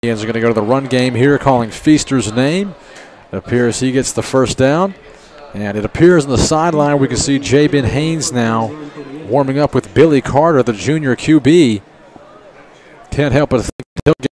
Indians are going to go to the run game here, calling Feaster's name. It appears he gets the first down. And it appears on the sideline we can see Jabin Haynes now warming up with Billy Carter, the junior QB. Can't help but think he'll get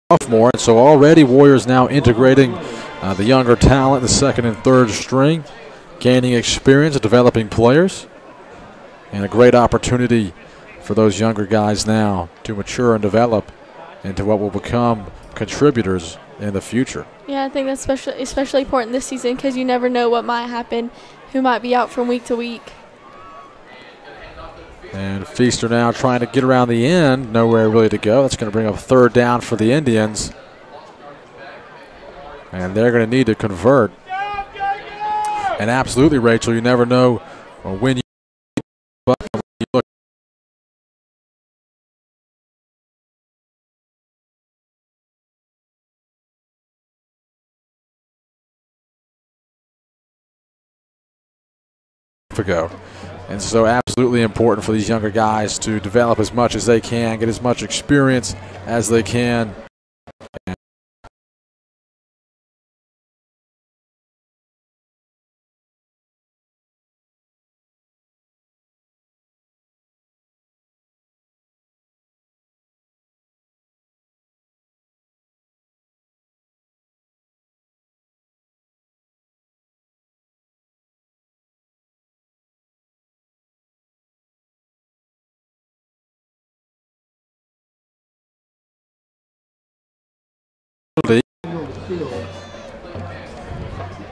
sophomore, and so already Warriors now integrating the younger talent, the second and third string, gaining experience, developing players, and a great opportunity for those younger guys now to mature and develop into what will become contributors in the future. Yeah, I think that's especially important this season because you never know what might happen, who might be out from week to week. And Feaster now trying to get around the end. Nowhere really to go. That's going to bring up third down for the Indians. And they're going to need to convert. And absolutely, Rachel, you never know when you look. Ago. And so absolutely important for these younger guys to develop as much as they can, get as much experience as they can.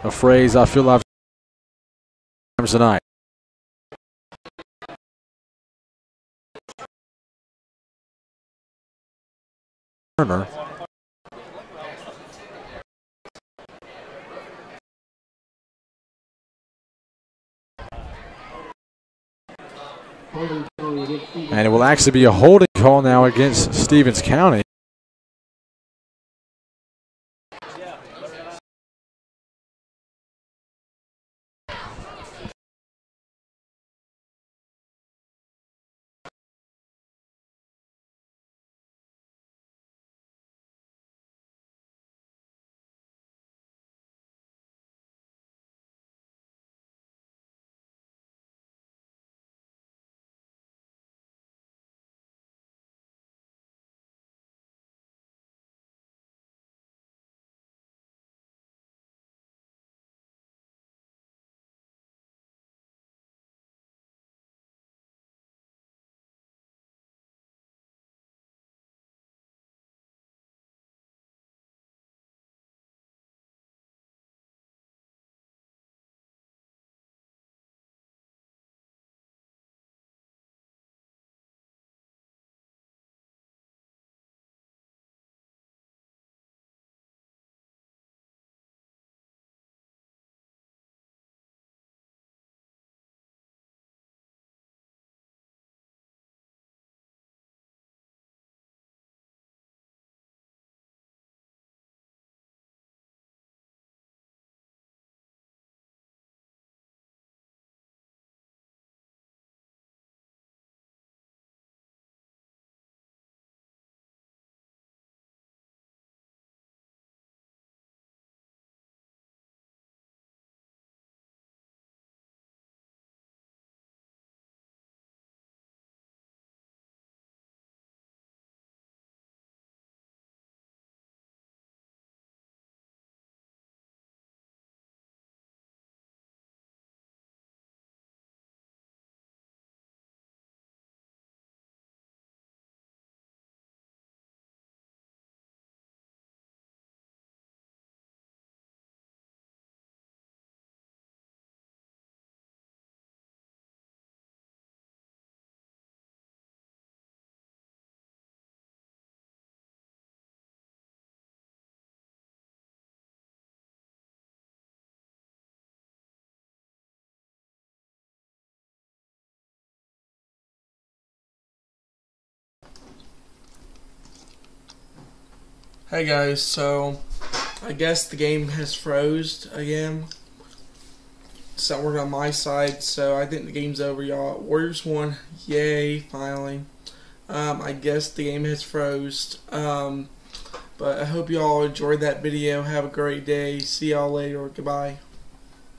A phrase I feel I've times tonight. Turner. And it will actually be a holding call now against Stevens County. Hey guys, so I guess the game has froze again. It's not working on my side, so I think the game's over, y'all. Warriors won. Yay, finally. I guess the game has froze. But I hope y'all enjoyed that video. Have a great day. See y'all later. Goodbye.